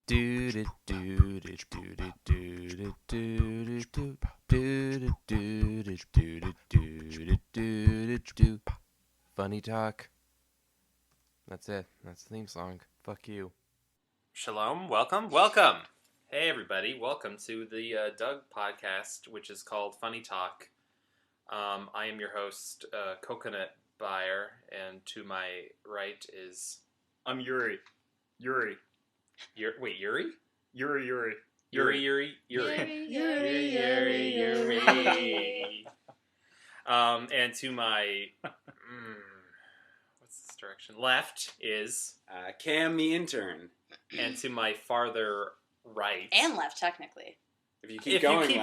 Funny talk. That's it. That's the theme song. Fuck you. Shalom. Welcome. Hey, everybody. Welcome to the Doug podcast, which is called Funny Talk. I am your host, Coconut Buyer, and to my right is... I'm Yuri. Yuri? Yuri. And to my... what's this direction? Left is... Cam the intern. And to my farther right... And left, technically. If you keep going to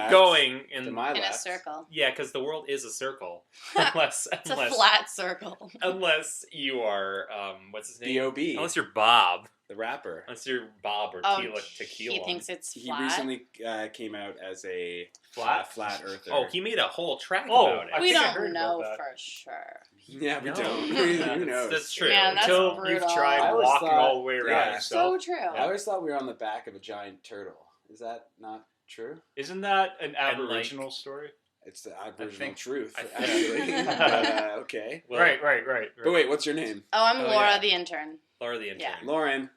my in left. A circle. Yeah, because the world is a circle. Unless it's a flat circle. Unless you are, what's his name? B.O.B. Unless you're Bob. The rapper. Unless you're Bob or Tequila. Tequila. He thinks it's flat. He recently came out as a flat earther. Oh, he made a whole track about it. We don't know for sure. Yeah, we don't. Who knows? That's true. Man, that's Until brutal. you've tried walking all the way around yourself. So true. I always thought we were on the back of a giant turtle. Is that not true? Isn't that an Aboriginal story? It's the Aboriginal truth, I actually. Okay. Well, right. But wait, what's your name? Oh, I'm Laura the intern. Laura the intern. Yeah. Lauren.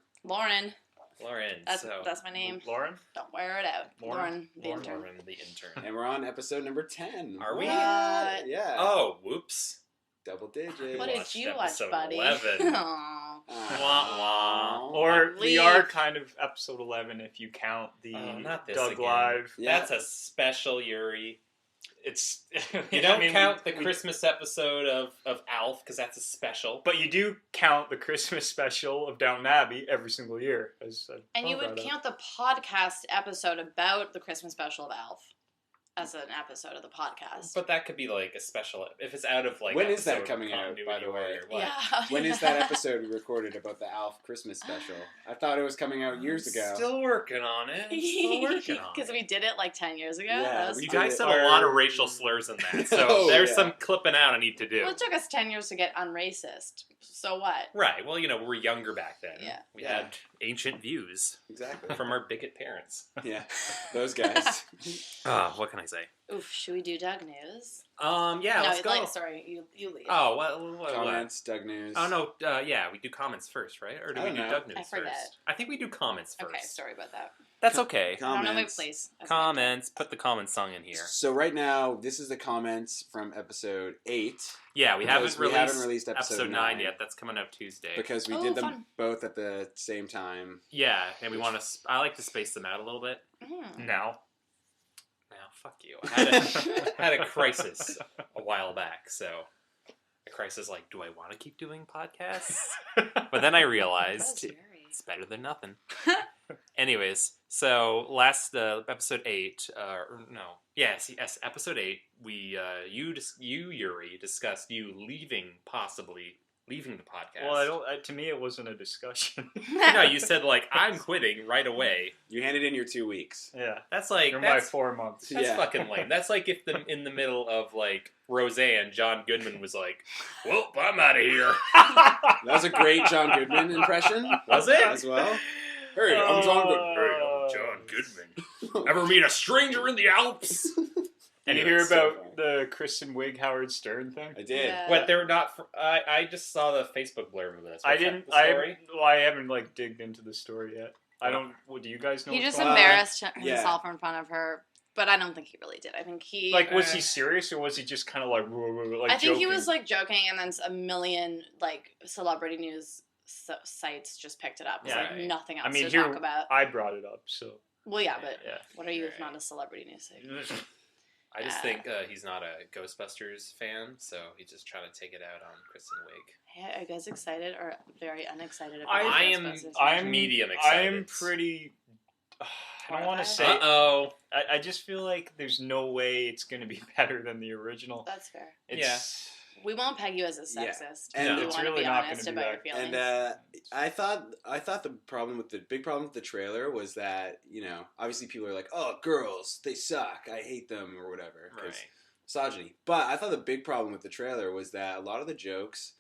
That's my name. Lauren? Don't wear it out. Lauren the intern. Lauren the intern. And we're on episode number 10. Are we? Yeah. Oh, whoops. Double digits. What did you watch, episode buddy? 11. Aw. Wah, wah. Or we Leave. are kind of episode 11 if you count the not this Doug again. Live. Yeah. That's a special Yuri. It's You don't count the Christmas episode of Alf, because that's a special. But you do count the Christmas special of Downton Abbey every single year. And you would count the podcast episode about the Christmas special of Alf as an episode of the podcast. But that could be like a special, if it's out of like... When is that episode coming out, by the way? or what? Yeah. When is that episode we recorded about the Alf Christmas special? I thought it was coming out years ago. Still working on it. Because we did it like 10 years ago. Yeah, That was You fun. guys said a lot of racial slurs in that, so Oh, there's yeah. some clipping out I need to do. Well, it took us 10 years to get unracist. So what? Right, well, we were younger back then. Yeah. We had ancient views Exactly. from our bigot parents. Yeah, those guys. What can I say? Oof, should we do Doug News? Yeah, let's go. Sorry, you lead. Oh, what? Comments, Doug News. Oh, no, yeah, we do comments first, right? Or do I we don't do know. Doug News I forget. first? I think we do comments first. Okay, sorry about that. That's okay. I don't know, Comments. please. Comments. Put the comment song in here. So right now, this is the comments from episode 8. Yeah, we haven't Because released episode 9 yet. That's coming out Tuesday. Because we Oh, did them fun. both at the same time. Yeah, and we want to... I like to space them out a little bit. Now. Now, fuck you. I had a crisis a while back, so... A crisis like, do I want to keep doing podcasts? But then I realized it's better than nothing. Anyways, so last episode 8, episode 8, we you Yuri discussed you possibly leaving the podcast. Well, to me, it wasn't a discussion. No, you said I'm quitting right away. You handed in your 2 weeks. Yeah, That's like or my 4 months. That's Yeah. fucking lame. That's like if in the middle of Roseanne, John Goodman was like, "Well, I'm out of here." That was a great John Goodman impression. Was it? As well. Hey, I'm John Goodman. Hey, I'm John Goodman. Ever meet a stranger in the Alps? Did you hear about the Kristen Wiig Howard Stern thing? I did. Yeah. What, they're not... I just saw the Facebook blurb of this. I What's didn't. that, the story? I haven't digged into the story yet. I don't. Well, do you guys know? He what's just going on? embarrassed yeah. himself in front of her, but I don't think he really did. I think he... Was he serious or was he just kind of like I think joking? he was joking, and then a million celebrity news sites just picked it up. It's Yeah. nothing else I mean, to here talk about. I brought it up, so Well, yeah, but yeah. what are you if not a celebrity news site? I just think he's not a Ghostbusters fan, so he's just trying to take it out on Kristen Wiig. Hey, are you guys excited or very unexcited about I am- Ghostbusters? I'm medium excited. I'm pretty. I don't want to say. Uh-oh. I just feel like there's no way it's going to be better than the original. That's fair. It's, We won't peg you as a Yeah. sexist. And we it's want to really be not honest gonna be about your that. feelings. And I thought the big problem with the trailer was that obviously people are like, oh, girls, they suck, I hate them or whatever, 'cause Right. misogyny. But I thought the big problem with the trailer was that a lot of the jokes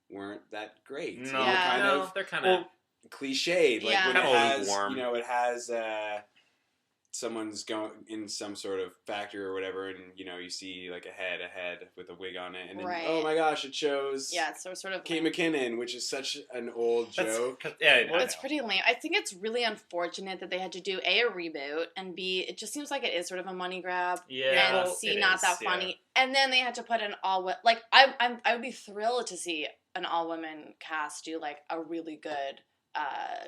weren't that great. No. They were Yeah. kind No, of they're kind well, of... cliched. Like Yeah. when it Kinda has, lukewarm. it has someone's going in some sort of factory or whatever, and you see like a head with a wig on it, and then Right. oh my gosh, it shows Yeah, it's sort of Kate McKinnon, which is such an old joke. Yeah, I It's know. pretty lame. I think it's really unfortunate that they had to do a reboot, and B, it just seems like it is sort of a money grab. Yeah. And well, C, it not is, that yeah. funny. And then they had to put an like I would be thrilled to see an all women cast do like a really good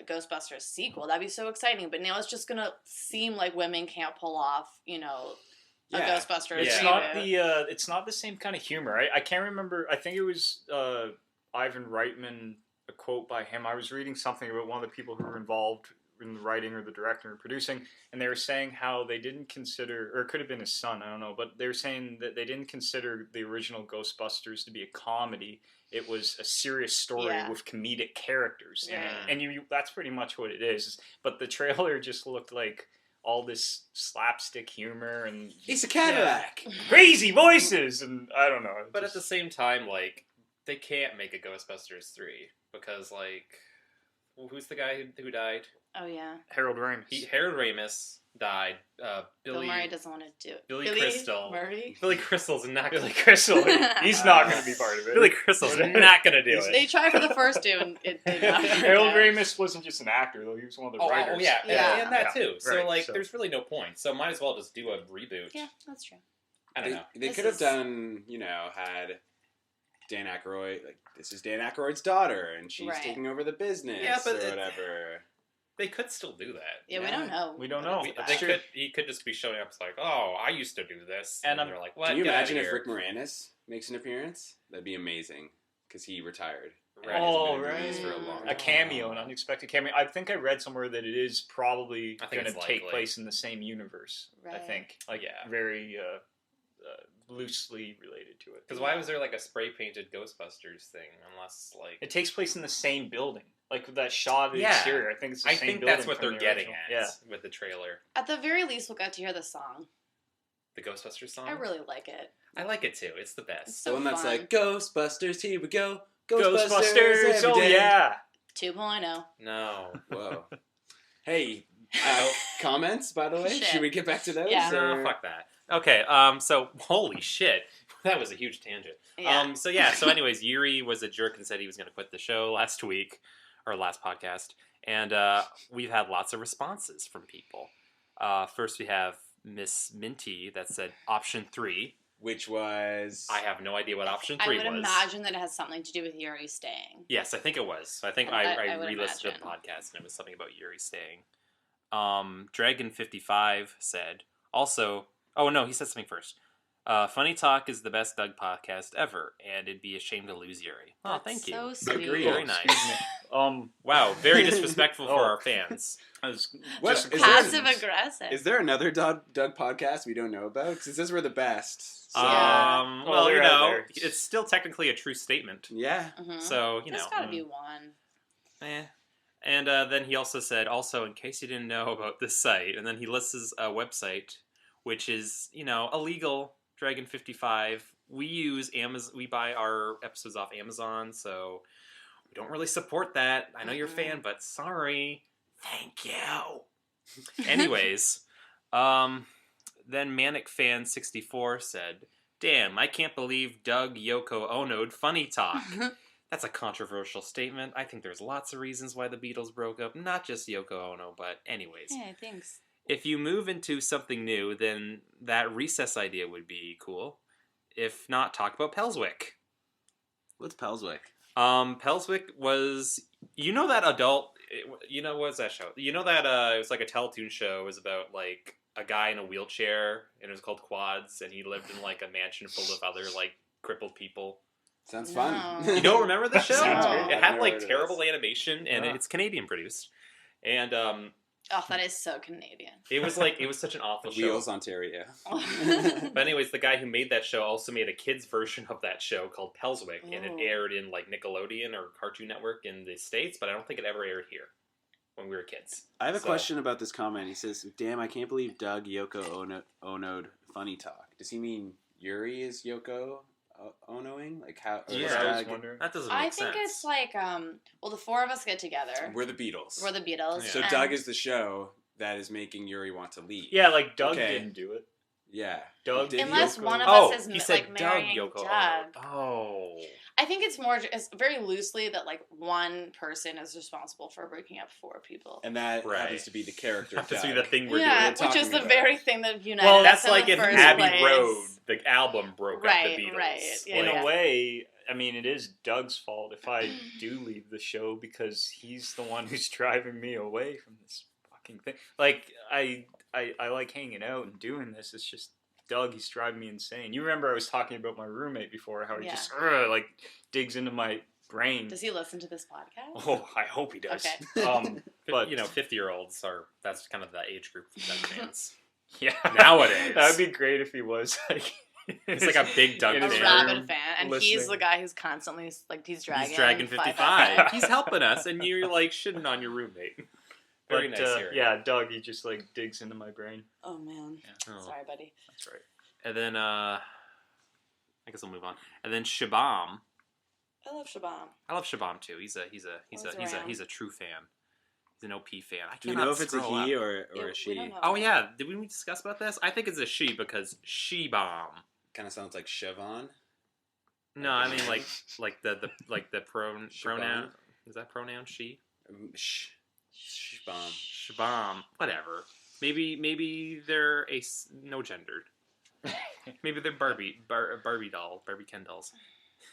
Ghostbusters sequel. That'd be so exciting. But now it's just gonna seem like women can't pull off, a Yeah. Ghostbusters It's reboot. it's not the same kind of humor. I can't remember. I think it was Ivan Reitman. A quote by him. I was reading something about one of the people who were involved in the writing or the directing or producing, and they were saying how they didn't consider, or it could have been his son, I don't know, but they were saying that they didn't consider the original Ghostbusters to be a comedy. It was a serious story Yeah. with comedic characters, Right. and that's pretty much what it is. But the trailer just looked like all this slapstick humor and It's a Cadillac. crazy voices, and I don't know. But at the same time, like, they can't make a Ghostbusters 3 because, like, who's the guy who died? Oh yeah. Harold Ramis. Harold Ramis died. Bill Billy Murray doesn't want to do it. Billy Crystal. Murray? Billy Crystal's not Billy gonna. Crystal, he's not going to be part of it. Billy Crystal's not gonna do They it. tried for the first two and it did not. Harold Ramis wasn't just an actor, though. He was one of the writers. yeah, Yeah. and that Yeah, too. So right, like, so- there's really no point. So might as well just do a reboot. Yeah, that's true. I don't know. They This could have is- done, had Dan Aykroyd, like, this is Dan Aykroyd's daughter, and she's Right. taking over the business Yeah, but or whatever. They could still do that. Yeah, we Yeah. don't know. We don't what know. it's We- about. they true. could. He could just be showing up. It's like, oh, I used to do this, And and they're like, what? Can you Get outta imagine if here. Rick Moranis makes an appearance? That'd be amazing, because he retired. And Right. hasn't Oh, been in right. movies for a long A time. cameo, an unexpected cameo. I think I read somewhere that it is probably I think going to it's take likely. place in the same universe. I Right. think, like, Yeah. very loosely related to it. Because why was there like a spray painted Ghostbusters thing? Unless like It takes place in the same building, like with that shot of the Yeah. exterior. I think it's the I same think building that's what from they're the getting original. at Yeah. with the trailer. At the very least, we'll get to hear the song. The Ghostbusters song. I really like it. I like it too. It's the best. It's so The one that's fun. like, Ghostbusters, here we go. Ghostbusters! every Oh day." yeah. 2.0. No. Whoa. Hey, comments, by the way? Shit. Should we get back to those? Yeah. No, or- fuck that. Okay, so holy shit. That was a huge tangent. Yeah. So anyways, Yuri was a jerk and said he was going to quit the show last week, or last podcast, and we've had lots of responses from people. First we have Miss Minty that said option 3. Which was... I have no idea what option I 3 would was. imagine that it has something to do with Yuri staying. Yes, I think it was. I think I I would re-listened to the imagine. podcast and it was something about Yuri staying. Dragon55 said, also... Oh, no, he said something first. Funny Talk is the best Doug podcast ever, and it'd be a shame to lose Yuri. Oh, That's thank you. so sweet. Agreed. Very nice. Wow, very disrespectful for Oh. our fans. I was What? just Is there- Passive aggressive. Is there another Doug podcast we don't know about? Because it says we're the best. So, Yeah. Well, they're out there. it's still technically a true statement. yeah. Mhm. So, There's gotta be one. And then he also said, also, in case you didn't know about this site, and then he lists a website, which is, illegal, Dragon55. We use Amazon, we buy our episodes off Amazon, so we don't really support that. I know you're a fan, but sorry. Thank you. Anyways, then Manic Fan 64 said, damn, I can't believe Doug Yoko Ono'd Funny Talk. That's a controversial statement. I think there's lots of reasons why the Beatles broke up, not just Yoko Ono, but anyways. Yeah, thanks. If you move into something new, then that recess idea would be cool. If not, talk about Pelswick. What's Pelswick? Pelswick was, that adult, what's that show? That it was like a Teletoon show. It was about like a guy in a wheelchair, and it was called Quads, and he lived in like a mansion full of other like crippled people. Sounds No. fun. You don't remember the show? Sounds great. It I've had never like heard of terrible this. animation, and Wow. it's Canadian produced. And Oh, that is so Canadian. it was such an awful show. Wheels, Ontario. But anyways, the guy who made that show also made a kids version of that show called Pelswick, and it Ooh. aired in like Nickelodeon or Cartoon Network in the States, but I don't think it ever aired here when we were kids. I have a So- question about this comment. He says, damn, I can't believe Doug Yoko Ono'd Funny Talk. Does he mean Yuri is Yoko onoing? Like how? Or Yeah, is I was Doug- wondering. That doesn't make I sense. think it's like, well, the four of us get together. We're the Beatles. We're the Beatles. Yeah. So and Doug is the show that is making Yuri want to leave. Yeah, like Doug Okay. didn't do it. Yeah. Doug Did Unless Yoko- one of Oh, us is he said like Doug marrying Yoko Doug. Ono. Oh. I think it's very loosely that like one person is responsible for breaking up four people. And that Right. happens to be the character. Happens to be Doug. the thing we're Yeah, doing. which is talking the about. very thing that united Well, us that's in like the if first Abbey place. Road, the album, broke Right, up the Beatles. right, yeah, In yeah. a way, I mean, it is Doug's fault if I do leave the show because he's the one who's driving me away from this fucking thing. Like, I like hanging out and doing this. It's just Doug, he's driving me insane. You remember I was talking about my roommate before, how he Yeah. just like digs into my brain. Does he listen to this podcast? Oh, I hope he does. Okay. But you know, 50-year-olds are, that's kind of the age group for Doug fans. yeah, Nowadays. that would be great if he was like. He's like a big Doug in A his fan. rabid room fan, and listening. he's the guy who's constantly like he's dragging. He's dragging 5 55. He's helping us, and you're like shitting on your roommate. Very But, nice hearing. yeah, Doug, he just like digs into my brain. Oh man, Oh. sorry, buddy. That's right. And then, I guess I'll move on. And then Shabam. I love Shabam. I love Shabam too. He's a true fan. He's an OP fan. I Do we cannot know if it's a scroll he up. or Yeah, a we she? don't know. Oh yeah, did we discuss about this? I think it's a she because Shebam. Kind of sounds like Siobhan. No, I mean like the pronoun. Shabam? Is that pronoun she? Shbam. Shabam. Whatever. Maybe they're no gendered. Maybe they're Barbie Ken dolls.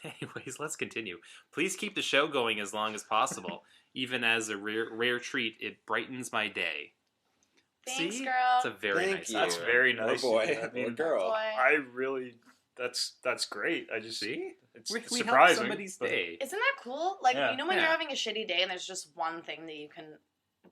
Anyways, let's continue. Please keep the show going as long as possible. Even as a rare treat, it brightens my day. Thanks, See? girl. It's a very Thank nice. you. That's answer. very nice. Or boy. I mean, Or girl. Boy. I really, that's great. I just See? it's We help surprising. somebody's but- day. Isn't that cool? Like, Yeah. you know when Yeah. you're having a shitty day and there's just one thing that you can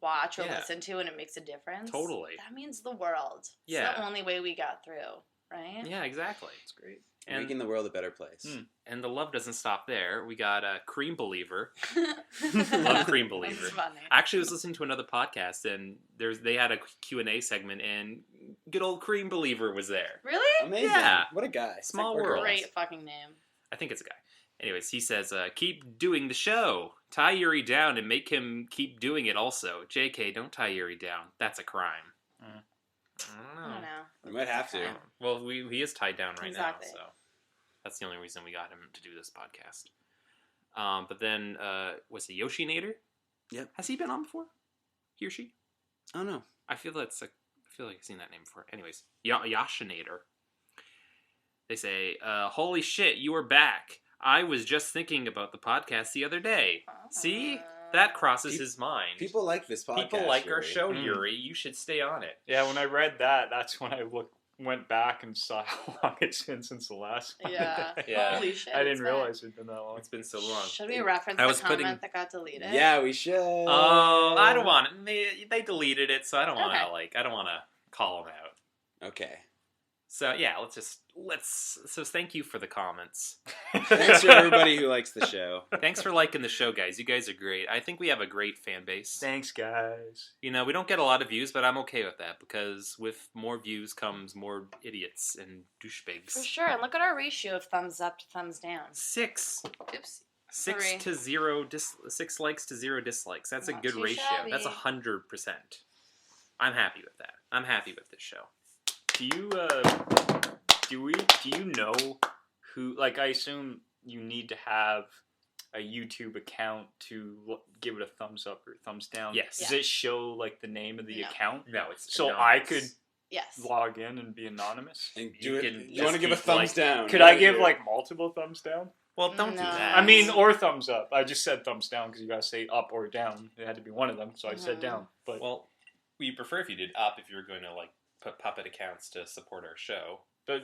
watch or Yeah. listen to and it makes a difference? Totally. That means the world. It's Yeah. the only way we got through, right? Yeah, exactly. It's great. And, Making the world a better place. and the love doesn't stop there. We got a Cream Believer. Love Cream Believer. That's funny. I actually was listening to another podcast, and they had a Q&A segment, and good old Cream Believer was there. Really? Amazing. Yeah. What a guy. Small Or girl. world. Great fucking name. I think it's a guy. Anyways, he says, keep doing the show. Tie Yuri down and make him keep doing it also. JK, don't tie Yuri down. That's a crime. Mm. I I don't don't know. know. We might have to. Well, he is tied down right Exactly. now, so that's the only reason we got him to do this podcast. But then, was it Yoshinator? Yep. Has he been on before? He or she? Oh no. I feel like I've seen that name before. Anyways, Yoshinator. They say, holy shit, you are back. I was just thinking about the podcast the other day. See? That crosses his mind. People like this podcast. People like our Yuri. show, Mm. Yuri. You should stay on it. Yeah, when I read that, that's when I went back and saw how long it's been since the last one. Yeah. Yeah. Holy shit. I it's didn't been- realize it'd been that long. It's been so long. Should we reference I the was comment putting- that got deleted? Yeah, we should. Oh, I don't want it. They deleted it, so I don't want to Okay. I don't want to call them out. Okay. So yeah, so thank you for the comments. Thanks for everybody who likes the show. Thanks for liking the show, guys. You guys are great. I think we have a great fan base. Thanks, guys. You know, we don't get a lot of views, but I'm okay with that because with more views comes more idiots and douchebags. For sure. And look at our ratio of thumbs up to thumbs down. 6 Oops. 6 Sorry. to 0 6 likes to 0 dislikes. That's a Not good too ratio. shabby. That's 100%. I'm happy with that. I'm happy with this show. Do you know who? Like, I assume you need to have a YouTube account to give it a thumbs up or thumbs down. Yes. Does it show like the name of the No. account? No, it's So anonymous. I could Yes. log in and be anonymous. And You do it. can You just want to give a keep, thumbs like- down? Could What I do give do? like multiple thumbs down? Well, don't do No. that. I mean, or thumbs up. I just said thumbs down because you gotta say up or down. It had to be one of them, so I said Mhm. down. But well, we prefer if you did up if you were going to like put puppet accounts to support our show.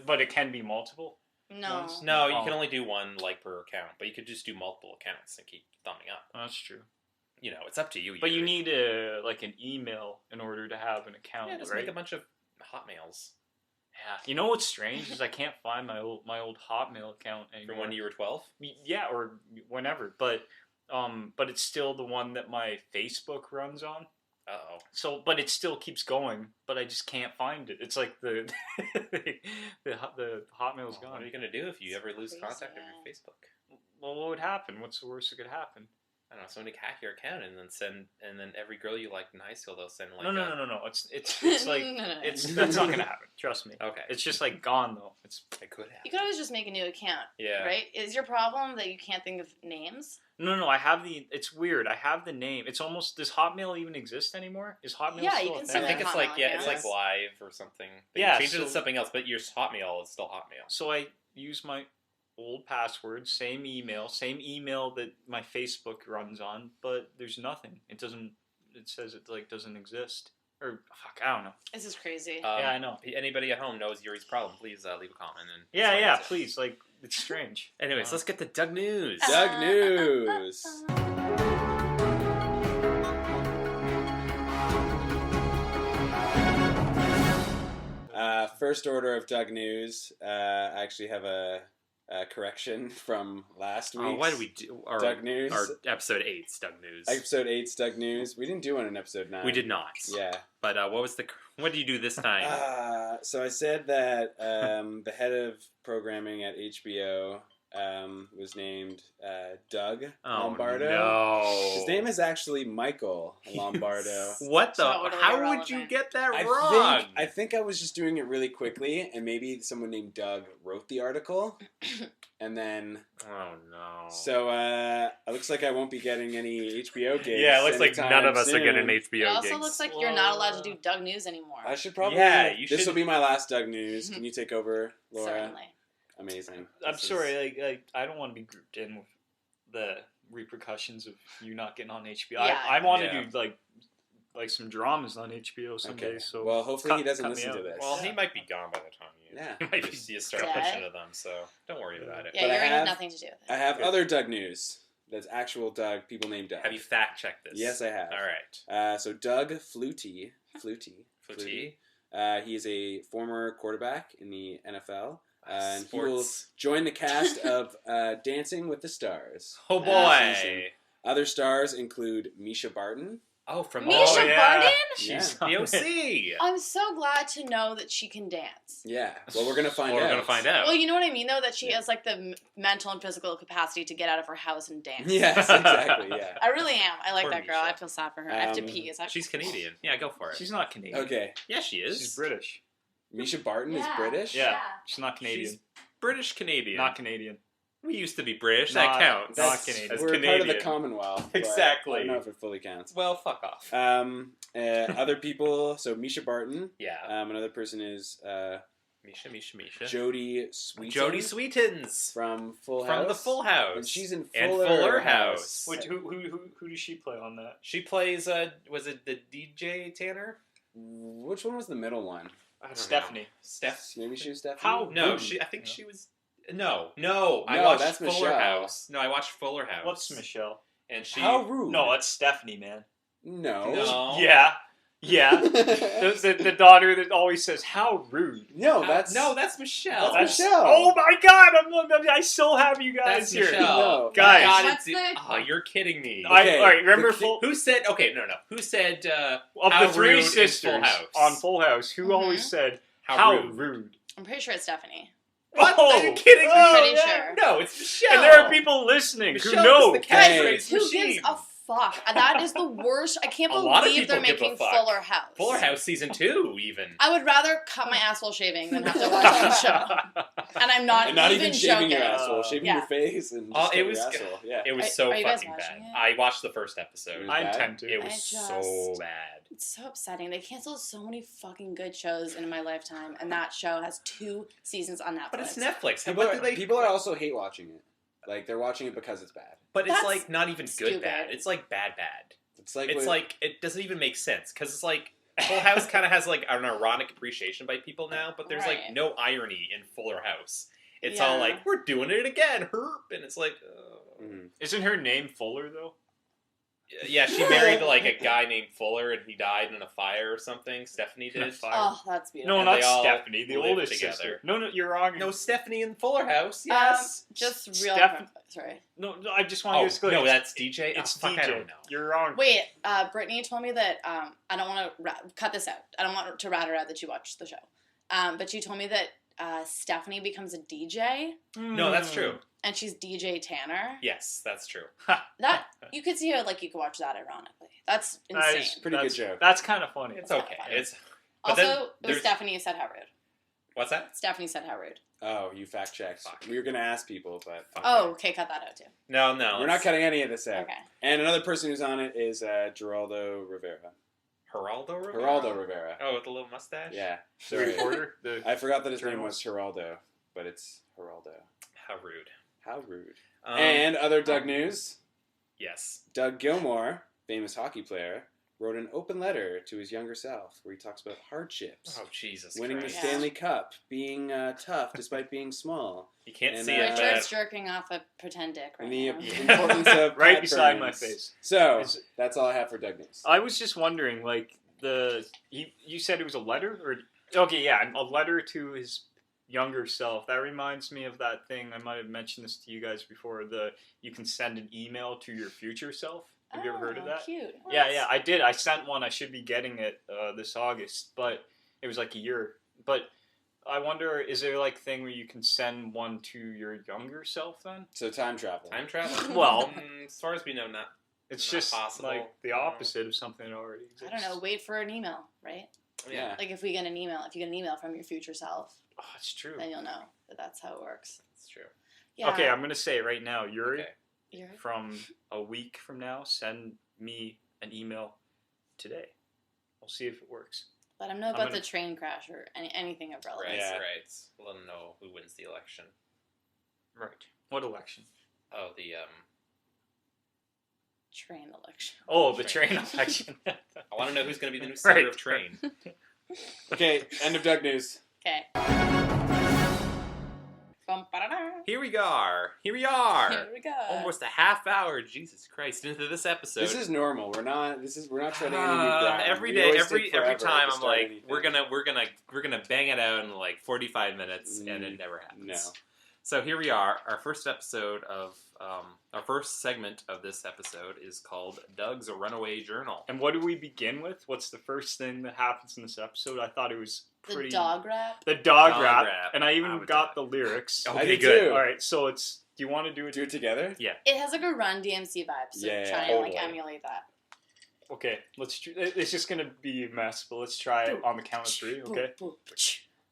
but it can be multiple. No. Once? No, you Oh. can only do one like per account, but you could just do multiple accounts and keep thumbing up. Oh, that's true. You know, it's up to you. But you Yuri. need like an email in order to have an account, just right? make a bunch of Hotmails Yeah. You know what's strange is I can't find my old Hotmail account anymore. from when you were 12. Yeah, or whenever. But it's still the one that my Facebook runs on. Uh-oh. So, but it still keeps going, but I just can't find it. It's like the Hotmail's What gone. are you going to do if you ever lose Crazy, contact of yeah. your Facebook? Well, what would happen? What's the worst that could happen? I don't know, somebody hack your account and then every girl you liked in high school, they'll send like No. It's like No. that's not gonna happen. Trust me. Okay. It's just like gone though. It's It could happen. You could always just make a new account, Yeah. right? Is your problem that you can't think of names? no. I have the. It's weird. I have the name. It's almost. Does Hotmail even exist anymore? Is Hotmail Yeah, still you a can thing? I think it's like, Hotmail, it's yeah. like live or something. They Yeah, changed it so- to something else, but your Hotmail is still Hotmail. So I use my old password, same email that my Facebook runs on, but there's nothing. It doesn't. It says it like doesn't exist. Or fuck, I don't know. This is crazy. Yeah, I know. Anybody at home knows Yuri's problem, please leave a comment. And Yeah, explain it. please. Like it's strange. Anyways, let's get to Doug News. Doug News. First order of Doug News. I actually have a correction from last week. Why do we do our Doug News? Our episode 8's Doug News. Episode 8's Doug News. We didn't do one in episode 9. We did not. Yeah. But what did you do this time? So I said that the head of programming at HBO was named Doug Lombardo. No. His name is actually Michael Lombardo. What the? Totally How would irrelevant. you get that I wrong? think I was just doing it really quickly, and maybe someone named Doug wrote the article, and then Oh no. so it looks like I won't be getting any HBO gigs. yeah, it looks like anytime none of us soon. are getting It HBO also gigs. looks like you're not allowed to do Doug News anymore. I should probably. Yeah, you This will should- be my last Doug News. Can you take over, Laura? Certainly. Amazing. I'm This is- sorry. Like I don't want to be grouped in with the repercussions of you not getting on HBO. Yeah. I want to Yeah. do like some dramas on HBO someday. Okay. So Well, hopefully he doesn't cut me listen to out. this. Well, he might be gone by the time you. Yeah. He might be start Dead. listening to them. So don't worry about it. Yeah, But I Yuri have- had nothing to do with it. I have Good. other Doug News. That's actual Doug. People named Doug. Have you fact checked this? Yes, I have. All right. So Doug Flutie. Flutie. He is a former quarterback in the NFL. And he will Sports. join the cast of Dancing with the Stars. Oh this season. boy. Other stars include Misha Barton. Oh, from Misha oh, yeah. Barton? She's The OC. I'm so glad to know that she can dance. Yeah. Well, we're gonna find Well, out. we're gonna find out. Well, you know what I mean, though? That she Yeah. has, like, the mental and physical capacity to get out of her house and dance. Yes, exactly. Yeah. I really am. I like Poor that girl. Misha. I feel sad for her. I have to Um, pee. Is that She's Canadian. Yeah, go for it. She's not Canadian. Okay. Yeah, she is. She's British. Misha Barton is Yeah. British. Yeah. She's not Canadian. She's British Canadian. Not Canadian. We used to be British. Not- that counts. not That's, Canadian. As we're part of the Canadian. Commonwealth. but Exactly. I don't know if it fully counts. Well, fuck off. Other people. So Misha Barton. Yeah. Another person is Misha. Jodie Sweetin. Jodie Sweetins. from Full House. From the Full House. And she's in And Fuller, Fuller House. House. Wait, who does she play on that? She plays, was it the DJ Tanner? Which one was the middle one? I don't Stephanie. know. Steph? Maybe she was Stephanie. How? No, Rude. I think Yeah. she was... No. I No, watched that's Fuller Michelle. House. No, I watched Fuller House. What's Michelle? And she... How rude. No, that's Stephanie, man. No. No. Yeah. The daughter that always says, "How rude." No, that's No, that's Michelle. That's Michelle. Oh my God! I still have you guys That's here. Michelle. No. Guys. God, What's it's- the- Oh, you're kidding me. Okay, All right, remember the- Full, Who said... Okay, no. Who said... of How the three rude in sisters Full House. on Full House? Who Mhm. always said, How "How rude. rude"? I'm pretty sure it's Stephanie. What? Oh, Are you kidding me? oh, Pretty yeah. sure. No, it's Michelle. And there are people listening Michelle who know. is the Guys, catchphrase who machine. gives a fuck? That is the worst. I can't A lot of believe they're people give a making fuck. Fuller House. Fuller House season 2, even. I would rather cut my asshole shaving than have to watch the show. And I'm not, And not even shaving joking. your asshole, shaving Yeah. your face and Oh, just it cut was your good. asshole. Yeah. It was Are- so are you guys fucking bad. watching it? I watched the first episode. was I bad? intend to. It was I so just- bad. It's so upsetting. They canceled so many fucking good shows in my lifetime, and that show has 2 seasons on Netflix. But it's Netflix. People, What do they? people are also hate watching it. Like they're watching it because it's bad. But it's That's like not even stupid. good bad. It's like bad. It's like It's when- like it doesn't even make sense because it's like Full House kind of has like an ironic appreciation by people now, but there's like Right. no irony in Fuller House. It's all Yeah. like we're doing it again, herp, and it's like. Mhm. Isn't her name Fuller though? Yeah, she married like a guy named Fuller, and he died in a fire or something. Stephanie did. Oh, that's beautiful. No, And not they all Stephanie, the lived oldest together. sister. No, you're wrong. No, Stephanie in the Fuller House. Yes. Just real. Sorry. No, I just want Oh, to go. no, that's DJ. It's fuck, DJ. I don't know. You're wrong. Wait, Brittany told me that I don't want to cut this out. I don't want to rat her out that you watched the show. But she told me that Stephanie becomes a DJ, No, that's true. and she's DJ Tanner. Yes, that's true. That you could see how you could watch that ironically. That's insane. That is Pretty good joke. That's kind of funny. It's not okay. funny. It's but then Also, it was there's- Stephanie who said how rude. What's that? Stephanie said how rude. Oh, you fact checked. Fuck. We were gonna ask people, but Oh, okay, cut that out too. No. we're not cutting any of this out. Okay. And another person who's on it is Geraldo Rivera. Geraldo Rivera. Geraldo Rivera. Oh, with the little mustache. Yeah. The Sorry. reporter. The I forgot that his name was journalist. Geraldo, but it's Geraldo. How rude. How rude. Um, And other Doug news. yes. Doug Gilmore, famous hockey player, wrote an open letter to his younger self where he talks about hardships. Oh Jesus Winning Christ. the Stanley Cup, being tough despite being small, You can't And, see it, Richard's but jerking off a pretend dick right and the now. importance of right Pat beside my Burns. face. So, Is- that's all I have for Doug news. I was just wondering, you said it was a letter, or okay, yeah, a letter to his younger self. That reminds me of that thing. I might have mentioned this to you guys before. You can send an email to your future self. Have you ever heard of Oh, that? Cute. Yeah, I did. I sent one. I should be getting it this August, but it was like a year. But I wonder, is there like thing where you can send one to your younger self then? So, time travel. time travel. Well, As far as we know, not. it's Not just possible. like the opposite of something that already exists. I don't know. Wait for an email, right? Yeah, Like if we get an email, if you get an email from your future self, Oh, it's true. then you'll know that that's how it works. it's true. Yeah. Okay, I'm gonna say it right now, Yuri. Okay. You're right. From a week from now, send me an email today. We'll see if it works. Let him know I'm about gonna- the train crash or anything of relevance. Right, Yeah. right. Let them know who wins the election. Right. What election? Oh, the Train election. Oh, the Train. train election. I want to know who's going to be the new senator Right. of Train. Okay, end of Doug news. Okay. Here we are. Here we are. Here we go. Almost a half hour, Jesus Christ, into this episode. This is normal. We're not treading any new ground. Every We day, always every take forever time, to I'm start like, anything. we're gonna bang it out in like 45 minutes, and it never happens. No. So here we are. Our first episode of our first segment of this episode is called Doug's Runaway Journal. And what do we begin with? What's the first thing that happens in this episode? I thought it was The pretty... dog rap. The dog Dog rap. rap. And I I even would got dog. the lyrics. Okay, I did good. too. All right, so it's... Do you want to do it? Do it together? It has like a Run DMC vibe, so Yeah, try and totally. emulate that. Okay, let's... It's just going to be a mess, but let's try it on the count of three, okay?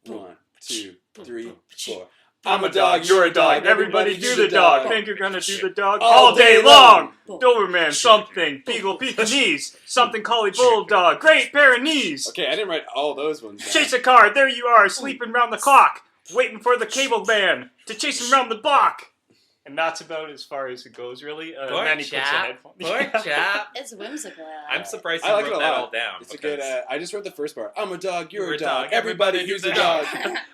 1, 2, 3, 4. I'm a dog, you're a dog, everybody do the dog. Think you're gonna do the dog all day long. Doberman, something, Beagle, Pekingese, something Collie Bulldog, great pair of knees. Okay, I didn't write all those ones down. Chase a car, there you are, sleeping round the clock, waiting for the cable man to chase him round the block. And that's about as far as it goes, really. And Poor then he puts a chap. headphone. Poor chap. It's whimsical. I'm surprised I you like it wrote a that lot. all down. It's a because good, I just wrote the first part. I'm a dog, you're You're a dog, everybody do the dog.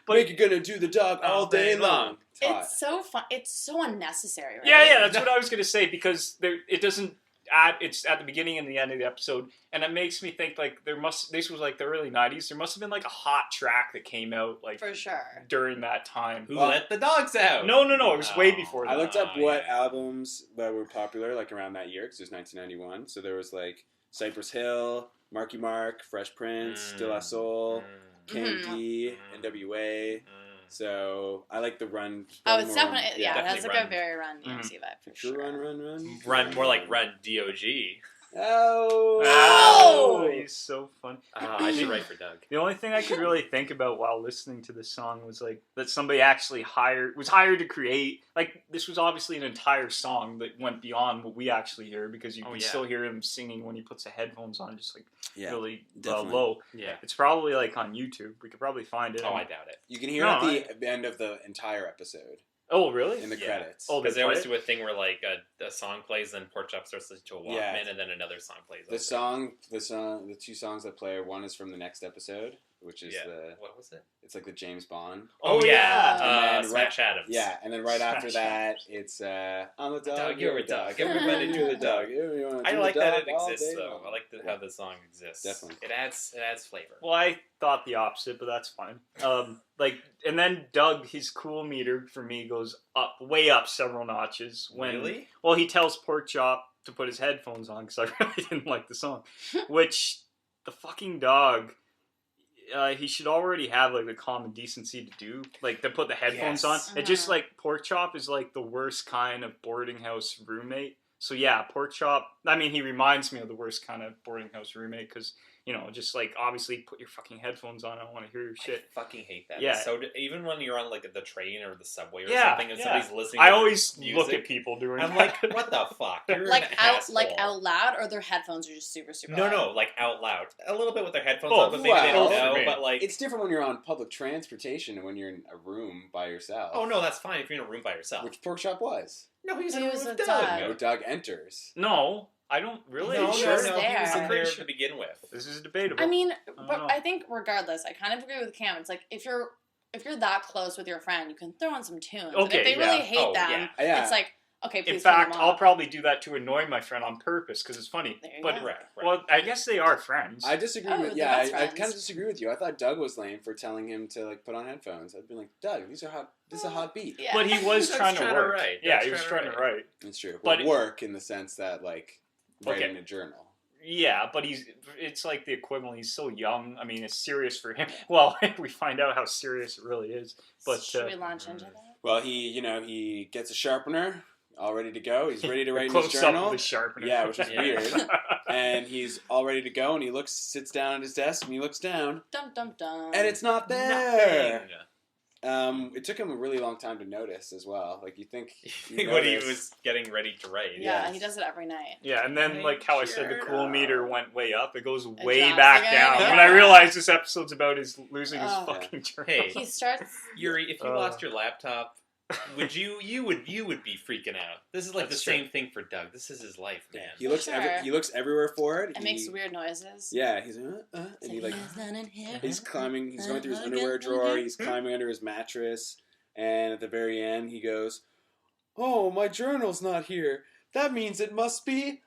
Make you gonna do the dog all day long. It's hot. It's so fun. It's so unnecessary, right? Yeah, that's what I was gonna say because it doesn't add. It's at the beginning and the end of the episode, and it makes me think like this was like the early '90s. There must have been like a hot track that came out like For sure. during that time. Who Well, let the dogs out? No, it was way before I that. looked up what yeah. albums that were popular like around that year because it was 1991. So there was like Cypress Hill, Marky Mark, Fresh Prince, De La Soul, Mhm. KMD, NWA. So I like the Run. Oh, it's more- definitely, yeah, it has definitely like a Run. very Run DMC vibe for Sure, sure. run. Run more like Run DOG. Oh. Oh, he's so fun. I should write for Doug. The only thing I could really think about while listening to this song was like that somebody actually was hired to create. Like this was obviously an entire song that went beyond what we actually hear because you Oh, can yeah. still hear him singing when he puts the headphones on, just like Yeah, really definitely. low. Yeah. It's probably like on YouTube. We could probably find it. Oh, I doubt it. you can hear No, it at the end of the entire episode Oh, really? in the Yeah. credits. Oh, Because they always play do a thing where like a song plays, then Pork Chop starts listening to a Walkman, Yeah. and then another song plays. the two songs that play, one is from the next episode, which is What was it? it's like the James Bond. Oh, yeah. And then Smash Adams. Yeah, and then right after Smash that, it's I'm a dog, Dog, you're a dog. Everybody Everybody do the dog. I like that it exists, though. I like how the song exists. Definitely. It adds flavor. Well, I thought the opposite, but that's fine. And then Doug, his cool meter for me goes way up several notches. Really? Well, he tells Porkchop to put his headphones on because I really didn't like the song. Which, the fucking dog, he should already have like the common decency to do, like to put the headphones on. Yes. It just like Porkchop is like the worst kind of boarding house roommate. So yeah, Porkchop. I mean, he reminds me of the worst kind of boarding house roommate because just like obviously put your fucking headphones on. I don't want to hear your shit. I fucking hate that. Yeah. So even when you're on like the train or the subway or Yeah, something, and yeah. somebody's listening, I to always music, look at people doing. I'm that. like, what the fuck? You're Like an out asshole. loud, or their headphones are just super loud? No, like out loud. A little bit with their headphones Oh, on, but maybe they wow. don't know. Okay. But like, It's different when you're on public transportation and when you're in a room by yourself. oh no, that's fine if you're in a room by yourself. Which Porkchop was. No, he was He in a was room with with Doug. Doug. No, Doug enters. No, I don't really. No, He no, was no, he was there. in there Pretty to begin with. This is debatable. I mean, don't but know. I think regardless, I kind of agree with Cam. It's like if you're that close with your friend, you can throw on some tunes. And Okay, if they yeah. really hate Oh, them, yeah. Yeah. it's like, okay, please in turn fact, them I'll off. probably do that to annoy my friend on purpose because it's funny. There you But go. Right. well, I guess they are friends. I disagree Oh, with they're best I friends. kind of disagree with you. I thought Doug was lame for telling him to like put on headphones. I'd be like, Doug, these are hot. This is a hot beat. Yeah. But he was That's trying to trying to work. write. Yeah, That's he was trying trying to to write. It's true. But But work in the sense that like writing a journal. Yeah, but it's like the equivalent. He's so young. I mean, it's serious for him. Well, we find out how serious it really is. But Should we launch into that? Well, he gets a sharpener all ready to go. He's ready to write in his close up journal. with the sharpener. Yeah, which is Yeah. weird. And he's all ready to go, and he sits down at his desk, and he looks down, Dum dum dum. and it's not there. Nothing. It took him a really long time to notice as well. Like you think When he was getting ready to write. Yeah, Yes. he does it every night. Yeah, and then like how I said, the cool Journal. meter went way up. It goes way drops back again. down. Yeah. When I realized this episode's about his losing his Oh. fucking journal. Hey. He starts. Yuri, if you lost your laptop, would you would be freaking out? This is like That's the true. same thing for Doug. This is his life, man. he looks Sure. he looks everywhere for it. It makes weird noises. Yeah, he's and he like he's climbing. He's going through his underwear drawer. He's climbing under his mattress, and at the very end, he goes, "Oh, my journal's not here. That means it must be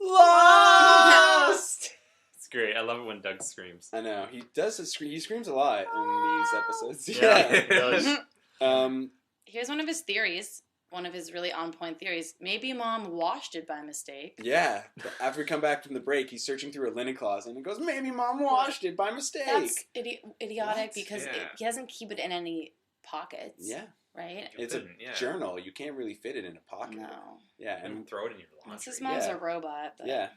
lost." It's great. I love it when Doug screams. I know he does. He screams a lot in these episodes. Yeah, it does. Here's one of his theories. One of his really on point theories. Maybe mom washed it by mistake. Yeah. After we come back from the break, he's searching through a linen closet and he goes, "Maybe mom washed it by mistake." That's idiotic What? because Yeah. he doesn't keep it in any pockets. Yeah. Right? It's a Yeah. journal. You can't really fit it in a pocket. No. Yeah, And and throw it in your Unless laundry. his mom's Yeah. a robot. But yeah.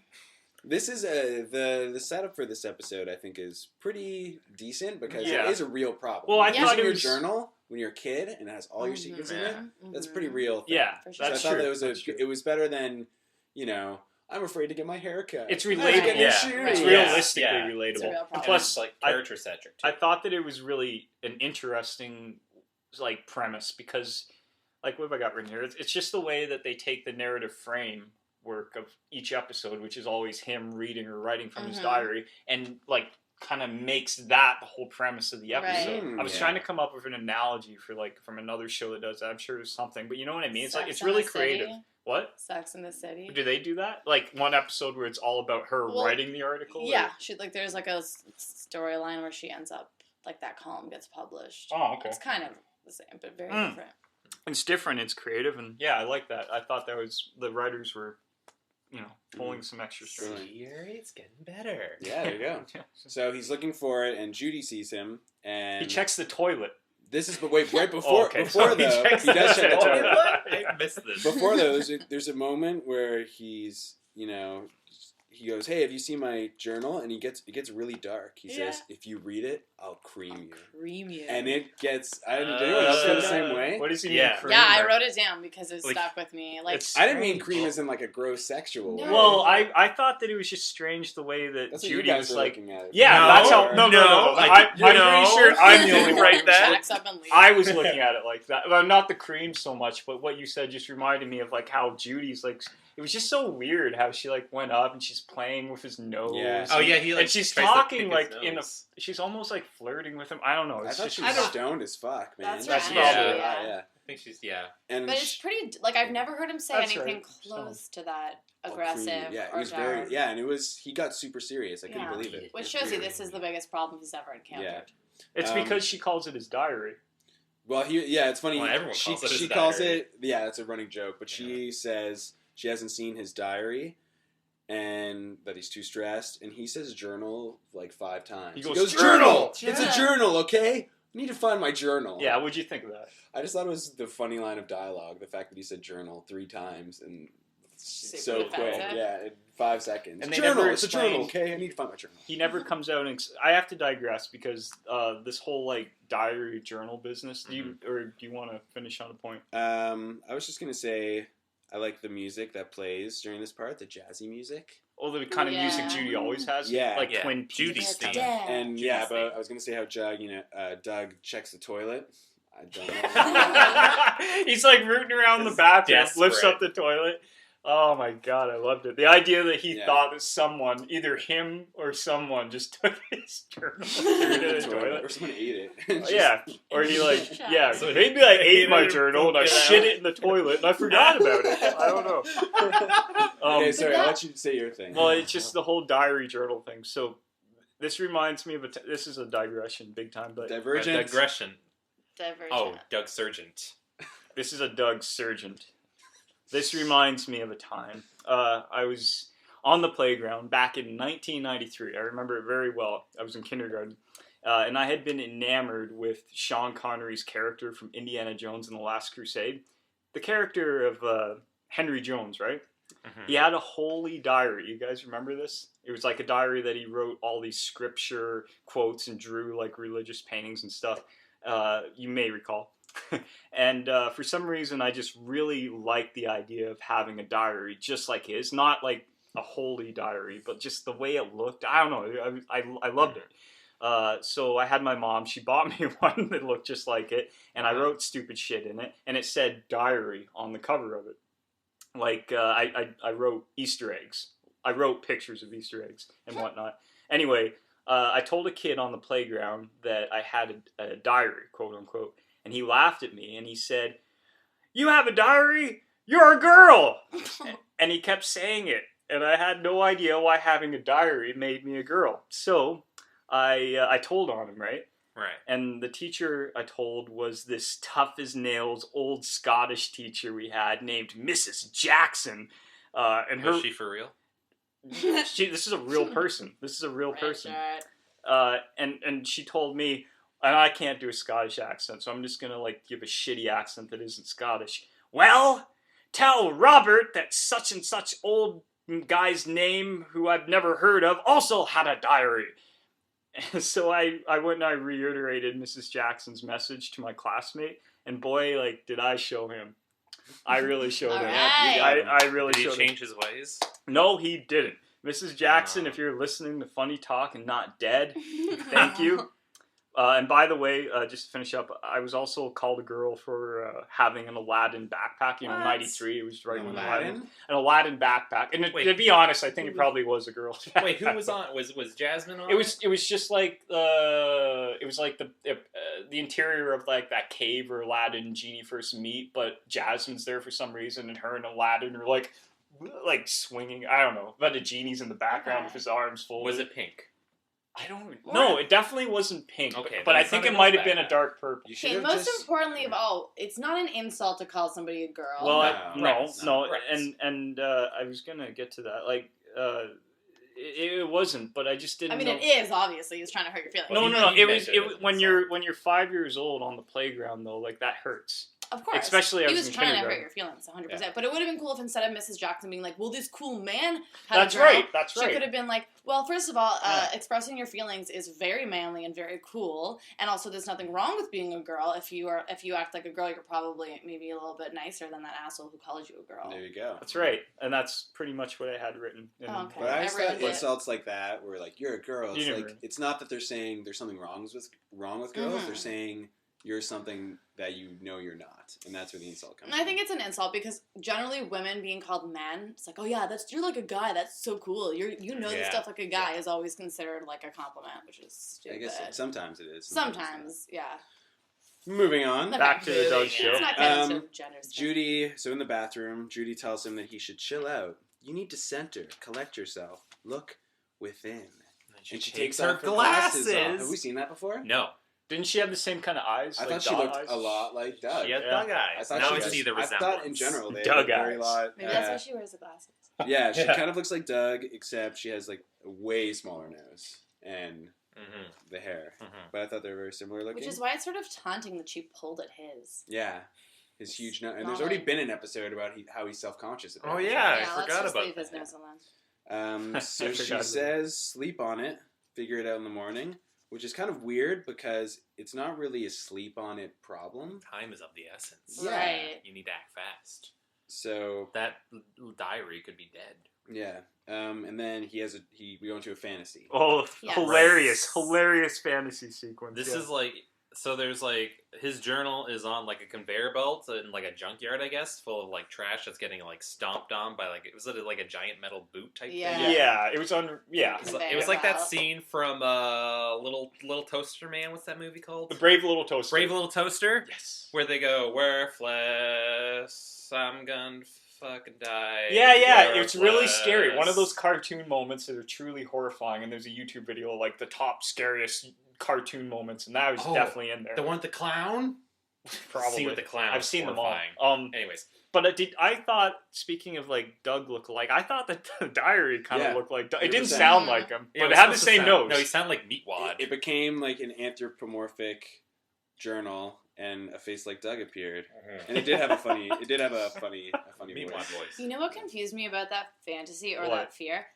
This is the setup for this episode. I think is pretty decent because Yeah. it is a real problem. Well, I Using thought it your was- journal when you're a kid and it has all your secrets in it. That's a pretty real thing. Yeah, For sure. So I that's thought true. that was That's true. it was better than I'm afraid to get my hair cut. It's I'm related. getting Yeah, shoes. it's Yeah. realistically Yeah. relatable. It's a real problem. And And plus, it's like I- character centric too. I thought that it was really an interesting like premise because like what have I got written here? It's just the way that they take the narrative framework of each episode, which is always him reading or writing from his Mhm. diary, and like kind of makes that the whole premise of the episode. Right. I was Yeah. trying to come up with an analogy for like from another show that does that. I'm sure there's something, but you know what I mean? It's like Sex it's and really the creative. City. What? Sex in the City. Do they do that? Like one episode where it's all about her Well, writing the article? or- Yeah, there's like a storyline where she ends up like that column gets published. Oh, okay. It's kind of the same, but very Mm. different. It's different, it's creative, and yeah, I like that. I thought that was the writers were, pulling some extra strings. Brilliant. Yuri, it's getting better. Yeah, there you go. Yeah. So he's looking for it, and Judy sees him, and He checks the toilet. This is right before. okay. Before So he though, checks he does the check the toilet. toilet. What? I missed this. Before those, there's a moment where he's, he goes, "Hey, have you seen my journal?" And it gets really dark. He says, "If you read it, I'll cream you." Cream you. And it gets. Did anyone else feel the same way? What does he Yeah. mean? Cream, yeah, I or- wrote it down because it Like, stuck with me. Like, it's- I didn't mean cream as in like a gross sexual way. No. Well, I thought that it was just strange the way that That's what you Judy guys was are like. looking at it. Yeah, No, that's how. No. no, I'm no. pretty sure I'm the only Right one. that. Backs up and leaves. I was looking at it like that. Well, not the cream so much, but what you said just reminded me of like how Judy's like it was just so weird how she like went up and she's playing with his nose. Yeah. Oh yeah, he like and she's tries to talking pick like his nose. she's almost like flirting with him. I don't know. I It's thought just she was I don't- stoned as fuck, man. That's That's right. probably Yeah. yeah. I think she's And But it's pretty, like, I've never heard him say That's anything right. close to that oh, aggressive creamy. Yeah, or he was very. dark. Yeah, and he got super serious. I couldn't Yeah. believe it. Which shows you this is the biggest problem he's ever encountered. It's Um, because she calls it his diary. Well, it's funny. Well, everyone she calls it his she calls diary. it. Yeah, it's a running joke. But she says she hasn't seen his diary, and that he's too stressed. And he says journal like 5 times. He He goes, goes "Journal!" It's a Yeah. journal, okay? I need to find my journal. Yeah, what'd you think of that? I just thought it was the funny line of dialogue. The fact that he said journal 3 times and so Super quick. offensive. Yeah, in 5 seconds. And they Journal. never It's a journal, explain- okay? I need to find my journal. He never comes out and I have to digress because this whole like diary journal business. Do you want to finish on a point? I was just gonna say I like the music that plays during this part, the jazzy music. Oh, the kind of music Yeah. Judy always has. Yeah. like Yeah. Twin Peaks. Judy's Dead. theme. And Yes, yeah, they- but I was gonna say how Doug checks the toilet. I don't know. He's like rooting around the It's bathroom, desperate. lifts up the toilet. Oh my god, I loved it. The idea that he Yeah. thought that someone, either him or someone, just took his journal, threw it in the toilet. Or someone ate it. Just- Yeah, or he like, yeah, So maybe I he ate my ate it, journal and I pooped it shit out. it in the toilet and I forgot about it. I don't know. Okay, sorry, I'll that- let you say your thing. Well, it's just the whole diary journal thing. So this reminds me of this is a digression, big time, but Divergent. Digression. Divergent. Oh, Doug Sargent. this is a Doug Sargent. This reminds me of a time I was on the playground back in 1993. I remember it very well. I was in kindergarten. And I had been enamored with Sean Connery's character from Indiana Jones and the Last Crusade. The character of Henry Jones, right? Mhm. He had a holy diary. You guys remember this? It was like a diary that he wrote all these scripture quotes and drew like religious paintings and stuff. You may recall. And for some reason, I just really liked the idea of having a diary just like his. Not like a holy diary, but just the way it looked. I don't know. I loved it. So I had my mom. She bought me one that looked just like it. And I wrote stupid shit in it. And it said diary on the cover of it. Like, I wrote Easter eggs. I wrote pictures of Easter eggs and whatnot. Anyway, I told a kid on the playground that I had a diary, quote unquote. And he laughed at me and he said, "You have a diary? You're a girl!" And he kept saying it. And I had no idea why having a diary made me a girl. So I told on him, right? Right. And the teacher I told was this tough as nails old Scottish teacher we had named Mrs. Jackson. And her Was she for real? this is a real person. This is a real person. And she told me, and I can't do a Scottish accent, so I'm just gonna like give a shitty accent that isn't Scottish. "Well, tell Robert that such and such old guy's name, who I've never heard of, also had a diary." And so I went and I reiterated Mrs. Jackson's message to my classmate, and boy, like, did I show him. I really showed him. Alright. I really Did he showed him. change his ways? No, he didn't. Mrs. Jackson, No. if you're listening to Funny Talk and not dead, thank you. And by the way, just to finish up, I was also called a girl for having an Aladdin backpack. You know, What? 93. It was right when Aladdin? an Aladdin backpack. And Wait. to be honest, I think it probably was a girl's backpack. Wait, who was on? Was Jasmine on? It was just like the interior of like that cave where Aladdin and Genie first meet, but Jasmine's there for some reason, and her and Aladdin are like swinging. I don't know, but the Genie's in the background with his arms folded. Was it pink? I don't know. It definitely wasn't pink. Okay, but but I it's think not it a might girl's have been a backpack. dark purple. You should Okay, have most just... importantly of all, it's not an insult to call somebody a girl. Well, No. no, Right. and I was gonna get to that. Like, it wasn't, but I just didn't. I mean, know. it is obviously. He's trying to hurt your feelings. No, Well, no, no. he It was meant it as an when insult. you're 5 years old on the playground though. Like that hurts. Of course. Especially I he was was in trying to hurt kindergarten. your feelings, 100%. Yeah. But it would have been cool if instead of Mrs. Jackson being like, well, this cool man had That's a girl, right. That's she right. could have been like, well, first of all, Yeah. expressing your feelings is very manly and very cool. And also, there's nothing wrong with being a girl. If you act like a girl, you're probably maybe a little bit nicer than that asshole who called you a girl. There you go. That's right, and that's pretty much what I had written. In, Oh, okay. But I just Everyone thought did. insults like that, where like you're a girl. It's You like never- it's not that they're saying there's something wrong with girls. Mhm. They're saying you're something that you know you're not, and that's where the insult comes. And I think it's an insult because generally women being called men, it's like, oh yeah, you're like a guy. That's so cool. You know the stuff like a guy is always considered like a compliment, which is stupid. I guess sometimes it is. Sometimes, yeah. Moving on. Okay. Back to the Doug show. Let's not get into gender stuff. Judy, so in the bathroom, Judy tells him that he should chill out. You need to center, collect yourself, look within. And she takes off her glasses. off. Have we seen that before? No. Didn't she have the same kind of eyes? I like thought she dog looked eyes? a lot like Doug. She had Doug eyes. I Now thought I see the resemblance. I thought in general they Doug had a very eyes. lot. Maybe that's why she wears the glasses. Yeah, she kind of looks like Doug, except she has like a way smaller nose and the hair. But I thought they were very similar looking. Which is why it's sort of taunting that she pulled at his. Yeah, his huge nose. And there's already been an episode about how he's self-conscious about it. I let's forgot just about leave his that. nose alone. So she says, sleep on it, figure it out in the morning, which is kind of weird because it's not really a sleep on it problem. Time is of the essence. Yeah. Right. You need to act fast. So That diary could be dead. yeah, and then we go into a fantasy. Oh, Yes. hilarious fantasy sequence. This is like, so there's like, his journal is on like a conveyor belt in like a junkyard, I guess, full of like trash that's getting like stomped on by like, was it like a giant metal boot type Yeah. thing? Yeah, it was on. Yeah, It was like that scene from Little Toaster Man. What's that movie called? the Brave Little Toaster. Brave Little Toaster. Yes. Where they go, worthless, I'm gonna fucking die. Yeah, it's really worthless." scary. One of those cartoon moments that are truly horrifying, and there's a YouTube video of, like, the top scariest cartoon moments, and that was definitely in there. The one with the clown? Probably. Scene with the clown. I've seen horrifying. them all. Anyways. But I thought, speaking of, like, Doug look-alike, I thought that the diary kind of looked like Doug. It didn't 100%. sound like him, but it was had the supposed to same sound- nose. No, he sounded like Meatwad. It became like an anthropomorphic journal, and a face like Doug appeared, and it did have a funny Meatwad voice. voice. You know what confused me about that fantasy or What? that fear?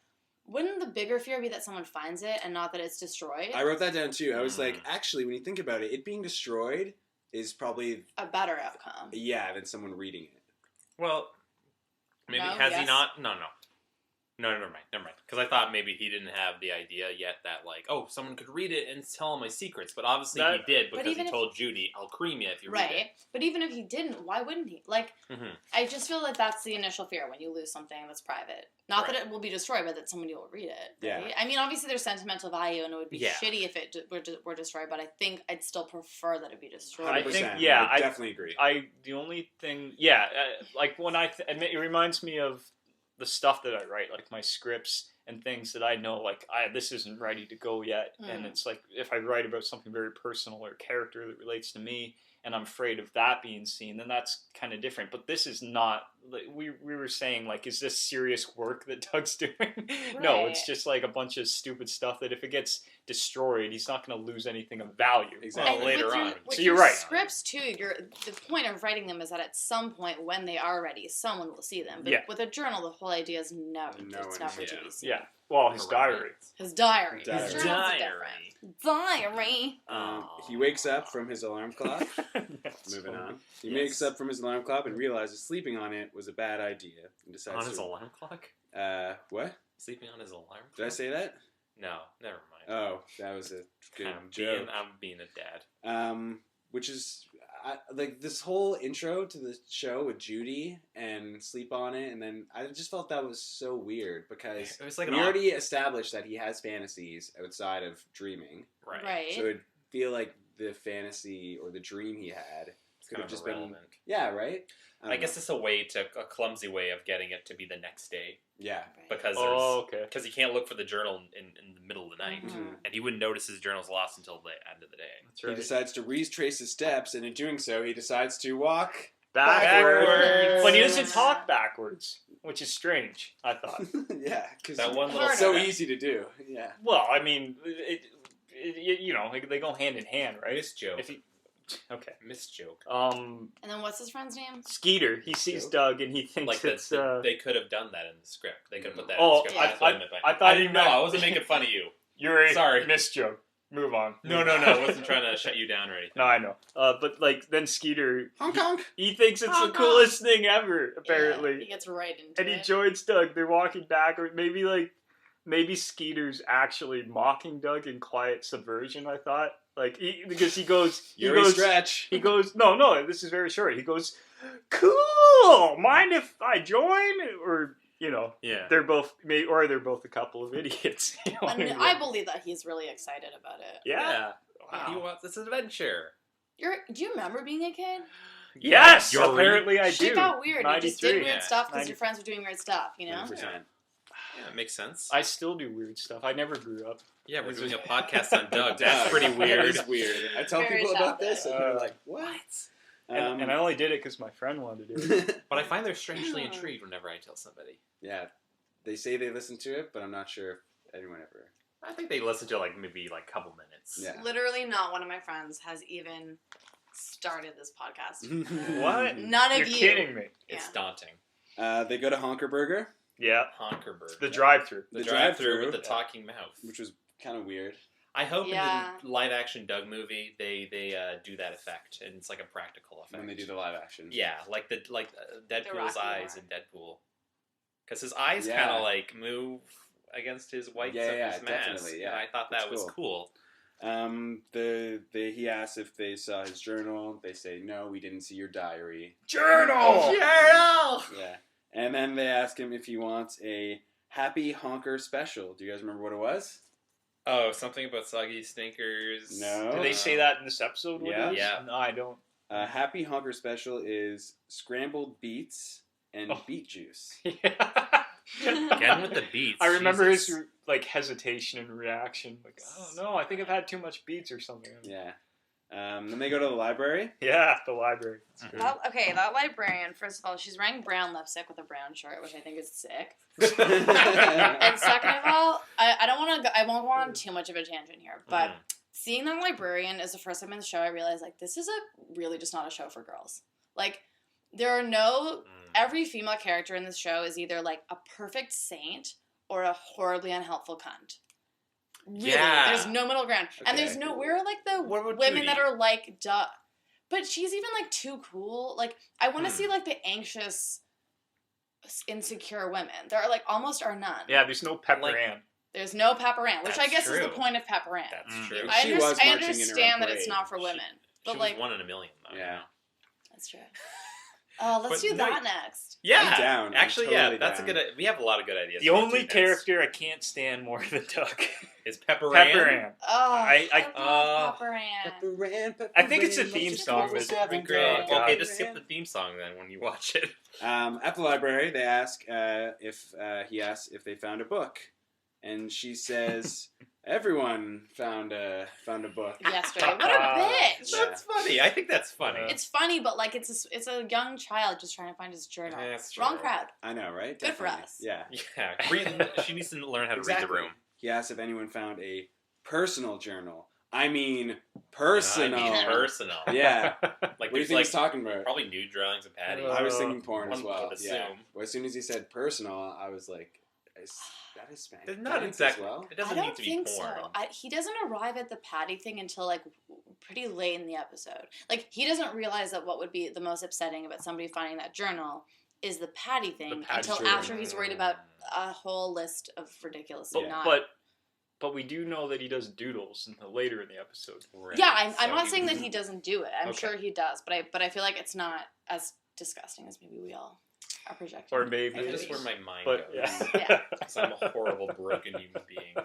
Wouldn't the bigger fear be that someone finds it and not that it's destroyed? I wrote that down too. I was like, actually, when you think about it, it being destroyed is probably A better outcome. than someone reading it. Well, maybe No, has he yes. not? No, never mind. Because I thought maybe he didn't have the idea yet that, like, oh, someone could read it and tell him my secrets. But obviously he did But because he even if- told Judy, I'll cream you if you read it. Right. But even if he didn't, why wouldn't he? Like, I just feel like that's the initial fear when you lose something that's private. Not that it will be destroyed, but that somebody will read it. Yeah. Right? I mean, obviously there's sentimental value and it would be Yeah. shitty if it were destroyed, but I think I'd still prefer that it be destroyed. 100%. I think, I definitely agree. The only thing, like when it reminds me of the stuff that I write, like my scripts and things that I know, like this isn't ready to go yet, and it's like if I write about something very personal or a character that relates to me, and I'm afraid of that being seen, then that's kind of different. But this is not. Like, we were saying, like, is this serious work that Doug's doing? No, Right. it's just like a bunch of stupid stuff that if it gets destroyed, he's not going to lose anything of value. Exactly. And later with on. with So you're your right. Scripts too. The point of writing them is that at some point when they are ready, someone will see them. But Yeah. with a journal, the whole idea is never No it's one never sees to it. be seen. Yeah. Well, his diary. His diary. Diary. His His journal's diary. different. Diary. He wakes up from his alarm clock. That's Moving funny. on. He wakes up from his alarm clock and realizes sleeping on it was a bad idea. And decides On his to, alarm clock? what? Sleeping on his alarm clock? Did I say that? No, never mind. Oh, that was a good I'm joke. being a dad. Which is like this whole intro to the show with Judy and sleep on it, and then I just felt that was so weird because It was like we already established that he has fantasies outside of dreaming, right. so it'd feel like the fantasy or the dream he had It's could kind have of just irrelevant. been right. I don't guess know. it's a clumsy way of getting it to be the next day Yeah. because okay. he can't look for the journal in the middle of the night, Mhm. and he wouldn't notice his journal's lost until the end of the day. That's He right. decides to retrace his steps, and in doing so, he decides to walk Backwards. But he doesn't talk backwards, which is strange, I thought. yeah, because That one it's little so step. easy to do. Yeah. Well, I mean, they go hand in hand, right? Miss joke. If he, okay. Miss joke. And then what's his friend's name? Skeeter, he sees Doug and he thinks Like it's. they could have done that in the script. They could have put that Oh, in the script. I- That's what I meant by- I thought I didn't you know. meant- I wasn't making fun of you. You're a Sorry. missed joke. Move on. No. I wasn't trying to shut you down or anything. No, I know. But like then Skeeter, Honk honk. he thinks it's Honk, the coolest thing ever. Apparently, He gets right into and he it. joins Doug. They're walking backward. Maybe Skeeter's actually mocking Doug in quiet subversion. I thought Like because he goes, Stretch. He goes, no, this is very short. He goes, cool. Mind if I join? Or Yeah. they're both a couple of idiots. I believe that he's really excited about it. Yeah. He Wow. wants this adventure. Do you remember being a kid? Yes, You're apparently I do. Shit got weird. You just did 93. weird stuff because 90. your friends were doing weird stuff, you know? 100%. Yeah, it makes sense. I still do weird stuff. I never grew up. Yeah, we're doing a podcast on Doug. Yeah, That's pretty That weird. is weird. I tell Very people about childish. this, and they're like, "What?" And I only did it because my friend wanted to do it. But I find they're strangely intrigued whenever I tell somebody. yeah, they say they listen to it, but I'm not sure if anyone ever. I think they listen to maybe a couple minutes. Yeah. Literally not one of my friends has even started this podcast. What? None of You're you. kidding me. It's daunting. They go to Honker Burger, Yeah. Honkerberg. The drive-through. The The drive-through drive-thru. with the talking mouth. which was kind of weird. I hope Yeah. in the live-action Doug movie they do that effect, and it's like a practical effect. When they do the live action. Yeah, like Deadpool's Rocky eyes one. in Deadpool, because his eyes Yeah. kind of move against his whites of his mask. definitely, yeah. And I thought That's that was cool. He asks if they saw his journal. They say no, we didn't see your diary. Journal! Journal! Yeah, and then they ask him if he wants a Happy Honker special. Do you guys remember what it was? Oh, something about soggy stinkers. No. Did they say that in this episode? What Yeah. it is? Yeah. No, I don't. Happy Honker special is scrambled beets and beet juice. Again with the beats. I remember Jesus. his hesitation and reaction. Like, I don't know. I think I've had too much beets or something. Yeah. Then they go to the librry. Yeah, the library. That's good. That librarian, first of all, she's wearing brown lipstick with a brown shirt, which I think is sick. yeah. And second of all, I don't want to. I won't go on too much of a tangent here, but seeing that librarian is the first time in the show. I realized this is really just not a show for girls. Like there are no. Every female character in this show is either a perfect saint or a horribly unhelpful cunt. Really, Yeah. there's no middle ground, and Okay. there's no. We're the What about women Judy? that are duh. But she's even too cool. I want to see the anxious, insecure women. There are almost are none. Yeah, there's no Pepper Like- Ann. There's no Pepper Ann, which I That's guess is the true. point of Pepper Ann. That's true. I, She was I marching in her own understand that it's parade. not for women, but She was 1 in a million, though. Yeah. that's true. Oh, let's But do no, that next. Yeah. I'm down. I'm Actually, totally that's down. a good. We have a lot of good ideas. The for only next. character I can't stand more than Doug. is Pepper Pepper Ann. Ann. Oh, I love Pepper Ann. Pepper Ann, Pepper I think it's a Ann, theme let's song go with- seven Great. Oh, God. Okay, just skip the theme song then when you watch it. At the library, they ask he asks if they found a book, and she says everyone found a book. Yesterday. What a bitch. Yeah. That's funny. I think that's funny. It's funny, but it's a young child just trying to find his journal. Yeah, that's true. Wrong crowd. I know, right? Good for Definitely. us. Yeah. Yeah, she needs to learn how to read the Exactly. room. He asks if anyone found a personal journal. I mean, personal. I mean personal. Yeah. Like What do you there's think he's talking about? probably nude drawings of Patty. I was thinking porn as one well. would Yeah. assume. Well, as soon as he said personal, I was like, that is spank. It's not spank exactly. as well. It I doesn't don't need to be think porn. so. He doesn't arrive at the Patty thing until pretty late in the episode. He doesn't realize that what would be the most upsetting about somebody finding that journal is the Patty thing Patty until journal. after he's worried about a whole list of ridiculous Yeah. not. But we do know that he does doodles later in the episode. Right. Yeah, I'm So not saying that he doesn't do it. I'm Okay. sure he does, but I feel like it's not as disgusting as maybe we all are projecting. Or maybe. That's just where my mind But goes. yeah. Because I'm a horrible, broken human being.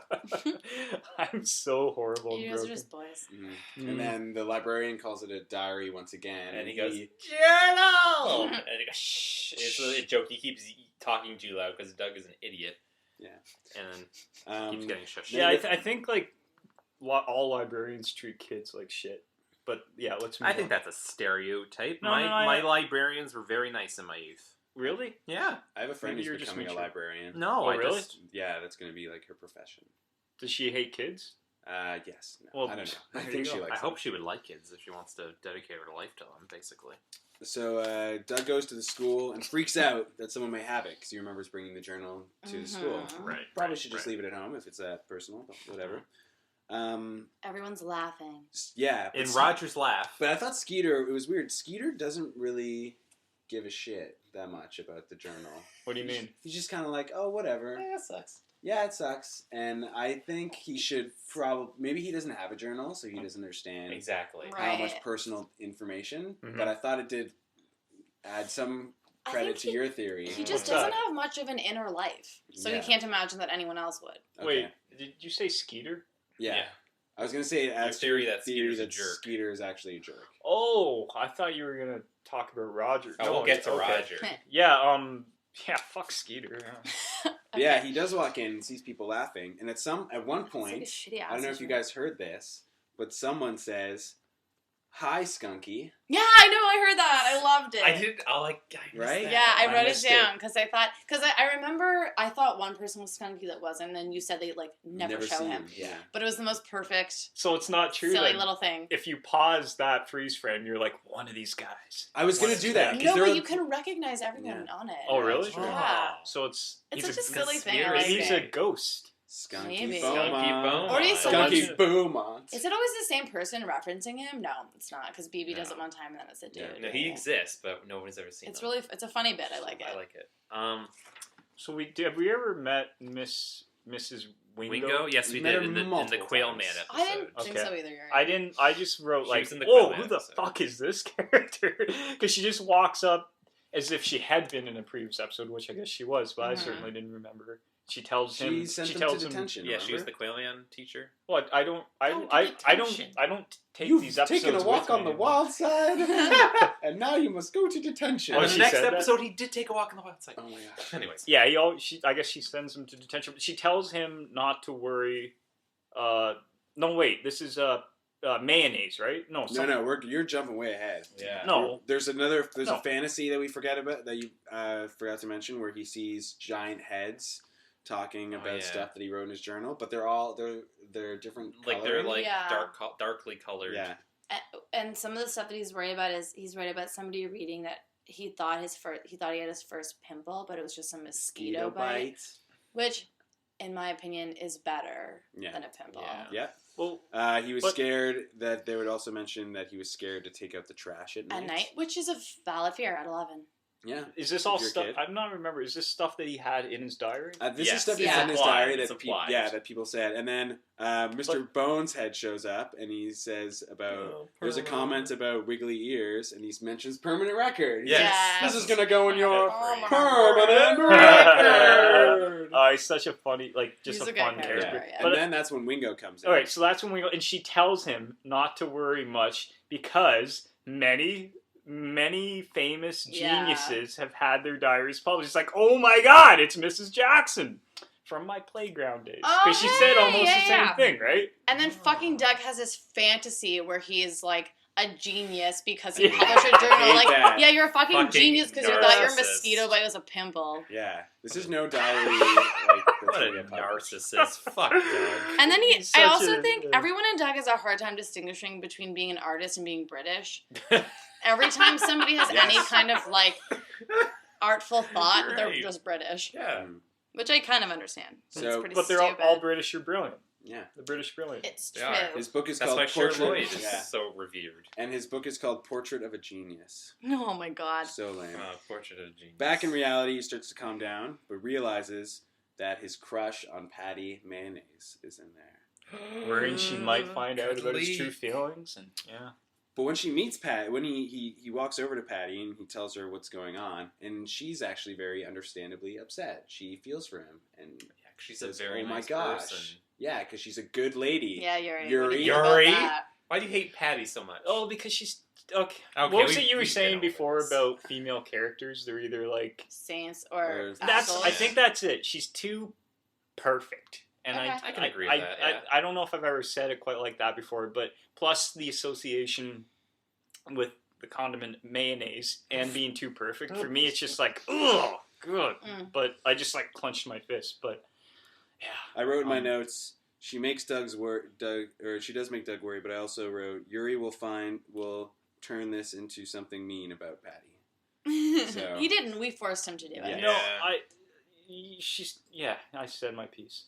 I'm so horrible. You and guys are broken. just boys. Mhm. And then the librarian calls it a diary once again, And he goes, Journal! and he goes, shh. It's a joke. He keeps talking too loud because Doug is an idiot. Yeah. And then keeps getting shushed. Yeah, I think all librarians treat kids like shit. But yeah, let's move I think on. that's a stereotype. No, my librarians were very nice in my youth. Really? Yeah. I have a friend Maybe who's you're just becoming a mature. librarian. No, Oh, I really? just... Yeah, that's going to be like her profession. Does she hate kids? Yes. No, Well, I don't know. I there you think she go. likes I hope them. she would like kids if she wants to dedicate her life to them, basically. So Doug goes to the school and freaks out that someone may have it because he remembers bringing the journal to the school. Mhm. Right. Probably should just leave it at home if it's personal, but whatever. Everyone's laughing. Yeah. In but Roger's laugh. But I thought Skeeter, it was weird. Skeeter doesn't really give a shit that much about the journal. What do you mean? He's just kind of like, oh, whatever. that sucks. Yeah, it sucks, and I think he should probably. Maybe he doesn't have a journal, so he doesn't understand Exactly. Right. how much personal information. Mhm. But I thought it did add some I credit think to your theory. He just What's doesn't that? have much of an inner life, so Yeah. he can't imagine that anyone else would. Okay. Wait, did you say Skeeter? Yeah. I was gonna say it adds theory to that your Skeeter's a that jerk. Skeeter is actually a jerk. Oh, I thought you were gonna talk about Roger. Oh, No, we'll get to okay. Roger. Yeah, fuck Skeeter. Yeah. Okay. Yeah, he does walk in and sees people laughing, and at one It's like point, a shitty I don't know if you guys heard this, but someone says, "Hi, Skunky." Yeah, I know. I heard that. I loved it. I did. I missed Right? that. Yeah, I I wrote it missed down because I remember I thought one person was skunky that wasn't, and then you said they like never show see him. Yeah. But it was the most perfect, So it's not true silly that little thing. if you pause that freeze frame, you're like one of these guys. I was gonna do that. 'cause No, there but were- you can recognize everyone on it. Oh, really? that's true. Yeah. So it's It's he's such a a, silly thing. I Skeeter, like he's it. a ghost. Skunky Maybe. Beaumont. Skunky Beaumont. Or he's Skunky someone- Beaumont. Is it always the same person referencing him? No, it's not, because BB does No. it one time and then it's a dude. Yeah. No, he exists, but nobody's ever seen It's him. really, it's a funny bit. I like it. I like it. So have we ever met Mrs. Wingo? Wingo? Yes, we We've met did her in the multiple Quail times. Man episode. I didn't think Okay. so either. You're I right. didn't. I just wrote She like, was in the "Whoa, Quail Man who the episode. fuck is this character?" Because she just walks up as if she had been in a previous episode, which I guess she was, but I Mhm. certainly didn't remember her. She tells him. She sent she him tells to him. detention. Yeah, she was remember? the Quail Man teacher. What? I don't take You've these episodes taken a walk with on me. the wild side, and now you must go to detention. Oh, in the she next said that? episode, he did take a walk on the wild side. Oh my gosh. Anyways. Yeah, I guess she sends him to detention. But she tells him not to worry. No, wait. This is mayonnaise, right? No, No, you're jumping way ahead. Yeah. No. There's a No. fantasy that we forgot about that you forgot to mention where he sees giant heads talking about yeah. stuff that he wrote in his journal, but they're different. Like they're coloring. like Yeah. darkly colored. Yeah. And some of the stuff that he's worried about is he's worried about somebody reading that he thought he had his first pimple, but it was just a mosquito bite, which, in my opinion, is better Yeah. than a pimple. Yeah. Yeah. Well, He was But- scared that they would also mention that he was scared to take out the trash at night. At night, which is a valid fear at 11. Yeah. is this all If you're a stuff? kid. I'm not remember. Is this stuff that he had in his diary? This Yes. is stuff that's Yeah. in his Implied. diary It's that implied. that people said, and then Mr. Boneshead shows up and he says about there's a comment about wiggly ears and he mentions permanent record. He Yes. says, this is gonna go in your Oh my permanent God. record. He's such a funny, just He's a a good fun character, character. yeah. And But then that's when Wingo comes in. all right, so that's when we go, and she tells him not to worry much because many famous Yeah. geniuses have had their diaries published. It's like, oh my god, it's Mrs. Jackson from my playground days. Oh, Because she said hey, almost yeah, the same yeah. thing, right? And then fucking Doug has this fantasy where he's like a genius because he Yeah. published a journal. hate Like, that. yeah, you're a fucking genius because you thought your narcissist. mosquito bite was a pimple. Yeah, this is no diary. Like, that's What a really published. narcissist. Fuck Doug. And then He's I such also a- think everyone in Doug has a hard time distinguishing between being an artist and being British. Every time somebody has Yes. any kind of like artful thought, You're they're right. just British, Yeah. which I kind of understand. So- it's pretty But they're stupid. all British are brilliant. Yeah, The British brilliant. It's They true. are. his book is That's called why Cher Portrait. Lloyd is Yeah, so revered. and his book is called Portrait of a Genius. Oh my god. So lame. Portrait of Genius. Back in reality, he starts to calm down, but realizes that his crush on Patty Mayonnaise is in there. Wherein she might find out about his Leave. true feelings. And yeah. But when she meets Pat, when he walks over to Patty and he tells her what's going on, and she's actually very understandably upset. She feels for him, and Yeah, she's a says, very "Oh my nice gosh." person. Yeah, because she's a good lady. Yeah, Yuri. Yuri? What do you think about Yuri? that? Why do you hate Patty so much? Oh, because she's... Okay. Okay, What was we- it you were we've been saying over before this. about female characters? They're either like... Saints Or or That's. assholes. I think that's it. She's too perfect, and Okay. I can agree with that, yeah. I don't know if I've ever said it quite like that before, but plus the association with the condiment mayonnaise and being too perfect for me, it's just like ugh, good. Mm. But I just like clenched my fist. But yeah, I wrote in my notes. She makes she does make Doug worry, but I also wrote Yuri will turn this into something mean about Patty. So- He didn't. We forced him to do it. Yeah. no, I said my piece.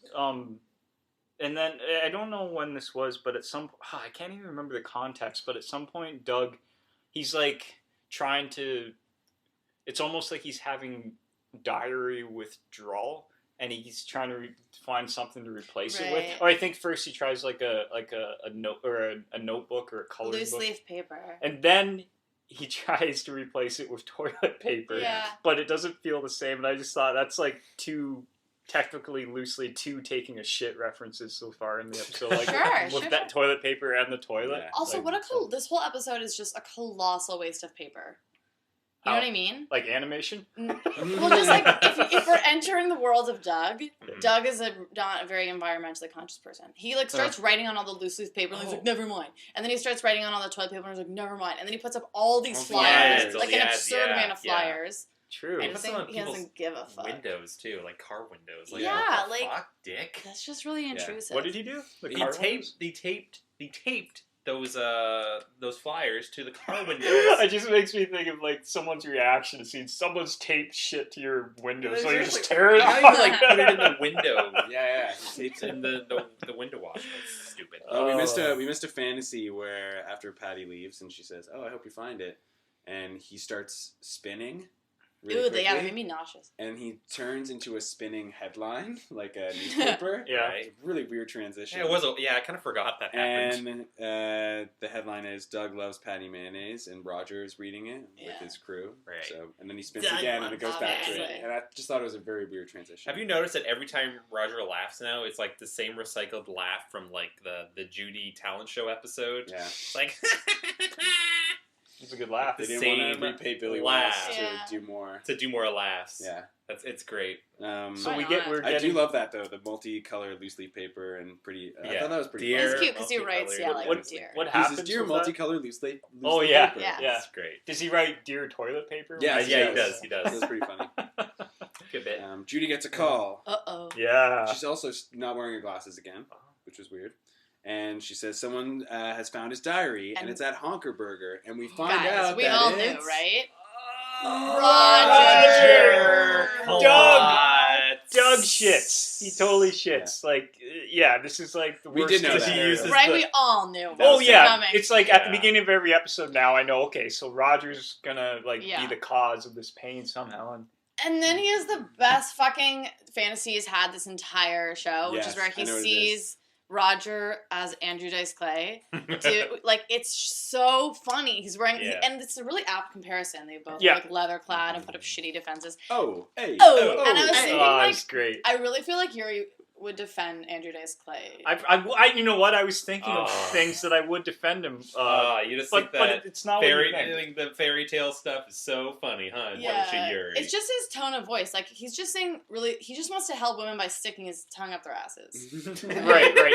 And then I don't know when this was, but at some I can't even remember the context. But at some point, Doug, he's like trying to. It's almost like he's having diary withdrawal, and he's trying to find something to replace it with. Right. Or I think first he tries like a note or a notebook or a coloring Loose book, leaf paper. and then he tries to replace it with toilet paper. Yeah. But it doesn't feel the same, and I just thought that's like two taking a shit references so far in the episode. Like with that toilet paper and the toilet. Yeah. Also, like, this whole episode is just a colossal waste of paper. You know what I mean? Like animation? Well, just like if we're entering the world of Doug, Doug is not a very environmentally conscious person. He like starts writing on all the loose leaf paper and he's like, never mind. And then he starts writing on all the toilet paper and he's like, never mind. And then he puts up all these flyers, like an absurd amount of flyers. True. And he doesn't give a fuck. Windows too, like car windows. Like, yeah, what the fuck, dick. That's just really intrusive. What did he do? He taped those flyers to the car windows. It just makes me think of like someone's reaction to seeing someone's taped shit to your window, so you just tear it off. You like put it in the window. Yeah. He tapes it in the window wash. That's stupid. We missed a fantasy where after Patty leaves and she says, "Oh, I hope you find it," and he starts spinning. Really quickly, that made me nauseous. And he turns into a spinning headline, like a newspaper. Yeah. It's a really weird transition. Yeah, I kind of forgot that happened. And the headline is Doug loves Patty Mayonnaise, and Roger's reading it with his crew. Right. So, and then he spins Doug again, and it goes back to obviously. it. And I just thought it was a very weird transition. Have you noticed that every time Roger laughs now, it's like the same recycled laugh from like the Judy talent show episode? Yeah. It's like... It's a good laugh. They didn't want to repay Billy laugh. West to do more. To do more laughs. Yeah. It's great. So Why we're I getting... do love that though, the multicolored loose leaf paper and pretty. I thought that was pretty. It's fun. cute because he writes, like deer. What He happens? says, "Dear with that? multicolored loose leaf." Oh yeah, paper. Yeah. That's great. Does he write dear toilet paper? Yeah, He does. That's pretty funny. Good bit. Judy gets a call. Uh-oh. Yeah. She's also not wearing her glasses again, which was weird. And she says someone has found his diary, and it's at Honker Burger, and we find out we that all it's... knew, right? Roger! What? Doug shits. He totally shits. Like, this is like the worst. We did know that. Scenario. Right, we all knew. Oh yeah, coming. it's like at the beginning of every episode now. I know. Okay, so Roger's gonna be the cause of this pain somehow, And then he has the best fucking fantasy he's had this entire show, which is where he sees Roger as Andrew Dice Clay. It's so funny. He's wearing, and it's a really apt comparison. They both like leather clad and put up shitty defenses. And I was thinking, that's great. I really feel like Yuri would defend Andrew Dice Clay. I you know what? I was thinking of things that I would defend him. You just think that but it's not the fairy tale stuff is so funny, huh? Yeah. Yuri. It's just his tone of voice. Like, he's just saying, really, he just wants to help women by sticking his tongue up their asses. Right.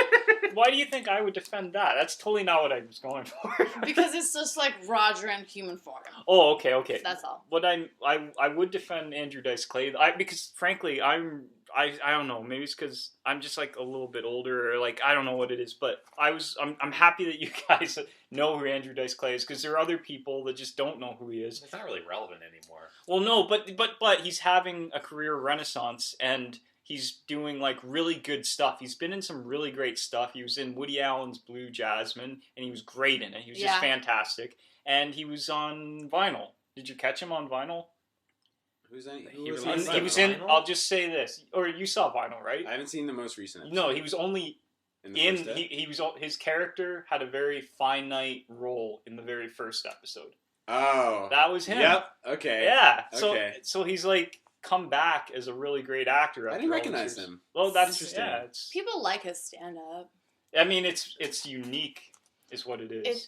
Why do you think I would defend that? That's totally not what I was going for. Because it's just like Roger in human form. Oh, okay. That's all. What I would defend Andrew Dice Clay, because frankly, I don't know, maybe it's because I'm just like a little bit older, or like I don't know what it is, but I'm happy that you guys know who Andrew Dice Clay is, because there are other people that just don't know who he is. It's not really relevant anymore. Well, no, but he's having a career renaissance, and he's doing like really good stuff. He's been in some really great stuff. He was in Woody Allen's Blue Jasmine, and he was great in it. He was just fantastic, and he was on Vinyl. Did you catch him on Vinyl? He was in. I'll just say this, or you saw Vinyl, right? I haven't seen the most recent episode. No, he was only his character had a very finite role in the very first episode. Oh, that was him. Yep. Okay. Yeah. Okay. So he's like come back as a really great actor. I didn't recognize him. Well, that's interesting. Yeah, people like his stand-up. I mean, it's unique, is what it is.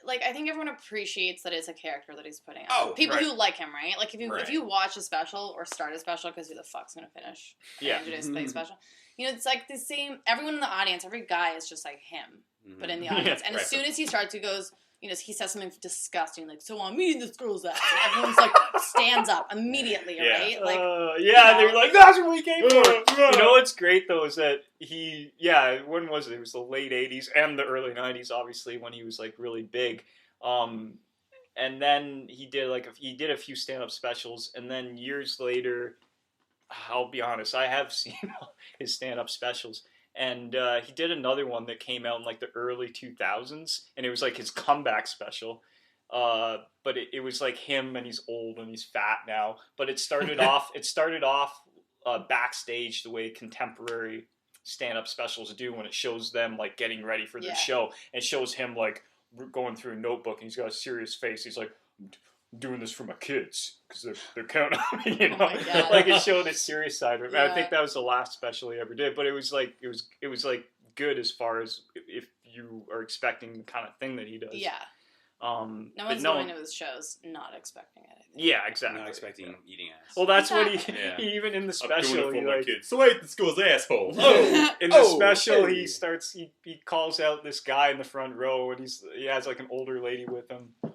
I think everyone appreciates that it's a character that he's putting out. People who like him, right? Like, if you watch a special or start a special, because who the fuck's gonna finish Andrew Dice Clay special? You know, it's like the same. Everyone in the audience, every guy is just like him, but in the audience. And as soon as he starts, he goes, he says something disgusing, like, "So I'm eating this girl's ass." And everyone's like, stands up immediately, right? Like, they're like, "That's what we came for." You know what's great though is that when was it? It was the late '80s and the early '90s, obviously, when he was like really big. And then he did a few stand-up specials, and then years later, I'll be honest, I have seen his stand-up specials. And he did another one that came out in like the early 2000s, and it was like his comeback special. But it was like him, and he's old and he's fat now. But it started off backstage the way contemporary stand-up specials do when it shows them like getting ready for their Yeah. show, and shows him like going through a notebook, and he's got a serious face. He's like, I'm doing this for my kids because they're counting on me, you know. Oh my God. Like, it showed a serious side of it. I Yeah. think that was the last special he ever did, but it was like like good as far as if you are expecting the kind of thing that he does. Yeah. No No one's going to his shows not expecting it. Yeah, exactly. Not expecting eating ass. Well, that's what Yeah. he even in the I'm doing special it he for my like. kids. So wait, the school's asshole. Oh, in the Oh, special, hey. he calls out this guy in the front row, and he has like an older lady with him, and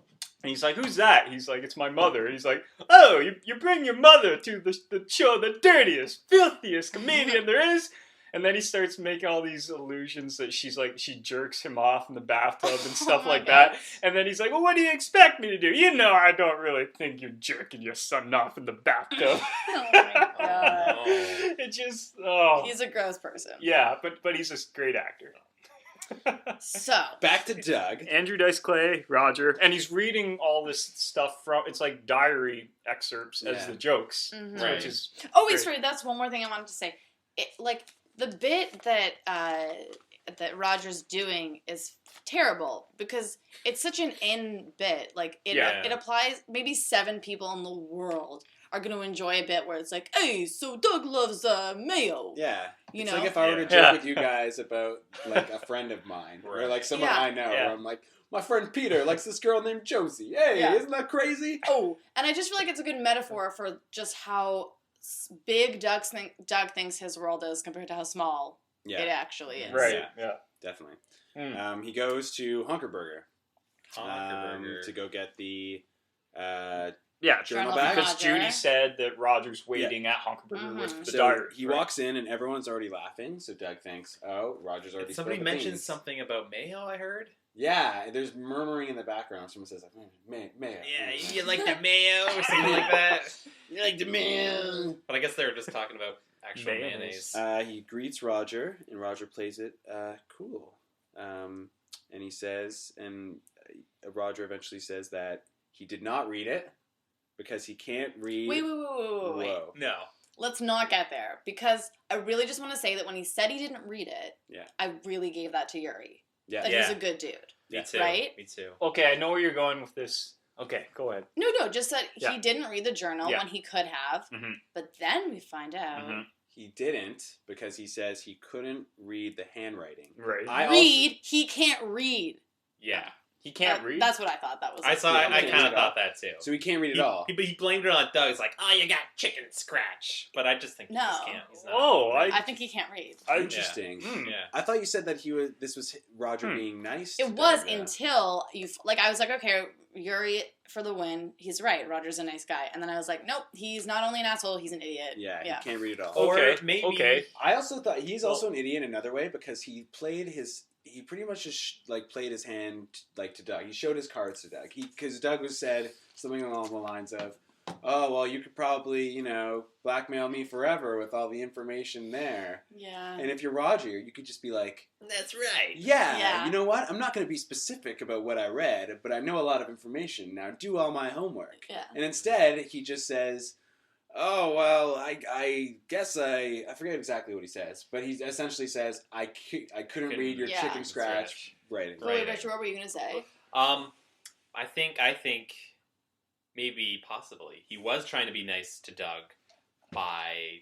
he's like, "Who's that?" He's like, "It's my mother." And he's like, "Oh, you bring your mother to the show, the dirtiest, filthiest comedian there is." And then he starts making all these allusions that she jerks him off in the bathtub and stuff my like God. that. And then he's like, "Well, what do you expect me to do? You know, I don't really think you're jerking your son off in the bathtub." Oh my God. It just, oh. He's a gross person. Yeah, but he's a great actor. So, Back to Doug. Andrew Dice Clay, Roger, and he's reading all this stuff from, it's like diary excerpts as Yeah. the jokes, Mhm. Right. which is oh wait, great. sorry, that's one more thing I wanted to say. It, like, the bit that Roger's doing is terrible because it's such an in bit. Like, it applies, maybe 7 people in the world are going to enjoy a bit where it's like, hey, so Doug loves mayo. Yeah. You It's know? like if I were to joke Yeah. with you guys about like a friend of mine, or Right. like someone Yeah. I know, Yeah. where I'm like, my friend Peter likes this girl named Josie. Hey, Yeah. isn't that crazy? Oh, and I just feel like it's a good metaphor for just how big Doug thinks his world is compared to how small Yeah, it actually is. right. Yeah. Yeah. definitely. Mm. He goes to Honkerburger Honkerburger. to go get the Yeah, journal Journal back. from because Roger. Judy said that Roger's waiting at Honkerburger Mhm. with the So diary. he right? walks in and everyone's already laughing. So Doug thinks, "Oh, Roger's already." Somebody spilled the mentioned beans." something about mayo, I heard. Yeah, there's murmuring in the background. Someone says, "Mayo." Yeah, you like the mayo or something like that. You like the mayo. But I guess they were just talking about actual Mayonnaise. mayonnaise. He greets Roger, and Roger plays it cool. And he says, and Roger eventually says that he did not read it because he can't read. Wait. Whoa. No. Let's not get there because I really just want to say that when he said he didn't read it, Yeah. I really gave that to Yuri. Yeah. That Yeah. he's a good dude. Me Yeah. too. Right? Me too. Okay, I know where you're going with this. Okay, go ahead. No, just that Yeah. he didn't read the journal Yeah. when he could have. Mhm. But then we find out. Mhm. He didn't because he says he couldn't read the handwriting. Right. I Read, he can't read. Yeah. He can't read. That's what I thought that was. I saw. Yeah, I he kind can't of read thought that too. So he can't read it all. He blamed it on Doug. He's like, "Oh, you got chicken scratch," but I just think he just No. can't. He's not. Oh, I think he can't read. Interesting. Mm. Yeah. I thought you said that this was Roger being nice. to It was Doug, though. until I was like, okay, Yuri for the win. He's right. Roger's a nice guy. And then I was like, nope, he's not only an asshole, he's an idiot. Yeah, Yeah. he can't read it all. Or Okay, maybe. okay. I also thought he's also an idiot in another way because he pretty much just played his hand to Doug. He showed his cards to Doug. Because Doug was said something along the lines of, "Oh well, you could probably blackmail me forever with all the information there." Yeah. And if you're Roger, you could just be like, That's right. "Yeah, you know what? I'm not going to be specific about what I read, but I know a lot of information. Now do all my homework." Yeah. And instead, he just says, "Oh, well, I guess I forget exactly what he says, but he essentially says, I couldn't read your Yeah. chicken scratch writing." Wait, Richard, what were you going to say? I think maybe possibly he was trying to be nice to Doug by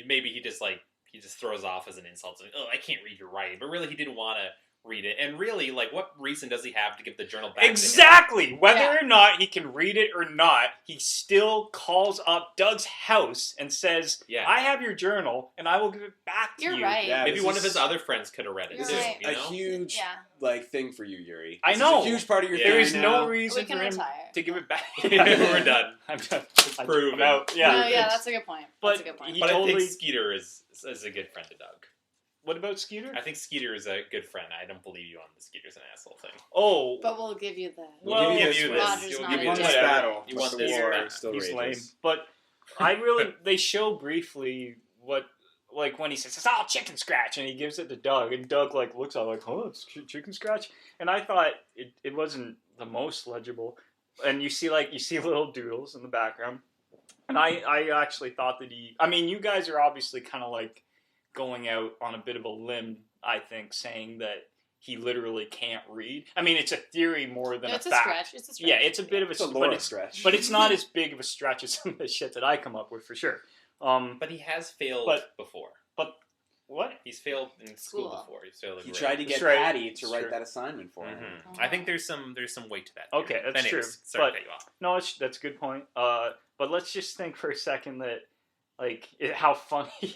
maybe he just throws off as an insult. Like, "Oh, I can't read your writing," but really he didn't want to read it. And really, what reason does he have to give the journal back? Exactly. Whether Yeah. or not he can read it or not, he still calls up Doug's house and says, Yeah. "I have your journal, and I will give it back to You're you." right. Yeah, Maybe this one of is his other friends could have read it You're too. right. You a know? huge Yeah. thing for you, Yuri. I This know. is a huge part of your Yeah. There thing is now. no We reason can for him retire. to give it back. We're done. I'm done. I'm proven. out. Yeah, Yeah. yeah, that's a good point. But That's a good point. he But I totally. think Skeeter is a good friend to Doug. What about Skeeter? I think Skeeter is a good friend. I don't believe you on the Skeeter's an asshole thing. Oh, But we'll give you the... Well, We'll give give you this this. Roger's You'll not give a you won dick. this whatever. battle. You but won the this. war Yeah. still he's rages. lame. But I really, they show briefly what, when he says, "It's all chicken scratch," and he gives it to Doug, and Doug looks at it like, "Huh, it's chicken scratch?" And I thought it wasn't the most legible. And you see little doodles in the background And I actually thought that I mean, you guys are obviously kind of like going out on a bit of a limb, I think, saying that he literally can't read. I mean, it's a theory more than It's a a fact. stretch. It's a stretch. Yeah, it's a bit of a It's a but Laura stretch. But it's not as big of a stretch as some of the shit that I come up with, for sure. But he has failed before. But what? He's failed in school School. before. He's failed. He tried to get right. Patty to That's write true. that assignment for him. Mm-hmm. I think there's some weight to that. Okay, that's Anyways, true. Sorry But- to cut you off. No, that's a good point. But let's just think for a second that, like, how funny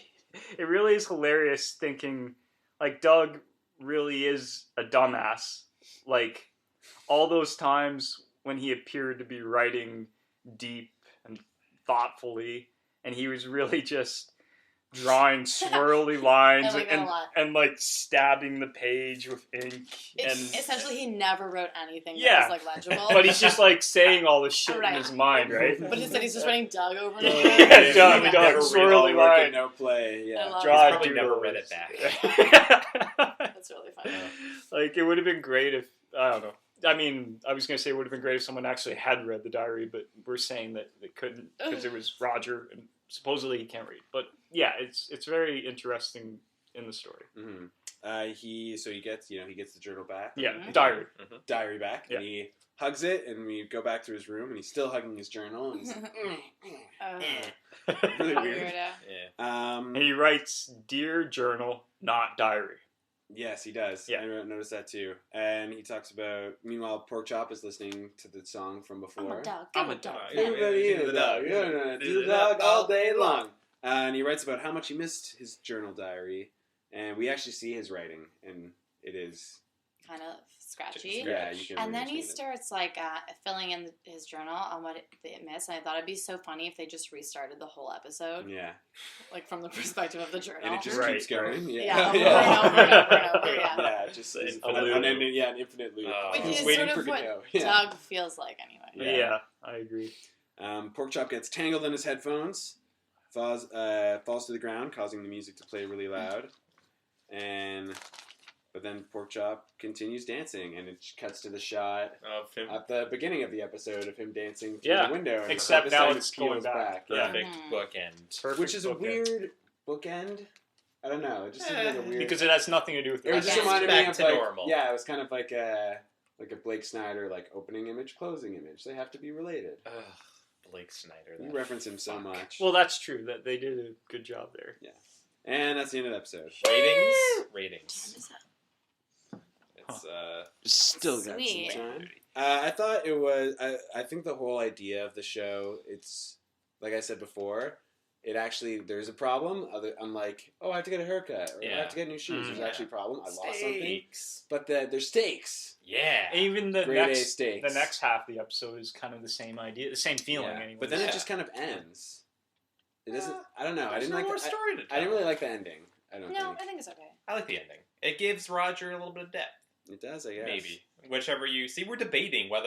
it really is hilarious thinking, like, Doug really is a dumbass. Like, all those times when he appeared to be writing deep and thoughtfully, and he was really just drawing swirly lines I like that a lot. and like stabbing the page with ink. Essentially, he never wrote anything Yeah. that was like legible. But he's just like saying all this shit Right. in his mind, right? But instead, he's just writing Doug over and over. Yeah, Doug, Never Doug, read swirly all work line. and no play. I Yeah. love Draw He's probably never doodles. read it back. That's really funny. Like, it would have been great if, I don't know. I mean, I was going to say it would have been great if someone actually had read the diary, but we're saying that they couldn't because it was Roger, and supposedly he can't read. But yeah, it's very interesting in the story. Mm-hmm. He gets the journal back. Yeah, Mhm. diary. Diary back, Yeah. and he hugs it, and we go back to his room, and he's still hugging his journal, and he's really weird. Weirdo. Yeah. And he writes, "Dear journal, not diary." Yes, he does. Yeah. I noticed that too. And he talks about. Meanwhile, Pork Chop is listening to the song from before. I'm a dog. I'm a dog. Everybody Yeah, is do a the dog. dog. Yeah, do the dog all day long. And he writes about how much he missed his journal diary, and we actually see his writing, and it is. Kind of scratchy. Yeah, you can. And then he understand starts like filling in his journal on what they missed. And I thought it'd be so funny if they just restarted the whole episode, it. Yeah, like from the perspective of the journal. and it just Right. keeps going. Yeah, Yeah, over and over and over, yeah. Yeah, it just It's an infinite unending, loop. yeah, an infinite loop. Which He's is waiting sort for of what Godot. Yeah. Doug feels like anyway. Yeah, I agree. Pork Chop gets tangled in his headphones, falls to the ground, causing the music to play really loud, but then Pork Chop continues dancing, and it cuts to the shot Of him. at the beginning of the episode of him dancing through Yeah, the window. And except this now time it's it peels going back. Yeah. Perfect Mhm. bookend. Perfect Which is a bookend. weird bookend. I don't know. It just seems like a weird. Because it has nothing to do with the it just Okay. reminded me Back of to like normal. yeah, it was kind of like a Blake Snyder like opening image, closing image. They have to be related. Ugh, Blake Snyder. You that reference him so fuck. much. Well, that's true. That they did a good job there. And that's the end of the episode. Ratings. It's Still got Sweet. some time. I thought it was. I think the whole idea of the show. It's like I said before. It actually there's a problem. Unlike I have to get a haircut or I Yeah. have to get new shoes. Mm. There's actually a problem. I lost something. Steaks. But there's stakes. Yeah. Even the Grade A next stakes. half of the episode is kind of the same idea, the same feeling. Yeah. Anyway. But then Yeah. it just kind of ends. It doesn't. I don't know. I There's didn't no like. more The, story to tell. I didn't really like the ending. I don't No, think I think it's okay. I like the ending. It gives Roger a little bit of depth. it does. I guess Maybe. Whichever you see, we're debating what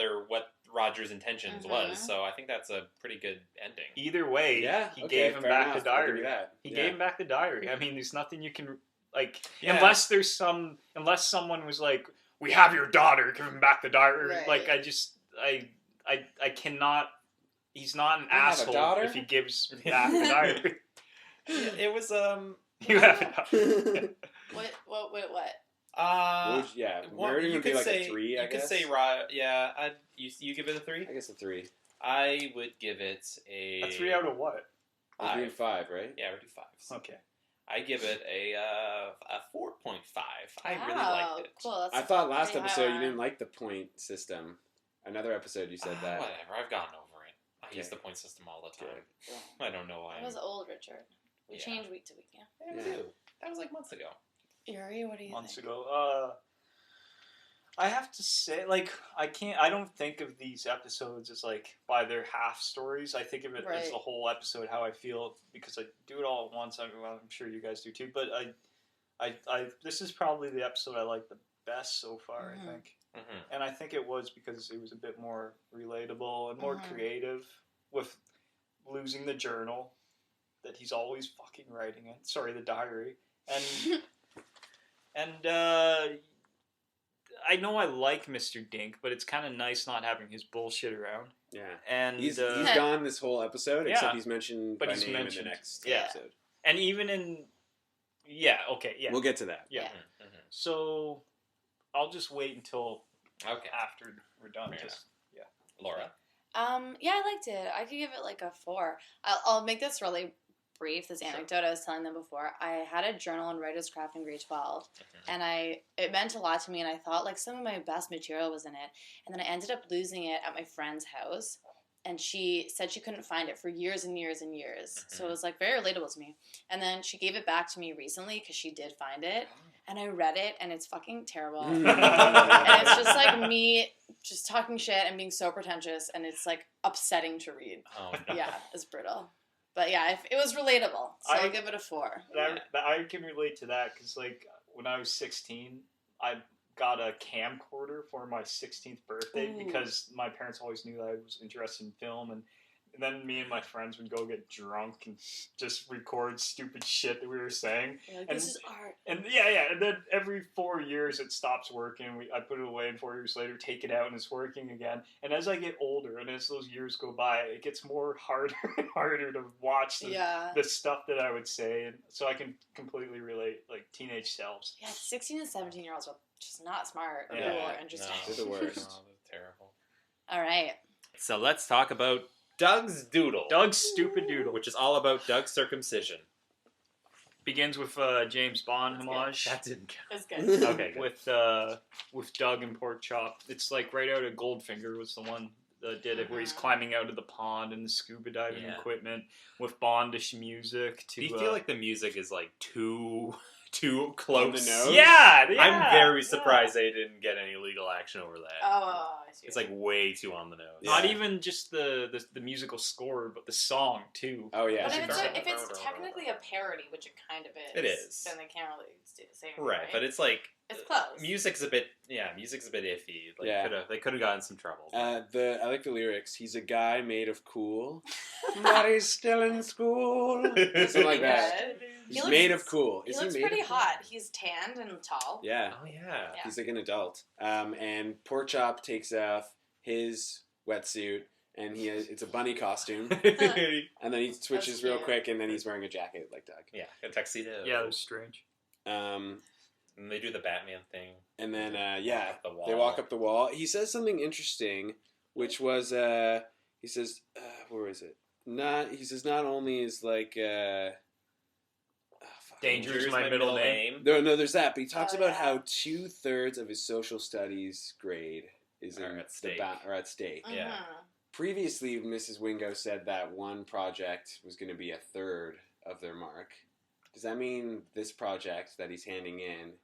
Roger's intentions Mhm. was, so I think that's a pretty good ending. either way, Yeah. he okay, gave him fair back enough. the I'll give diary. you that. He Yeah. gave him back the diary. I mean, there's nothing you can like Yeah. unless someone was like, "We have your daughter, give him back the diary." Right. Like I cannot. He's not an I have a asshole daughter? if he gives back the diary. It was You have a daughter. What? Well, Meridian you would be could like say a 3, I you could guess. say you give it a 3. I guess a 3. I would give it a A 3 out of what? A 3 and 5, right? Yeah, we do 5s. Okay. I give it a 4.5. I really Wow, liked it. Cool. That's I thought last pretty episode high. you didn't like the point system. Another episode you said that. Whatever, I've gotten over it. I use Okay. the point system all the time. Good. I don't know why. That was old, Richard. We Yeah. change week to week. Yeah. Yeah, we Yeah. do. That was like months ago. Yuri, what do you Months think? ago. I have to say, like, I don't think of these episodes as, like, by their half stories. I think of it as Right. the whole episode, how I feel, because I do it all at once. I'm sure you guys do too, but this is probably the episode I like the best so far, Mhm. I think. Mm-hmm. And I think it was because it was a bit more relatable and more Mhm. creative with losing the journal that he's always fucking writing in. Sorry, the diary. And I know I like Mr. Dink, but it's kind of nice not having his bullshit around. Yeah. And He's gone this whole episode, Yeah. except he's mentioned But by he's name mentioned. in the next Yeah. episode. and even in yeah, We'll get to that. yeah. Mhm. So I'll just wait until Okay. after we're done. Fair Just Laura. Yeah, I liked it. I could give it like a 4. I'll make this really brief. This anecdote I was telling them before. I had a journal in writer's craft in grade 12, and it meant a lot to me. And I thought like some of my best material was in it. And then I ended up losing it at my friend's house, and she said she couldn't find it for years and years and years. So it was like very relatable to me. And then she gave it back to me recently because she did find it, and I read it, and it's fucking terrible. And it's just like me just talking shit and being so pretentious, and it's like upsetting to read. Oh, no. Yeah, it's brutal. But yeah, it was relatable, so I'll give it a 4. I can relate to that because like when I was 16, I got a camcorder for my 16th birthday Ooh. because my parents always knew that I was interested in film, and then me and my friends would go get drunk and just record stupid shit that we were saying. You're like, And- this is art. And yeah, and then every 4 years it stops working. I put it away, and 4 years later take it out, and it's working again. And as I get older, and as those years go by, it gets more harder and harder to watch the stuff that I would say, and so I can completely relate, like teenage selves. Yeah, 16 and 17-year-olds are just not smart or Yeah, cool or interesting. No. They're the worst. No, they're terrible. All right. So let's talk about Doug's Doodle. Doug's Stupid Doodle, Which is all about Doug's circumcision. begins with James Bond homage. That didn't count. That's good. Okay, good. With Doug and Pork Chop. It's like right out of Goldfinger was the one that did it, where he's climbing out of the pond and the scuba diving Yeah. equipment with Bondish music. Do you feel like the music is like too close? the nose? Yeah, I'm very surprised they didn't get any legal action over that. Oh, I see. It's like way too on the nose. Not Yeah. even just the musical score, but the song too. Oh yeah. But so if it's technically a parody, which it kind of is, It is. then they can't really say anything, Right, but it's like it's close. music's a bit iffy. Like Yeah. they could have gotten some trouble. I like the lyrics. He's a guy made of cool, but he's still in school. Something like that. Good. He's He looks- made of cool. He Isn't looks made pretty of cool? hot. He's tanned and tall. Yeah. Oh yeah. Yeah. He's like an adult. And Pork Chop takes off his wetsuit, and it's a bunny costume. And then he switches That's real cute. quick, and then he's wearing a jacket like Doug. Yeah, a tuxedo. Yeah, it was strange. Um, And they do the Batman thing. and then Walk up the wall. they walk up the wall. He says something interesting, which was he says where is it? He says not only is like Danger is my middle name. no, there's that, but he talks Oh, about yeah. how 2/3 of his social studies grade is Are in at stake. are at stake. Yeah. Mhm. Previously, Mrs. Wingo said that one project was going to be 1/3 of their mark. Does that mean this project that he's handing in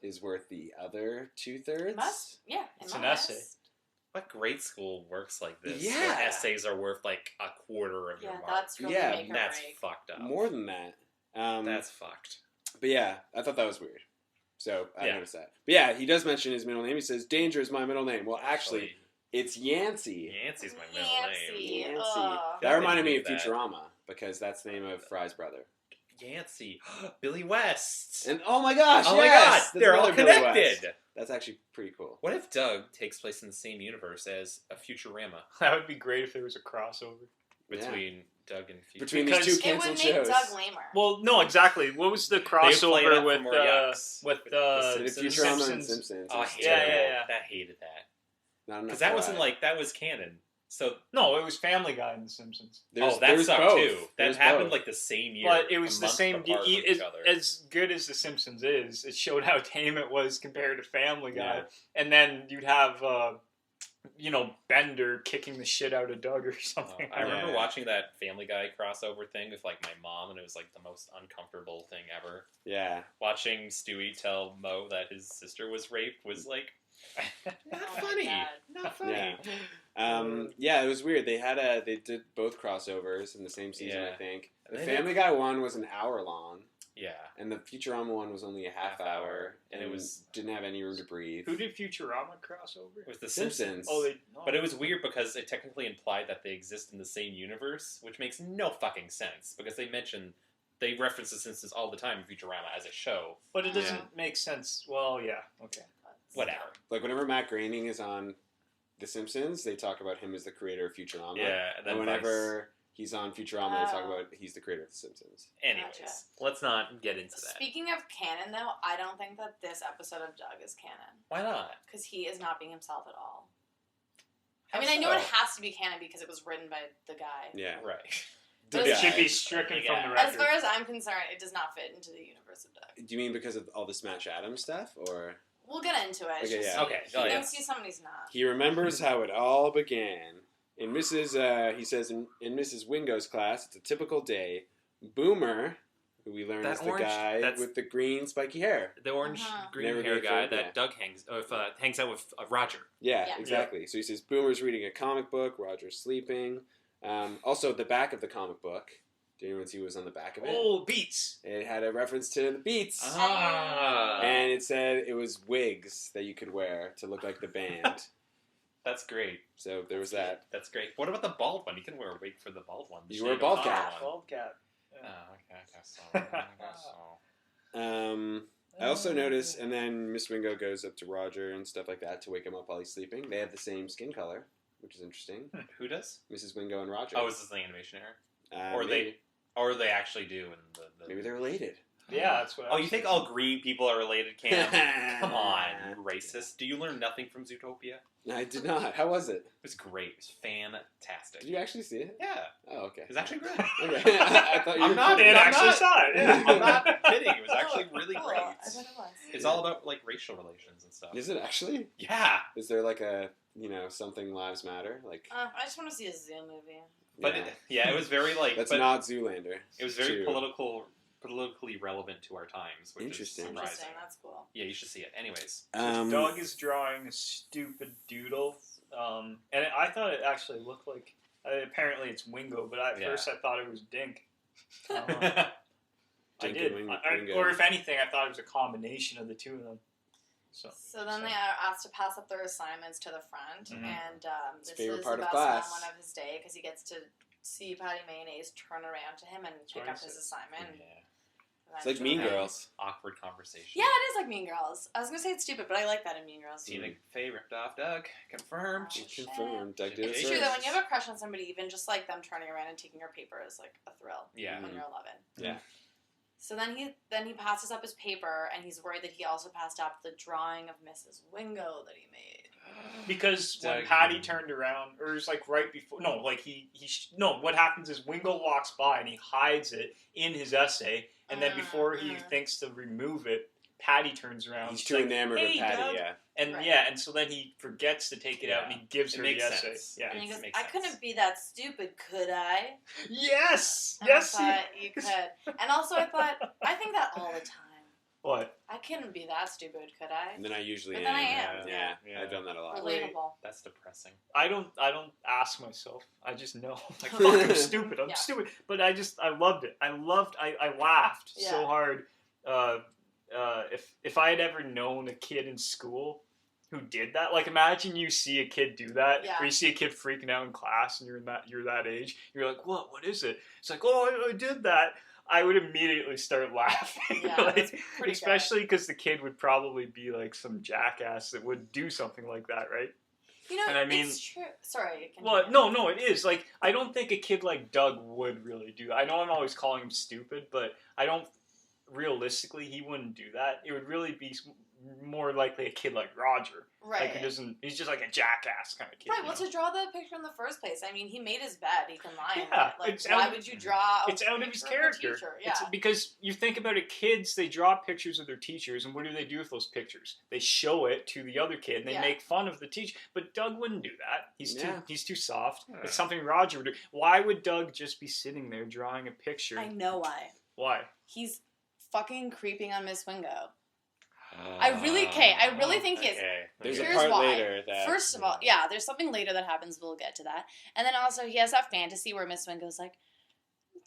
is worth the other 2/3? Must. Yeah. it It's an must. essay. What grade school works like this? Yeah. Where essays are worth like a quarter of your Yeah, mark. that's really Yeah, make or That's break. fucked up. More than that. That's fucked. But yeah, I thought that was weird. So I Yeah. noticed that. But yeah, he does mention his middle name. He says, Danger is my middle name. Well, actually, it's Yancey. Yancey's my middle Yancey. name. Yancey. Ugh. That reminded me of That. Futurama, because that's the name of Fry's brother. Yancey. Billy West. And oh my gosh, oh yes! my god, That's they're all another Billy connected. West. That's actually pretty cool. What if Doug takes place in the same universe as a Futurama That would be great if there was a crossover. between Doug and Futurama? Between Because these two It would canceled make shows. Doug lamer. Well, no, exactly. What was the play it crossover up with for more yucks. with With the The Simpsons. Futurama and Simpsons? Simpsons. Oh, I is hated Yeah, that. terrible. yeah, yeah. That hated that. Not enough Because that wasn't Fry. like, that was canon. So, No, it was Family Guy and The Simpsons. that there's sucked both. too. That There's happened both. like the same year. But it was a the month same. apart from each other. As good as The Simpsons is, it showed how tame it was compared to Family Guy. Yeah. And then you'd have, Bender kicking the shit out of Doug or something. I remember Yeah. watching that Family Guy crossover thing with like my mom, and it was like the most uncomfortable thing ever. Yeah. Watching Stewie tell Mo that his sister was raped was like not Oh my funny. God. Not funny. Yeah. It was weird. They did both crossovers in the same season, Yeah. I think. The They Family Guy one was an hour long, Yeah. and the Futurama one was only a half hour, and it was- didn't have any room to breathe. Who did Futurama crossover? With the Simpsons. Simpsons. But it was weird because it technically implied that they exist in the same universe, which makes no fucking sense because they reference the Simpsons all the time in Futurama as a show. But it doesn't Yeah. make sense. Well, yeah, okay. Whatever. Like whenever Matt Groening is on The Simpsons, they talk about him as the creator of Futurama. Yeah, and then And whenever he's on Futurama, they talk about he's the creator of The Simpsons. Anyways, Gotcha. let's not get into that. Speaking of canon, though, I don't think that this episode of Doug is canon. Why not? Because he is not being himself at all. How I mean, I know so? it has to be canon because it was written by the guy. Yeah. Right. But It Yeah. should be stricken Yeah. from the As record. far as I'm concerned, it does not fit into the universe of Doug. Do you mean because of all the Smash Adams stuff, or We'll get into it. It's Okay, just yeah. Okay, He oh, yeah. thinks he's somebody's not. he remembers how it all began? In Mrs. He says in Mrs. Wingo's class, it's a typical day. Boomer, who we learn That is the orange- guy that's- with the green spiky hair. The orange Uh-huh. green Never hair gave guy it, that yeah. Doug hangs out with Roger. Yeah, Yeah. exactly. So he says Boomer's reading a comic book, Roger's sleeping. Also, the back of the comic book. Did anyone see what was on the back of it? Oh, Beats. It had a reference to the Beats. Ah, And it said it was wigs that you could wear to look like the band. that's great. So there was that. That's great. What about the bald one? You can wear a wig for the bald one. You wear a bald Shane cap. O'Connor one. Bald cap. Oh, okay. I guess so. I guess so. I also noticed, and then Miss Wingo goes up to Roger and stuff like that to wake him up while he's sleeping. They have the same skin color, which is interesting. Who does? Mrs. Wingo and Roger. Oh, is this the animation error? Or maybe. Or they actually do in the Maybe they're related. Yeah, that's what. I Oh, was you think thinking. all green people are related, Cam? Come on, you racist. Do you learn nothing from Zootopia? It I did not. How was it? was great. It was fantastic. Did you actually see it? Yeah, Oh, okay. it was actually great. Okay. I thought you I'm were not- kidding. It I'm actually not- saw it. Yeah. I'm not kidding. It was actually really Cool. great. I bet it was. It's all about like racial relations and stuff. Is it actually? Yeah, Is there like a, something lives matter? Like, I just want to see a Zoo movie. but yeah. it was very like. That's but not Zoolander. It was very True. politically relevant to our times, which Interesting. is Interesting. surprising. That's cool. Yeah, you should see it. Anyways, Doug is drawing a stupid doodle, and I thought it actually looked like. Apparently, it's Wingo, but at Yeah. first I thought it was Dink. I Dink did, and Wingo. or if anything, I thought it was a combination of the two of them. So then they are asked to pass up their assignments to the front, Mhm. and this favorite is part the of best class. moment of his day because he gets to see Patty Mayonnaise turn around to him and pick up his racist. assignment. yeah. It's like Mean eventually. Girls. Awkward conversation. Yeah, it is like Mean Girls. I was gonna say it's stupid, but I like that in Mean Girls. Tina Fey ripped off Doug. Confirmed. Oh, shit. Confirmed. Doug did it It's It's true first. that when you have a crush on somebody, even just like them turning around and taking your paper is like a thrill. Yeah. When you're 11. Yeah. So then he passes up his paper, and he's worried that he also passed up the drawing of Mrs. Wingo that he made. Because when Doug- Patty turned around, or it was like right before, no, like what happens is Wingo walks by and he hides it in his essay, and then before he thinks to remove it, Patty turns around. He's she's too like, enamored "Hey, with Patty, Doug." yeah. And Right. and so then he forgets to take it out and he gives It her makes the essay. sense. Yeah. And he goes, makes I sense. couldn't be that stupid, could I? Yes, And yes. I thought you could. And also I thought, I think that all the time. What? I couldn't be that stupid, could I? And then I usually But am. then I am, Yeah. yeah. I've done that a lot. Relatable. That's depressing. I don't ask myself. I just know. Like, fuck, I'm stupid. I'm Yeah. stupid. But I loved it. I laughed Yeah. so hard. If I had ever known a kid in school who did that, like imagine you see a kid do that, Yeah. or you see a kid freaking out in class and you're that age, you're like, what is it? It's like, oh, I did that. I would immediately start laughing. Yeah, Like, that's pretty especially because the kid would probably be like some jackass that would do something like that, right? You know, And I mean- it's true. Sorry. Well, no, it is. Like, I don't think a kid like Doug would really do that. I know I'm always calling him stupid, but I don't, realistically, he wouldn't do that. It would really be more likely a kid like Roger. Right. Like, he's just like a jackass kind of kid. Right, you well, know? to draw the picture in the first place, I mean, he made his bed. He can lie in Yeah, it. Like, it's why out- would you draw a It's out of his picture character. the teacher? Yeah. It's because you think about it, kids, they draw pictures of their teachers, and what do they do with those pictures? They show it to the other kid, and they Yeah. make fun of the teacher. But Doug wouldn't do that. He's Yeah. too soft. Yeah. It's something Roger would do. Why would Doug just be sitting there drawing a picture? I know why. Why? He's fucking creeping on Miss Wingo. I really think he is. There's Here's a part why. later that. First of all, yeah, there's something later that happens. We'll get to that. And then also, he has that fantasy where Miss Wingo's like,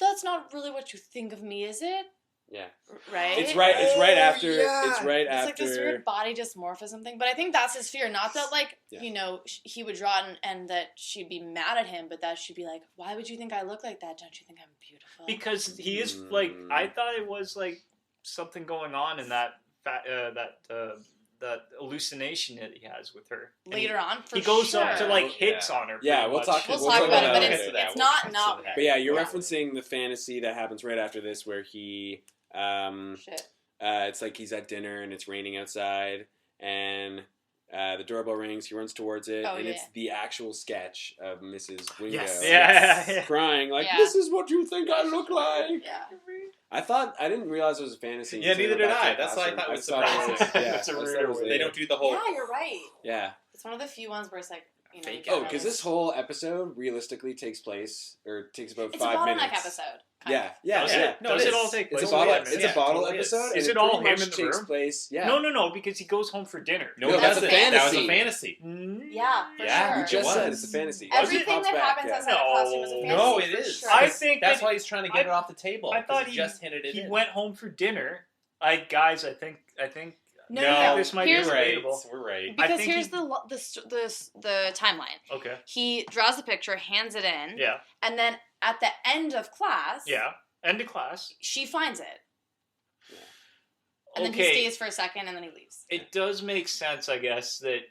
"That's not really what you think of me, is it?" Yeah. Right. It's right after. yeah. It's right It's after. like this weird body dysmorph or something. But I think that's his fear. Not that, like, Yeah. you know, he would draw it and that she'd be mad at him, but that she'd be like, why would you think I look like that? Don't you think I'm beautiful? Because he is like, I thought it was like something going on in that that hallucination that he has with her. And Later on, for he goes sure. up to like hits on her. Yeah, pretty we'll much. talk- We'll We'll talk talk about it, about but it it's, later. it's not But yeah, you're Yeah. referencing the fantasy that happens right after this, where he, shit. it's like he's at dinner and it's raining outside, and the doorbell rings. He runs towards it, Oh, and yeah. it's the actual sketch of Mrs. Wingo. Yes. Yeah. Crying like, Yeah. "This is what you think I look like." Yeah. I didn't realize it was a fantasy. Yeah, until neither went did back to I. the That's why I thought it was classroom. surprising. Yeah, It's a I weird thought it was way. They later. don't do the whole. Yeah, you're right. Yeah. It's one of the few ones where it's like, you know, Fake you it. Oh, get because it. this whole episode realistically takes about It's 5 a minutes. bottleneck episode. Yeah, yeah, Does yeah. it? Does it all take It's place? a bottle. in 5 It's minutes? a bottle totally episode. is. and Is it pretty all him much in the takes room? place. Yeah. No, because he goes home for dinner. No, That's that's a That was fantasy. a fantasy. Yeah, for Yeah, sure. You just It said was. it's a fantasy. Everything Pops that back, happens yeah. outside the classroom is a fantasy. No, it for is. Sure. I think That's that why he's trying to get it off the table. I 'cause thought he he just hinted it he in. went home for dinner. I think No, No, no, no. this might be Here's, We're right. debatable. We're right. I because think here's he- the timeline. Okay. He draws the picture, hands it in, Yeah. and then at the end of class, Yeah. End of class. she finds it. And then he Okay. stays for a second, and then he leaves. It does make sense, I guess, that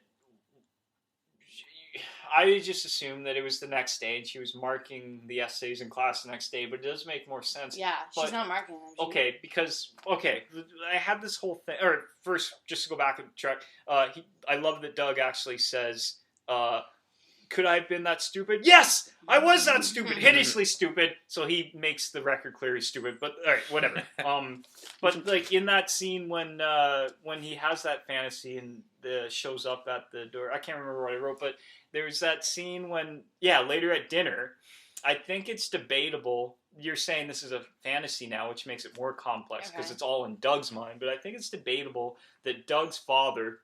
I just assumed that it was the next day and she was marking the essays in class the next day, but it does make more sense. Yeah, she's But- not marking them. She- Okay, because I had this whole thing. Or first, just to go back and track, I love that Doug actually says, "Could I have been that stupid? Yes, I was that stupid, hideously stupid." So he makes the record clear he's stupid. But all right, whatever. But like in that scene when he has that fantasy and shows up at the door, I can't remember what I wrote, but there's that scene when later at dinner. I think it's debatable. You're saying this is a fantasy now, which makes it more complex because Okay. it's all in Doug's mind. But I think it's debatable that Doug's father,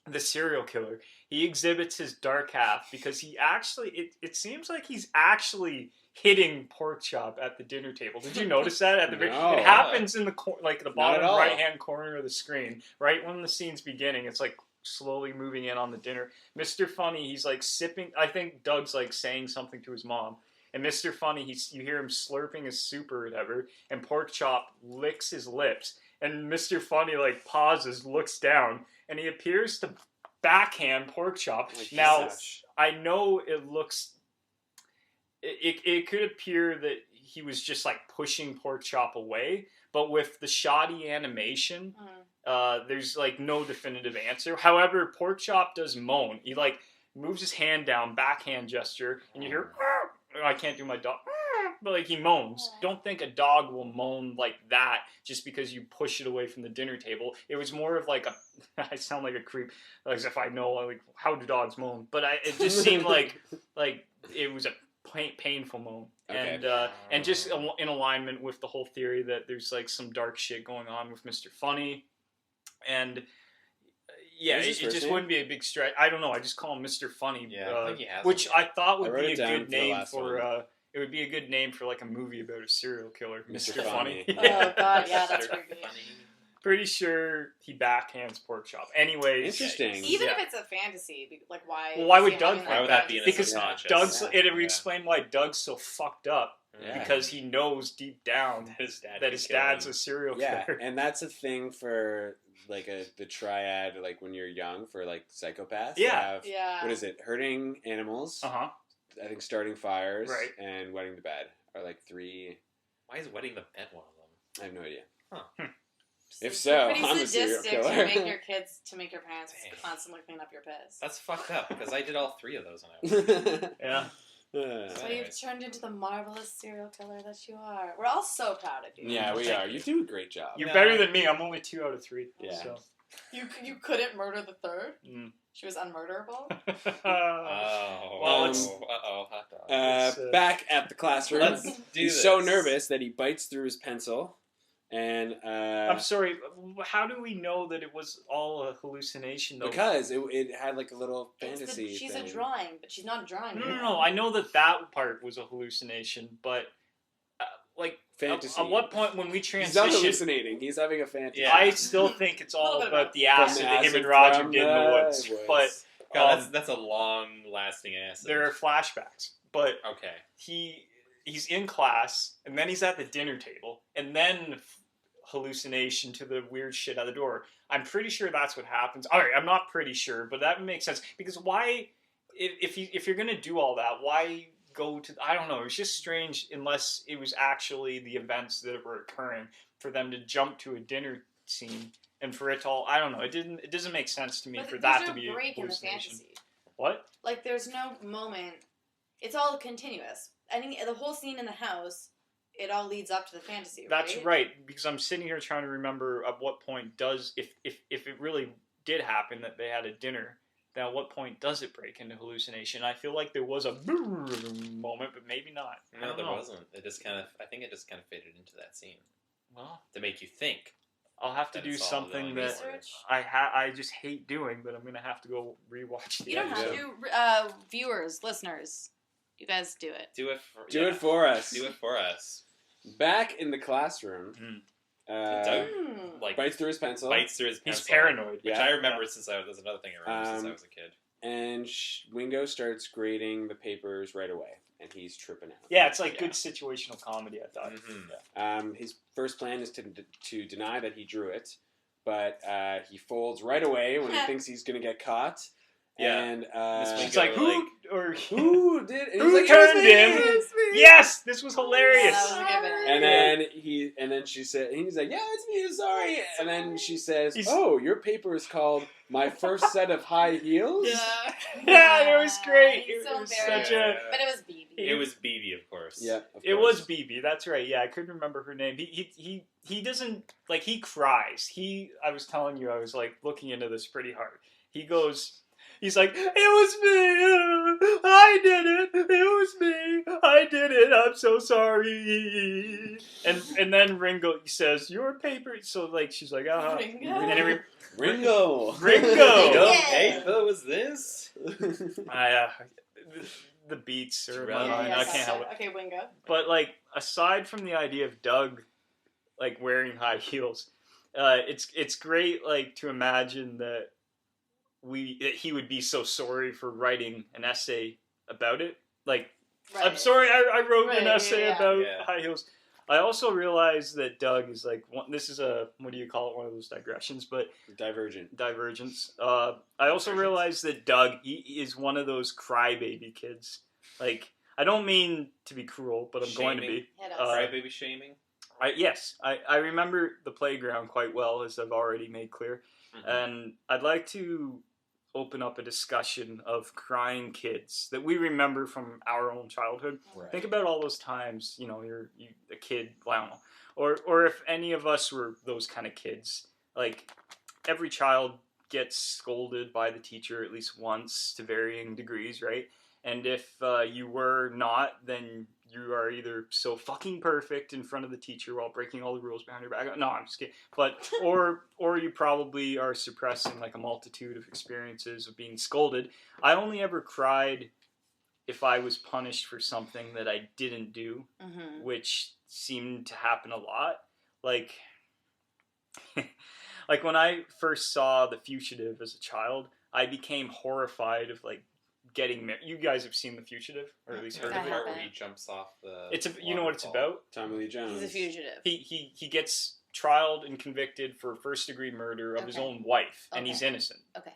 the serial killer, he exhibits his dark half because he actually, it seems like he's actually hitting pork chop at the dinner table. Did you notice that at the No. It happens in the the at bottom all. right hand corner of the screen, right when the scene's beginning. It's like slowly moving in on the dinner. Mr. Funnie, he's like sipping. I think Doug's like saying something to his mom. And Mr. Funnie, you hear him slurping his soup or whatever, and Pork Chop licks his lips. And Mr. Funnie like pauses, looks down, and he appears to backhand Pork Chop. Like, Now, Jesus. I know it looks. It could appear that he was just like pushing Pork Chop away, but with the shoddy animation, there's like no definitive answer. However, Pork Chop does moan. He like moves his hand down, backhand gesture, and you hear. I can't do my dog, but like he moans. Don't think a dog will moan like that just because you push it away from the dinner table. It was more of like I sound like a creep, as if I know like how do dogs moan, but it just seemed like it was a painful moan, Okay. and just in alignment with the whole theory that there's like some dark shit going on with Mr. Funnie, and. Yeah, What is his it first just name? wouldn't be a big stretch. I don't know. I just call him Mr. Funnie. Yeah, I think he has which him. I thought would I wrote be a it down good for the name last for. one. It would be a good name for like a movie about a serial killer, Mr. Mr. Funnie. Funnie. Oh god, yeah, that's pretty good. Pretty sure he backhands Pork Chop. Anyways, Interesting. Even Yeah. if it's a fantasy, like why? Well, why is would he Doug having find Why would that be in his because subconscious? Doug's. Yeah. It would Yeah. explain why Doug's so fucked up Yeah. because he knows deep down His dad that his could kill dad's him. a serial Yeah, killer. and that's a thing for like the triad, like when you're young, for like psychopaths. They Yeah. have, Yeah. what is it? Hurting animals. Uh huh. I think starting fires. Right. And wetting the bed are like three. Why is wetting the bed one of them? I have no idea. It's If so, pretty I'm a serial sadistic killer. to make your parents Dang. constantly clean up your piss. That's fucked up because I did all three of those when I was. Yeah. So you've turned into the marvelous serial killer that you are. We're all so proud of you. Yeah, we are. You do a great job. You're No. better than me. I'm only 2 out of 3. Yeah. So. You couldn't murder the third. Mm. She was unmurderable. Oh. Well, it's- Uh-oh, hot dog. Back at the classroom, Let's do he's this. so nervous that he bites through his pencil, and I'm sorry. How do we know that it was all a hallucination, though? because it had like a little fantasy. She's thing. a drawing, but she's not drawing. No. I know that part was a hallucination, but like, Fantasy. at what point when we He's not transition, hallucinating. He's having a fantasy. Yeah. I still think it's all Little bit about of the acid that him acid and Roger from did in the the woods. woods. But God, that's a long-lasting acid. there are flashbacks. But Okay. he's in class, and then he's at the dinner table, and then hallucination to the weird shit at the door. I'm pretty sure that's what happens. All right, I'm not pretty sure, but that makes sense because why, if you're gonna do all that, why go to? I don't know. It's just strange unless it was actually the events that were occurring for them to jump to a dinner scene and for it to all. I don't know. It doesn't make sense to me But for there's that no to be a break in the hallucination. fantasy. What? Like, there's no moment. It's all continuous. The whole scene in the house, it all leads up to the fantasy, right? That's right, because I'm sitting here trying to remember at what point does, if it really did happen that they had a dinner, then at what point does it break into hallucination? I feel like there was a moment, but maybe not. I No, don't there know. wasn't. I think it just kind of faded into that scene Well, to make you think. I'll have to That do it's all something going that Research? I just hate doing, but I'm going to have to go rewatch the You don't have episode. to. Viewers, listeners, you guys do it. Do it for us. Do it for us. Back in the classroom, Doug, like bites through his pencil, bites through his He's pencil, paranoid. which Yeah. I remember since that's another thing I remember since I was a kid. and Wingo starts grading the papers right away, and he's tripping out. Yeah, it's like Yeah. good situational comedy, I thought. Mhm. Yeah. His first plan is to deny that he drew it, but he folds right away when he thinks he's going to get caught. Yeah. And Miss It's like, Wingo, who did? And Who he's like, turned "It was me, him?" it was me." Yes, this was hilarious. Yeah, that was a good bit. And then she said, and he's like, "Yeah, it's me. I'm sorry." And then she says, He's- "Oh, your paper is called My First Set of High Heels." Yeah, it was great. He's It so was embarrassed. such a. But it was BB. It was BB, of course. Yeah, of It course. was BB. That's right. Yeah, I couldn't remember her name. He doesn't like. He cries. I was telling you, I was like looking into this pretty hard. He goes. He's like, "It was me. I did it. It was me. I did it. I'm so sorry." And then Ringo says, "Your paper." So like she's like, Ringo? And then Ringo. Ringo. Your Yeah. paper was this? The beats are in Right. my Yeah, mind. yeah, I can't help it. Okay, Wingo. But like, aside from the idea of Doug, like wearing high heels, it's great like to imagine that he would be so sorry for writing an essay about it. Like, Right. I'm sorry, I wrote Right, an essay yeah. about Yeah. high heels. I also realized that Doug is like this is a what do you call it? One of those digressions, but Divergent. divergence. I also realized that Doug he is one of those crybaby kids. Like, I don't mean to be cruel, but I'm going to Shaming. be. Hit us. Crybaby shaming. I remember the playground quite well, as I've already made clear, Mhm. and I'd like to open up a discussion of crying kids that we remember from our own childhood. Right. Think about all those times, you're a kid, I don't know, or if any of us were those kind of kids. Like, every child gets scolded by the teacher at least once to varying degrees, right? And if you were not, then you are either so fucking perfect in front of the teacher while breaking all the rules behind your back. No, I'm just kidding. But or you probably are suppressing like a multitude of experiences of being scolded. I only ever cried if I was punished for something that I didn't do, Mm-hmm. which seemed to happen a lot. Like like when I first saw The Fugitive as a child, I became horrified of like getting married. You guys have seen The Fugitive, or at least heard The of I it. part where haven't. he jumps off the. You know what it's waterfall. about? Tommy Lee Jones. He's a fugitive. He gets trialed and convicted for first degree murder of his Okay. own wife, and he's Okay. innocent. Okay.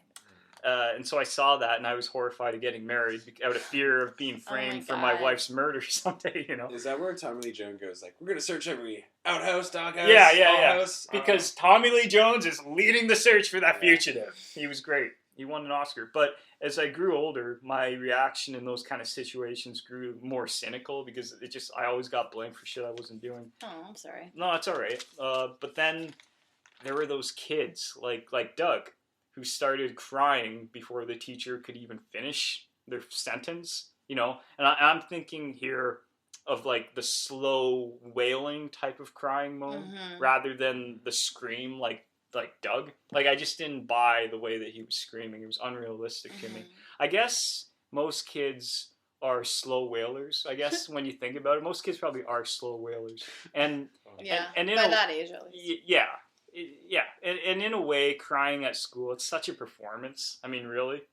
And so I saw that, and I was horrified of getting married out of fear of being Oh my framed for my God. wife's murder someday. Is that where Tommy Lee Jones goes? Like, we're gonna search every outhouse, doghouse, Yeah. outhouse, Because Tommy Lee Jones is leading the search for that Yeah. fugitive. He was great. He won an Oscar. But as I grew older, my reaction in those kind of situations grew more cynical because I always got blamed for shit I wasn't doing. Oh, I'm sorry. No, it's all right. But then there were those kids like Doug who started crying before the teacher could even finish their sentence. And I'm thinking here of like the slow wailing type of crying moan Mhm. rather than the scream like Doug. Like, I just didn't buy the way that he was screaming. It was unrealistic to me. Mhm. I guess most kids are slow wailers. I guess when you think about it, most kids probably are slow wailers. And Yeah. and in by a- that age, at least. yeah. And in a way, crying at school, it's such a performance. I mean, really.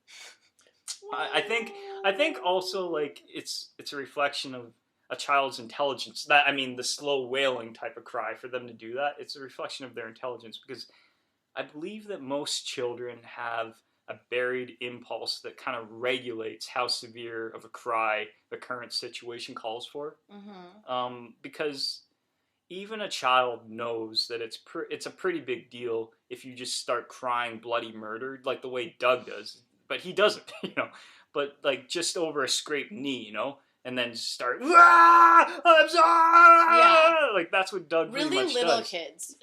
I think also like it's a reflection of a child's intelligence. The slow wailing type of cry, for them to do that, it's a reflection of their intelligence, because I believe that most children have a buried impulse that kind of regulates how severe of a cry the current situation calls for. Because even a child knows that it's a pretty big deal if you just start crying bloody murder, like the way Doug does. But he doesn't, But like just over a scraped knee, and then start, I'm sorry! Yeah. Like that's what Doug Really pretty much little does. kids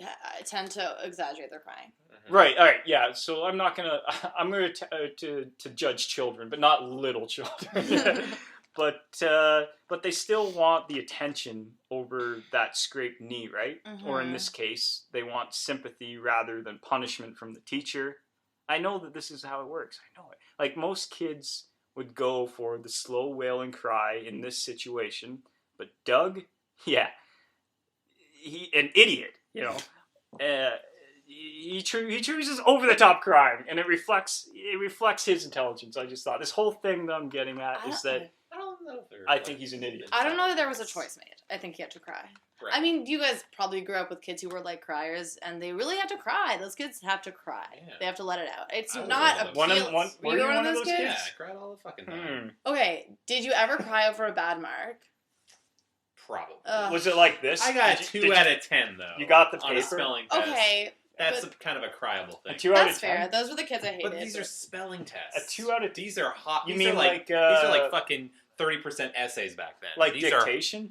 tend to exaggerate their crying. Right. All right. Yeah. So I'm gonna to judge children, but not little children. But they still want the attention over that scraped knee, right? Or in this case, they want sympathy rather than punishment from the teacher. I know that this is how it works. I know it. Like most kids would go for the slow wailing cry in this situation, but Doug, yeah, he an idiot, he chooses over the top crying, and it reflects his intelligence. I just thought this whole thing that I'm getting at is that I don't know if I think he's an idiot. I don't know that there was a choice made. I think he had to cry. Right. I mean, you guys probably grew up with kids who were like criers, and they really had to cry. Those kids have to cry. Yeah. They have to let it out. It's I was not one of appeal. those. Were you one of those kids? Yeah, I cried all the fucking time. Okay, did you ever cry over a bad mark? Probably. Was it like this? I got Did 2 you- out of 10 though. You got the on a paper? spelling test. Okay, That's but- kind of a cryable thing. A 2 out that's of 10. fair. Those were the kids I hated. But these are spelling tests. A 2 out of These are hot. You these mean are like these are like fucking 30% essays back then. like these dictation? Are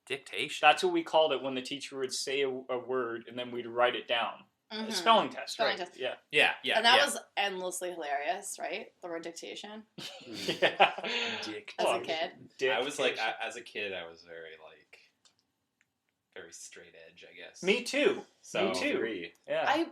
dictation. That's what we called it when the teacher would say a word and then we'd write it down. A spelling test, Spelling right? test. Yeah. Yeah. And that was endlessly hilarious, right? The word dictation. Yeah. As a kid. I was like, as a kid, I was very straight edge, I guess. Me too. So, Me too. Yeah. When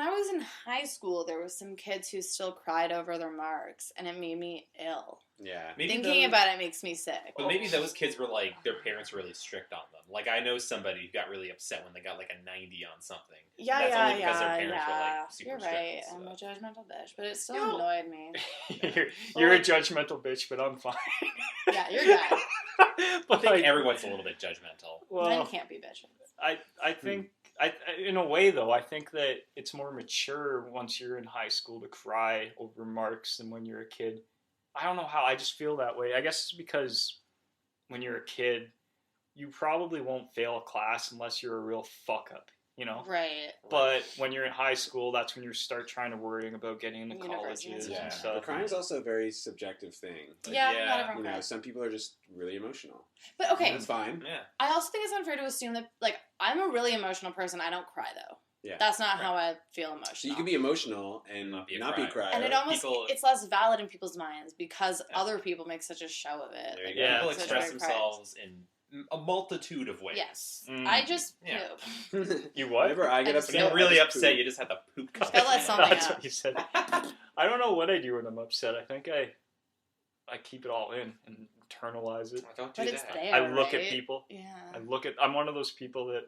I was in high school, there was some kids who still cried over their marks, and it made me ill. Yeah. Maybe Thinking about it makes me sick. But maybe those kids were like, their parents were really strict on them. Like, I know somebody who got really upset when they got like a 90 on something. Yeah, That's yeah, only because their yeah, parents were yeah. like super You're strict. right. So. I'm a judgmental bitch, but it still annoyed me. you're a judgmental bitch, but I'm fine. Yeah, you're good. I think everyone's a little bit judgmental. Well, Men can't be bitches. I think in a way though, I think that it's more mature once you're in high school to cry over marks than when you're a kid. I don't know how, I just feel that way. I guess it's because when you're a kid, you probably won't fail a class unless you're a real fuck up, Right. But when you're in high school, that's when you start trying to worrying about getting into University colleges and and stuff. But stuff. crying is also a very subjective thing. Like, Yeah, yeah, not everyone cries. some people are just really emotional. But okay, That's fine. Yeah. I also think it's unfair to assume that, like, I'm a really emotional person. I don't cry, though. Yeah. That's not how I feel emotional. So you can be emotional and Not be a not be a crier. crier. and it almost, People- it's less valid in people's minds because Yeah. other people make such a show of it. There you Like, go. Yeah. People it's such express a great themselves in a multitude of ways. Yes. Mm. I just Yeah. poop. You what? Whenever I get I up just When feel you're really I just upset, poop. you just have to poop. Just gotta let something That's out. what you said. I don't know what I do when I'm upset. I think I keep it all in and internalize it. Don't do But it's that. there, I look at right? people. Yeah. I'm one of those people that,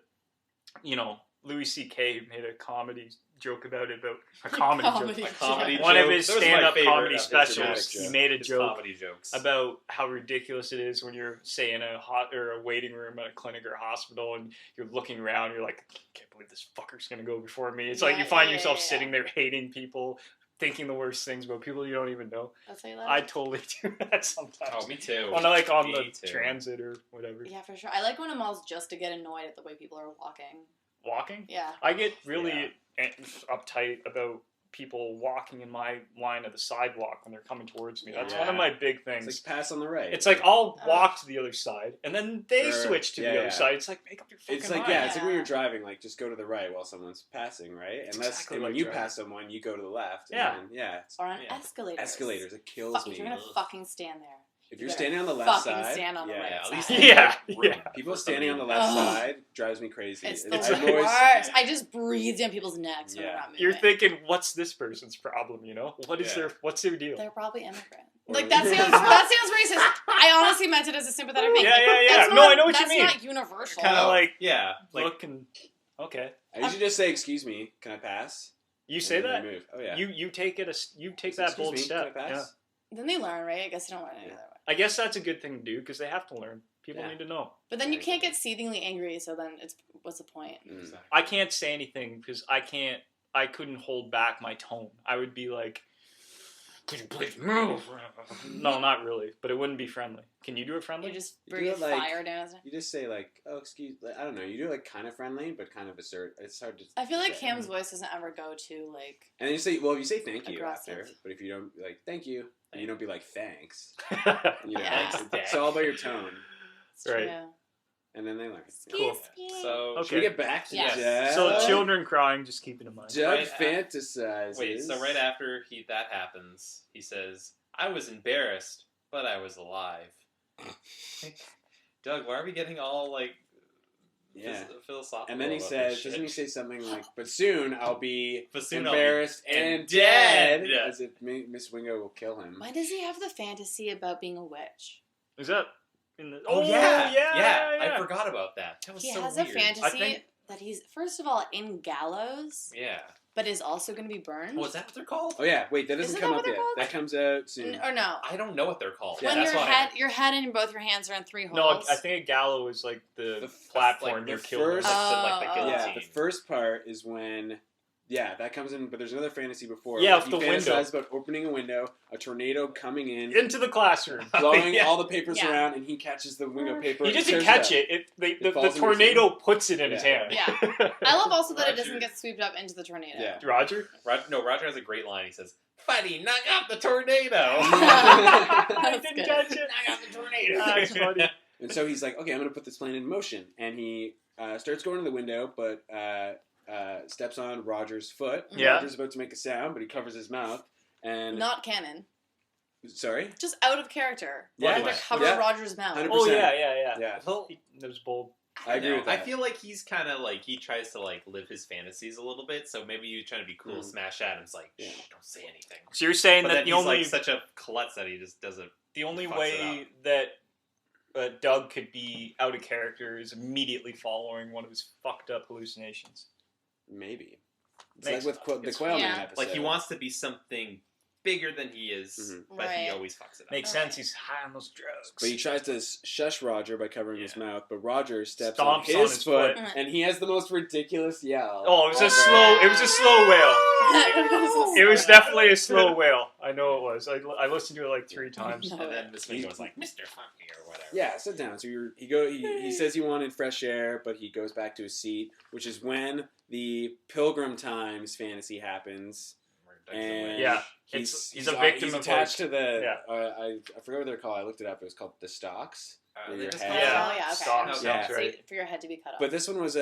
Louis C.K. made a comedy joke about a comedy Comedy joke. A comedy One joke. of his Those are my stand-up favorite comedy of his specials, dramatic he jokes. made a His joke comedy jokes. about how ridiculous it is when you're, say, in a waiting room at a clinic or a hospital, and you're looking around, you're like, I can't believe this fucker's gonna go before me. It's like you find yourself sitting there hating people, thinking the worst things about people you don't even know. That's how you let I it. totally do that sometimes. Oh, me too. On on Me the too. transit or whatever. Yeah, for sure. I like going to malls just to get annoyed at the way people are walking. Walking? Yeah. I get really uptight about people walking in my line of the sidewalk when they're coming towards me. That's one of Yeah. my big It's things. like pass on the right. It's like I'll walk to the other side, and then they Or- switch to the yeah, other yeah. side. It's like, make up your fucking It's like, mind. yeah, it's like when Yeah. you're driving, like, just go to the right while someone's passing, right? It's And that's exactly and when like you driving. pass someone, you go to the left. Yeah. And then, yeah. It's Or on Yeah. escalators. escalators. It kills Fuck, me. if you're gonna fucking stand there. If you're better standing on the left fucking side, stand on the yeah. right Yeah, at side. least Yeah, room yeah. People for standing on the somebody left Ugh. side drives me crazy. It's the I've always- worst. I just breathe down people's necks when Yeah. they're not moving. You're thinking, what's this person's problem? What is Yeah. what's their deal? They're probably immigrant. Or- Like that sounds racist. I honestly meant it as a sympathetic thing. Yeah, Like, yeah, yeah. that's No, not- I know what you that's mean. not universal. Kinda like, yeah, like look and okay. I usually just say, "Excuse me, can I pass?" You And say then that? they move. Oh yeah. You take Excuse that bold me, step. Can I pass? Yeah. Then they learn, right? I guess they don't learn any other way. I guess that's a good thing to do because they have to learn. People Yeah. need to know. But then you can't get seethingly angry, so then what's the point? Mm. I can't say anything because I couldn't hold back my tone. I would be like, could you please move? No, not really, but it wouldn't be friendly. Can you do it friendly? You just You do breathe it like- fire down his neck. You just say like, oh, excuse, like, I don't know. You do it like kind of friendly, but kind of assert. It's hard to. I feel like say. Cam's voice doesn't ever go to like. And then you say, well, you say thank you Aggressive. after, but if you don't like thank you, and you don't be like thanks. Right. You know, Yeah. it's all about your tone, It's Right. true. and then they learn. Cool. Excuse me. So Okay. Should we get back to Yes. Doug? So children crying, just keep it in mind. Doug Right, fantasizes. wait, so right after that happens, he says, "I was embarrassed, but I was alive." Doug, why are we getting all like Yeah. philosophical? And then he about says, this doesn't he shit? say something like, but soon I'll be But soon I'll be embarrassed and dead. dead, as if Miss Wingo will kill him. Why does he have the fantasy about being a witch? Is that in the? Oh yeah, yeah. I forgot about that. That was He so has weird. a fantasy I think- that he's first of all in gallows, Yeah. but is also going to be burned. Oh, is that what they're called? Oh yeah, wait, that doesn't Isn't come that up what yet. they're called? That comes out soon. Or no? I don't know what they're called. Yeah, when that's your why head, your head and both your hands are in 3 holes. No, I think a gallow is like the platform like you're the killed. first- on. like the Oh, guillotine. Yeah, the first part is when, that comes in, but there's another fantasy before. Yeah, where with the he window. fantasizes about opening a window, a tornado coming in, Into the classroom. blowing Yeah. all the papers Yeah. around, and he catches the window paper. He and doesn't tears catch up. it. The falls in his tornado puts it in his Yeah. hand. Yeah. I love also that it Roger. doesn't get swept up into the tornado. Yeah. Roger? Roger has a great line. He says, "Funny, knock out the tornado." I That's didn't good. catch it. Knock out the tornado. That's funny. And so he's like, okay, I'm going to put this plane in motion. And he starts going to the window, but steps on Roger's foot. Yeah. Roger's about to make a sound, but he covers his mouth. And Not canon. sorry? Just out of character. Yeah. Like to cover Yeah. Roger's mouth. 100%. Oh, yeah. Yeah. Well, That was bold. I agree with that. I feel like he's kind of like he tries to like live his fantasies a little bit. So maybe you're trying to be cool. Mm. Smash Adam's like, Yeah. "Shh, don't say anything." So you're saying But that then the he's only like such a klutz that he just doesn't. the only fucks it way that Doug could be out of character is immediately following one of his fucked up hallucinations. Maybe. It's Makes- like with the it's- Quail Man Yeah. episode. Like he wants to be something bigger than he is, Mhm. but he Right. always fucks it up. Makes Okay. sense. He's high on those drugs. But he tries to shush Roger by covering his Yeah. mouth, but Roger steps Stomps on on his his foot, foot. and he has the most ridiculous yell. Oh, it was a slow wail. It was definitely a slow wail. I know it was. I listened to it like 3 times. No. And then Miss Mingo was like, "Mr. Funky" or whatever. Yeah, sit down. So he says he wanted fresh air, but he goes back to his seat, which is when the Pilgrim Times fantasy happens. And Yeah. he's He's a victim he's of attached like- to the. Yeah. I forgot what they're called. I looked it up. It was called the stocks. Where they your just head- call it- Oh, yeah, okay. Stocks, Yeah. sounds right. So for your head to be cut off. But this one was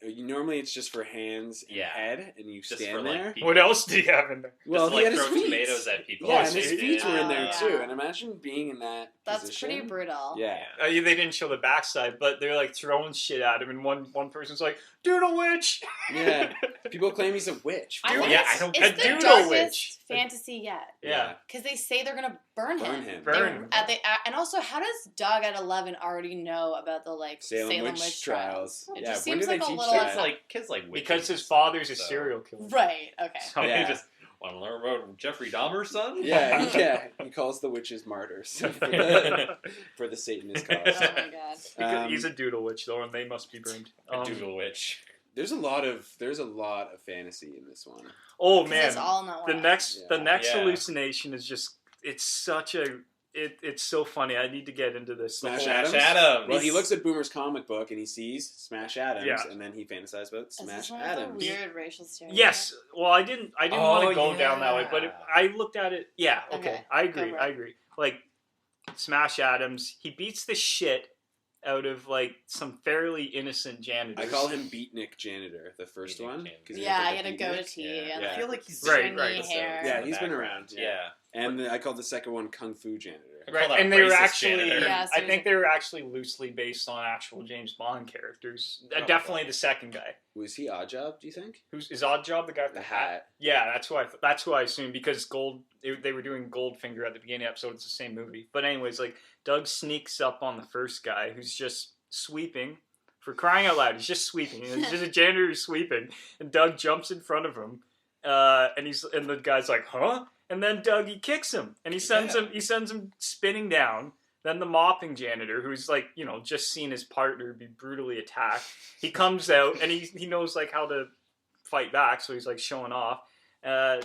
normally it's just for hands and Yeah. head, and you Just stand for there. like people. What else do you have in there? Well, Just he to, had like, his throw feet. tomatoes at people. Yeah, Oh, and his so- feet were in there yeah. too. And imagine being in that That's position. pretty brutal. Yeah. They didn't show the backside, but they're like throwing shit at him, and one person's like, "Doodle witch." Yeah. People claim he's a witch. I think Yeah, it's, I don't- it's a the Doodle darkest witch. fantasy yet. Yeah. Because they say they're gonna burn Burn him. him. Burn him. And also, how does Doug at 11 already know about the Salem witch trials. It Yeah, just when seems did they like a teach little. that? Kids like witches, Because his father's a so- serial killer. Right. Okay. So- Yeah. He just want to learn about Jeffrey Dahmer's son. Yeah. He calls the witches martyrs for the Satanist Oh cause. my god. Because he's a doodle witch, though, and they must be burned. A Doodle witch. There's a lot of fantasy in this one. Oh 'Cause man, it's all not the one. next Yeah. hallucination is just it's such a it's so funny. I need to get into this. The Smash whole- Adams? Adams. Well, he looks at Boomer's comic book and he sees Smash Adams, Yeah. and then he fantasizes about Is Smash this one Adams. of the weird racial stereotypes? Yes. Well, I didn't want Oh, to go down that way, but yeah. I looked at it. Yeah. Okay. Okay, I go agree. for it. I agree. Like Smash Adams, he beats the shit out of like some fairly innocent janitors. I call him Beatnik Janitor, the first Beatnik one. Janitor. 'cause he Yeah, looks I like had a beatnik. goatee Yeah. and Yeah. I feel like he's Right, stringy right. episodes Yeah, in the he's been background. around, yeah. Yeah. And I called the second one Kung Fu Janitor. I call Right, that and they were racist actually. janitor. Yeah, I think they were actually loosely based on actual James Bond characters. Probably. Definitely the second guy. Was he Oddjob, do you think? Is Oddjob the guy with the hat? Yeah, that's who I assumed because they were doing Goldfinger at the beginning of the episode. It's the same movie. But anyways, like Doug sneaks up on the first guy who's just sweeping. For crying out loud, he's just sweeping. It's just a janitor who's sweeping, and Doug jumps in front of him, and the guy's like, "Huh?" And then Doug he kicks him, and he sends him spinning down. Then the mopping janitor, who's like, just seen his partner be brutally attacked. He comes out and he knows like how to fight back, so he's like showing off.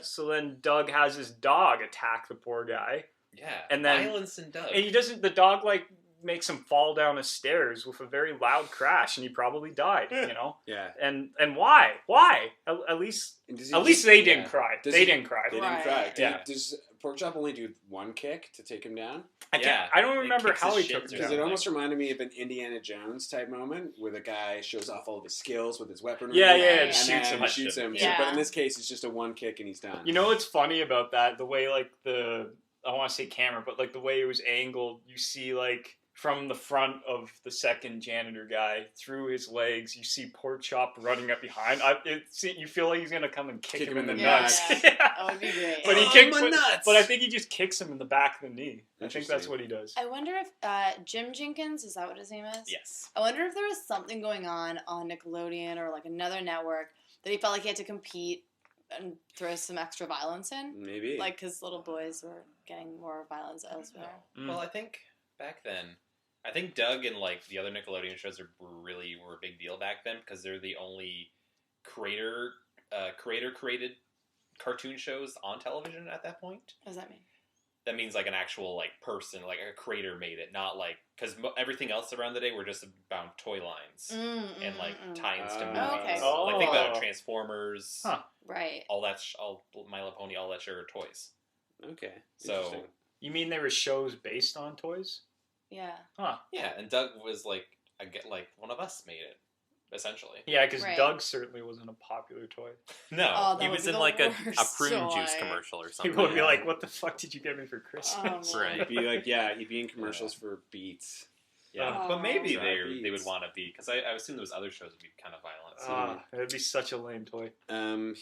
So then Doug has his dog attack the poor guy. Yeah, and then violence and Doug. And he doesn't. The dog like makes him fall down the stairs with a very loud crash, and he probably died. Yeah. And why? Why? At least they didn't cry. They didn't cry. They didn't cry. Yeah. Does Porkchop only do one kick to take him down? I don't remember how he took him Because down. it almost reminded me of an Indiana Jones type moment where the guy shows off all of his skills with his weaponry. And shoots him. Yeah. But in this case, it's just a one kick and he's done. You know what's funny about that? The way like I want to say camera, but like the way it was angled, you see like from the front of the second janitor guy through his legs, you see Porkchop running up behind. You feel like he's gonna come and kick him in the nuts. Yeah. That would be great. But nuts. But I think he just kicks him in the back of the knee. I think that's what he does. I wonder if Jim Jenkins, is that what his name is? Yes. I wonder if there was something going on Nickelodeon or like another network that he felt like he had to compete and throw some extra violence in. Maybe. Like, because little boys were getting more violence elsewhere. Well, I think back then, Doug and like the other Nickelodeon shows were a big deal back then because they're the only creator created cartoon shows on television at that point. What does that mean? That means like an actual like person, like a creator made it, not like because everything else around the day were just about toy lines and like tie-ins to movies. Okay. Like think about it, Transformers, right? all that, My Little Pony, all that shit are toys. Okay. So you mean there were shows based on toys? Yeah. Huh. Yeah, and Doug was like one of us made it. Essentially. Yeah, because Doug certainly wasn't a popular toy. No, he was in like a prune juice commercial or something. People would be like, "What the fuck did you get me for Christmas?" Right. He'd be like, he'd be in commercials for Beats. Yeah, but maybe they would want to be because I assume those other shows would be kind of violent. It'd be such a lame toy.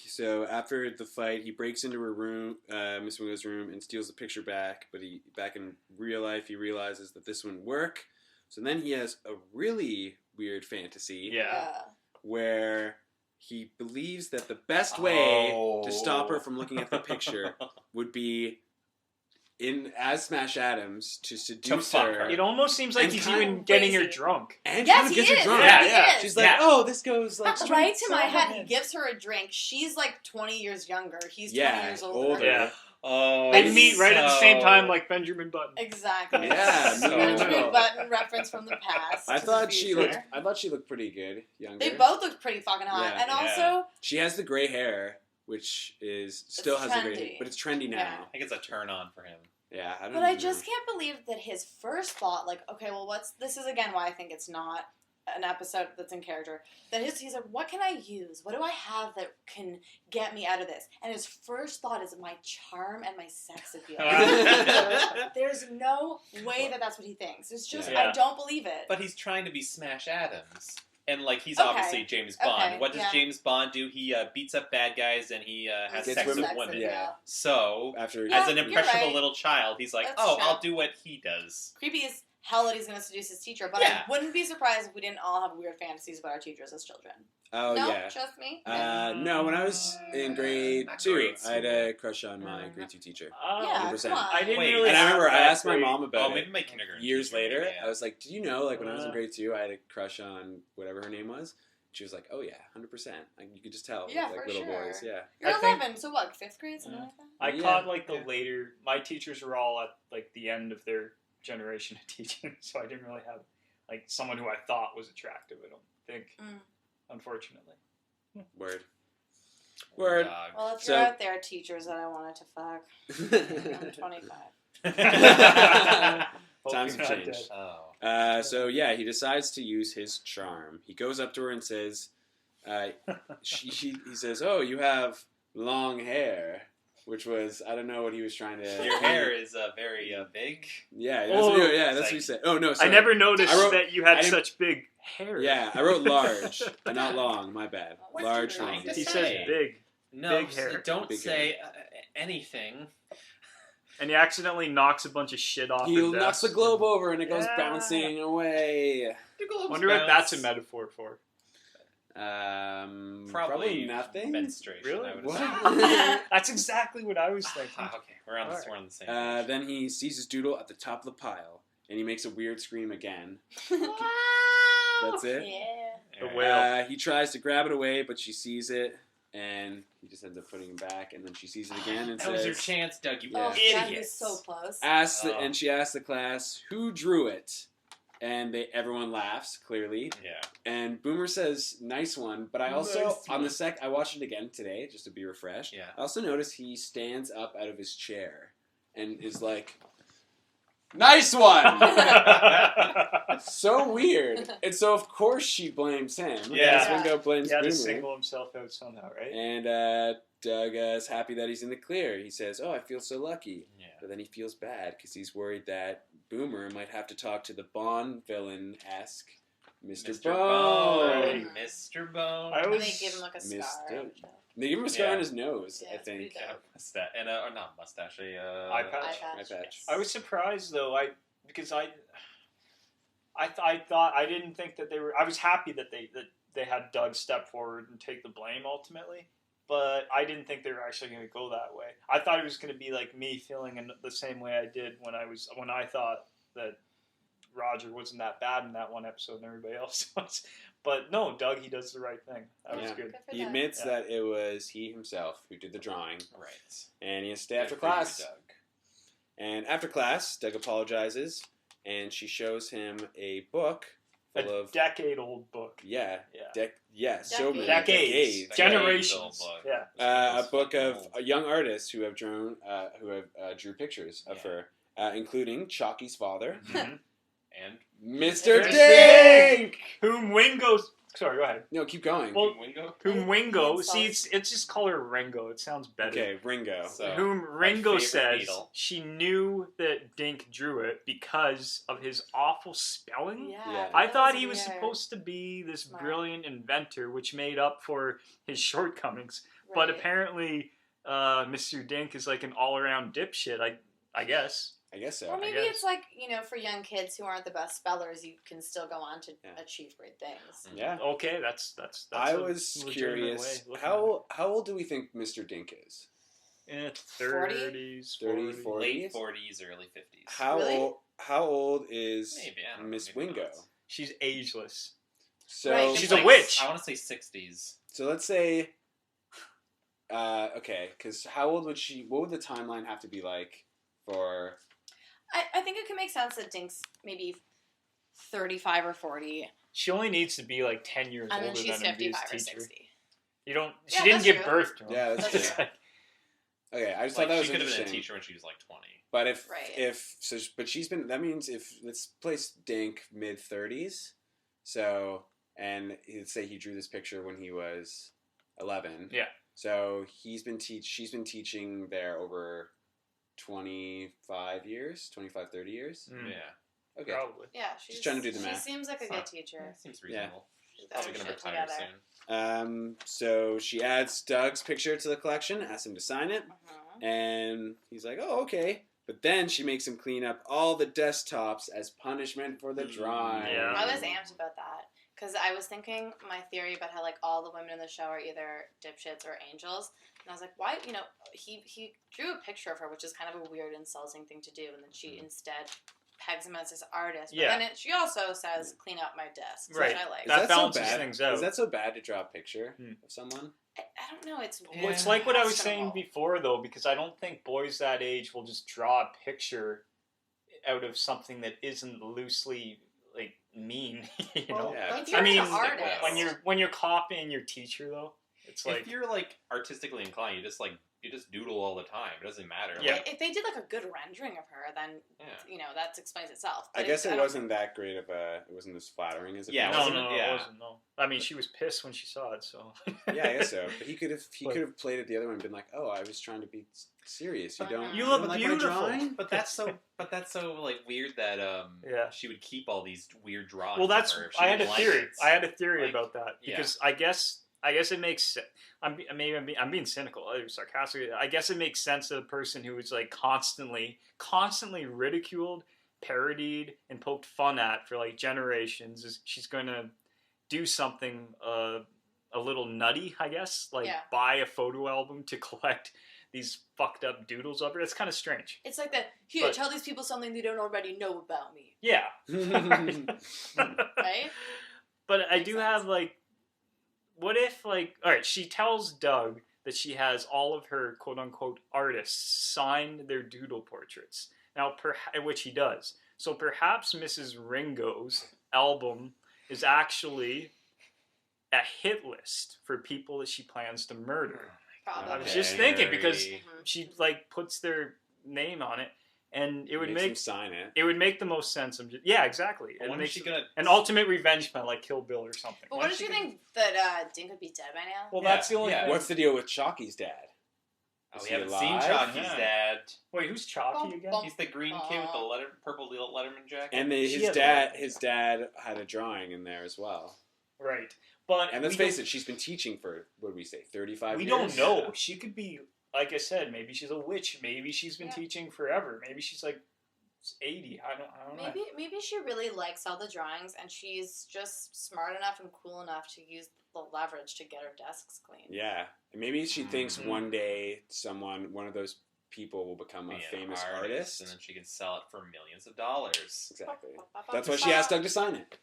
So after the fight, he breaks into her room, Miss Wingo's room, and steals the picture back. But back in real life, he realizes that this wouldn't work. So then he has a really weird fantasy. Yeah. Where he believes that the best way to stop her from looking at the picture would be as Smash Adams to seduce her. It almost seems like he's even getting her drunk. And yes, he gets her drunk. Yeah. She's like, oh, this goes like straight right to my head. He gives her a drink. She's like 20 years younger. He's 20 years older. Yeah. Oh, they meet right at the same time, like Benjamin Button. Exactly. Yeah, Benjamin Button reference from the past. I thought she looked pretty good, younger. They both looked pretty fucking hot, and also she has the gray hair, which still has the gray hair, but it's trendy now. I think it's a turn on for him. Yeah, I just can't believe that his first thought, like, okay, well, this is again why I think it's not an episode that's in character. That he's like, what can I use? What do I have that can get me out of this? And his first thought is my charm and my sex appeal. There's no way that that's what he thinks. It's just I don't believe it. But he's trying to be Smash Adams. And, like, he's obviously James Bond. Okay, What does James Bond do? He beats up bad guys and he has sex with women. Yeah. So, as an impressionable little child, he's like, I'll do what he does. Creepy as hell that he's going to seduce his teacher, but I wouldn't be surprised if we didn't all have weird fantasies about our teachers as children. Oh, no, yeah. Just me? No, when I was in grade 2, I had a crush on my grade 2 teacher. Yeah, 100%. come on. I didn't really. And I remember I asked my mom about maybe my kindergarten years teacher, later. maybe, I was like, did you know, like, when I was in grade 2, I had a crush on whatever her name was? She was like, oh, yeah, 100%. Like, you could just tell. Yeah, with, like, for little sure. boys, yeah. You're 11, so what, 5th grade, something like that? I caught, like, the later... My teachers were all at, like, the end of their generation of teaching, so I didn't really have, like, someone who I thought was attractive, I don't think, unfortunately. Word. Well, if you're out there, teachers that I wanted to fuck, I'm 25. Times have changed. So, yeah, he decides to use his charm. He goes up to her and says, he says, oh, you have long hair, which was, I don't know what he was trying to... Your hair is very big. Yeah, that's what he said. Oh, no, sorry. I never noticed that you had such big hair. Yeah, I wrote large, and not long, my bad. Large, long. He says big. No, big hair. Don't say anything. And he accidentally knocks a bunch of shit off He her desk. knocks the globe over and it goes bouncing away. Wonder what that's a metaphor for. Probably nothing. Menstruation. Really? I would What? assume. That's exactly what I was thinking. Okay, we're on the same page. Then he sees his Doodle at the top of the pile. and he makes a weird scream again. Wow. That's it? Yeah. The whale. He tries to grab it away, but she sees it, and he just ends up putting it back, and then she sees it again and That was says, your chance, Doug. You Yeah. Oh, that idiot. was so close. and she asks the class, who drew it? And everyone laughs, clearly. Yeah. And Boomer says, nice one. But I also, Nice on one. the I watched it again today, just to be refreshed. Yeah. I also noticed he stands up out of his chair and is like, nice one! So weird. And so, of course, she blames him. Yeah. Swingo blames He had to Boomer. single himself out somehow, right? And Doug is happy that he's in the clear. He says, oh, I feel so lucky. Yeah. But then he feels bad because he's worried that Boomer might have to talk to the Bond villain-esque Mr. Bone. Right. Mr. Bone. I And was they give him like a scar. Mr. They give him a scar Yeah. on his nose, Yeah, I it's pretty think. dope. Mustache. And or not mustache. eye patch. Eye Eye patch. I was surprised though, because I thought I didn't think that they were. I was happy that they had Doug step forward and take the blame ultimately, but I didn't think they were actually going to go that way. I thought it was going to be like me feeling in the same way I did when I thought that Roger wasn't that bad in that one episode and everybody else was. But no, Doug, he does the right thing. That was Yeah. good. Good for He Doug. admits Yeah. that it was he himself who did the drawing, Right. and he has to stay after Good for you, class. Doug. And after class, Doug apologizes, and she shows him a book full A of decade-old book. yeah, Yeah. so many Decades. Decades. Decades. Generations. Book. Yeah. A book of young artists who have drawn, drew pictures of Yeah. her, including Chalky's father, Mhm. And Mr. Mr. Dink. Whom Wingo. Sorry, go ahead. No, keep going. Well, Wingo. Whom Wingo. He See, insults- it's just call her Ringo. It sounds better. Okay, Ringo. So- Whom Ringo favorite says Beatle. she knew that Dink drew it because of his awful spelling. Yeah, Yeah. I that thought he was weird. supposed to be this Smart. brilliant inventor, which made up for his shortcomings. But Right. apparently, Mr. Dink is like an all-around dipshit. I guess. I guess so. Or maybe guess. it's like, for young kids who aren't the best spellers, you can still go on to Yeah. achieve great things. Yeah. Okay, that's I a was legitimate curious. way of looking How old do we think Mr. Dink is? at it. 40? 30s, 30, 40s. 40? Late 40s, early 50s. How Really? old? How old is Maybe, I don't know, Miss maybe Wingo? not. She's ageless. So Right, She's like- a witch. I want to say 60s. So let's say, okay, because how old would she? What would the timeline have to be like for? I think it could make sense that Dink's maybe 35 or 40, She only needs to be like 10 years and older then she's than a 55 or teacher. 60. You don't. She Yeah, didn't that's give true. birth to him. Yeah, that's That's true. Okay, I just Like, thought that was she could have been a interesting. teacher when she was like 20. But Right. but she's been. That means if let's place Dink mid-30s. So and let's say he drew this picture when he was 11. Yeah. So she's been teaching there over 25 years, 25, 30 years. Mm, Yeah. Okay. Probably. Yeah, she's trying to do the She math. seems like a Huh. good teacher. That seems reasonable. She's got Probably her going to shit retire together. soon. So she adds Doug's picture to the collection, asks him to sign it, Uh-huh. and he's like, "Oh, okay." But then she makes him clean up all the desktops as punishment for the drawing. Yeah. I was amped about that because I was thinking my theory about how like all the women in the show are either dipshits or angels, and I was like, why? He drew a picture of her, which is kind of a weird, insulting thing to do, and then she instead pegs him as his artist. But Yeah. then she also says, "Clean up my desks," Right. which I like. Is That so balances bad? things out. Is that so bad to draw a picture Hmm. of someone? I don't know. It's Well, it's like what I was saying questionable. before, though, because I don't think boys that age will just draw a picture out of something that isn't loosely like mean. You know, Yeah. If you're I mean, an artist, when you're copying your teacher, though, it's like If you're like artistically inclined, you just doodle all the time. It doesn't matter. Yeah. Like, if they did like a good rendering of her, then yeah. that explains itself. I But guess I it don't- wasn't that great of a. It wasn't as flattering as a. Yeah, picture. no, wasn't no, it? it Yeah. wasn't. No, I mean she was pissed when she saw it. So Yeah, I guess so. But he could have But- played it the other way and been like, "Oh, I was trying to be serious. You don't. You don't look like my beautiful." drawing?" But that's so like weird that Yeah. she would keep all these weird drawings. well, that's of her if she I had a didn't like theory. it. I had a theory Like, about that yeah. because I guess it makes sense. I'm being cynical, sarcastic. I guess it makes sense that a person who is like constantly ridiculed, parodied, and poked fun at for like generations she's going to do something a little nutty, I guess, like Yeah. buy a photo album to collect these fucked up doodles of her. It's kind of strange. It's like that. Here, But- tell these people something they don't already know about me. Yeah. Right? But I Makes do sense. have, like, what if, like, all right, she tells Doug that she has all of her quote-unquote artists sign their doodle portraits. Now, which he does. So perhaps Mrs. Ringo's album is actually a hit list for people that she plans to murder. Probably. I was just thinking, because Very- she, like, puts their name on it, and it would Makes him make sign it. it would make the most sense. Yeah, exactly. But It when is makes she it gonna? an ultimate revenge plan, like Kill Bill or something. But Why what is did you she think that Dink would be dead by now? Well, Yeah, that's the only yeah. thing. What's the deal with Chalky's dad? Oh, Is we he haven't alive? seen Chalky's Yeah. dad. Wait, who's Chalky again? He's the green kid with the purple Letterman jacket. And She his has dad, a- his dad had a drawing in there as well. Right. But And let's we face don't- it, she's been teaching for, what did we say, 35 we years? don't know. She could be, like I said, maybe she's a witch. Maybe she's been Yeah. teaching forever. Maybe she's like 80. I don't know. Maybe she really likes all the drawings and she's just smart enough and cool enough to use the leverage to get her desks clean. Yeah. And maybe she thinks Mhm. one day one of those people will become Be a an famous artist, artist. and then she can sell it for millions of dollars. Exactly. That's why she asked Doug to sign it.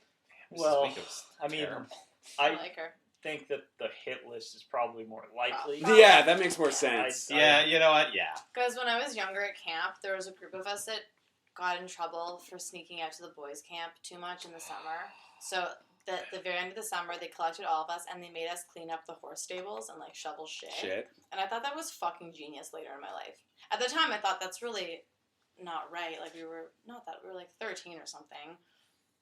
Well, Mrs. Wink was I mean, terrible. I I like her. think that the hit list is probably more likely. Yeah, that makes more sense. Yeah, you know what? Yeah. Because when I was younger at camp, there was a group of us that got in trouble for sneaking out to the boys' camp too much in the summer. So the very end of the summer, they collected all of us and they made us clean up the horse stables and like shovel shit. And I thought that was fucking genius later in my life. At the time, I thought that's really not right. Like we were like 13 or something.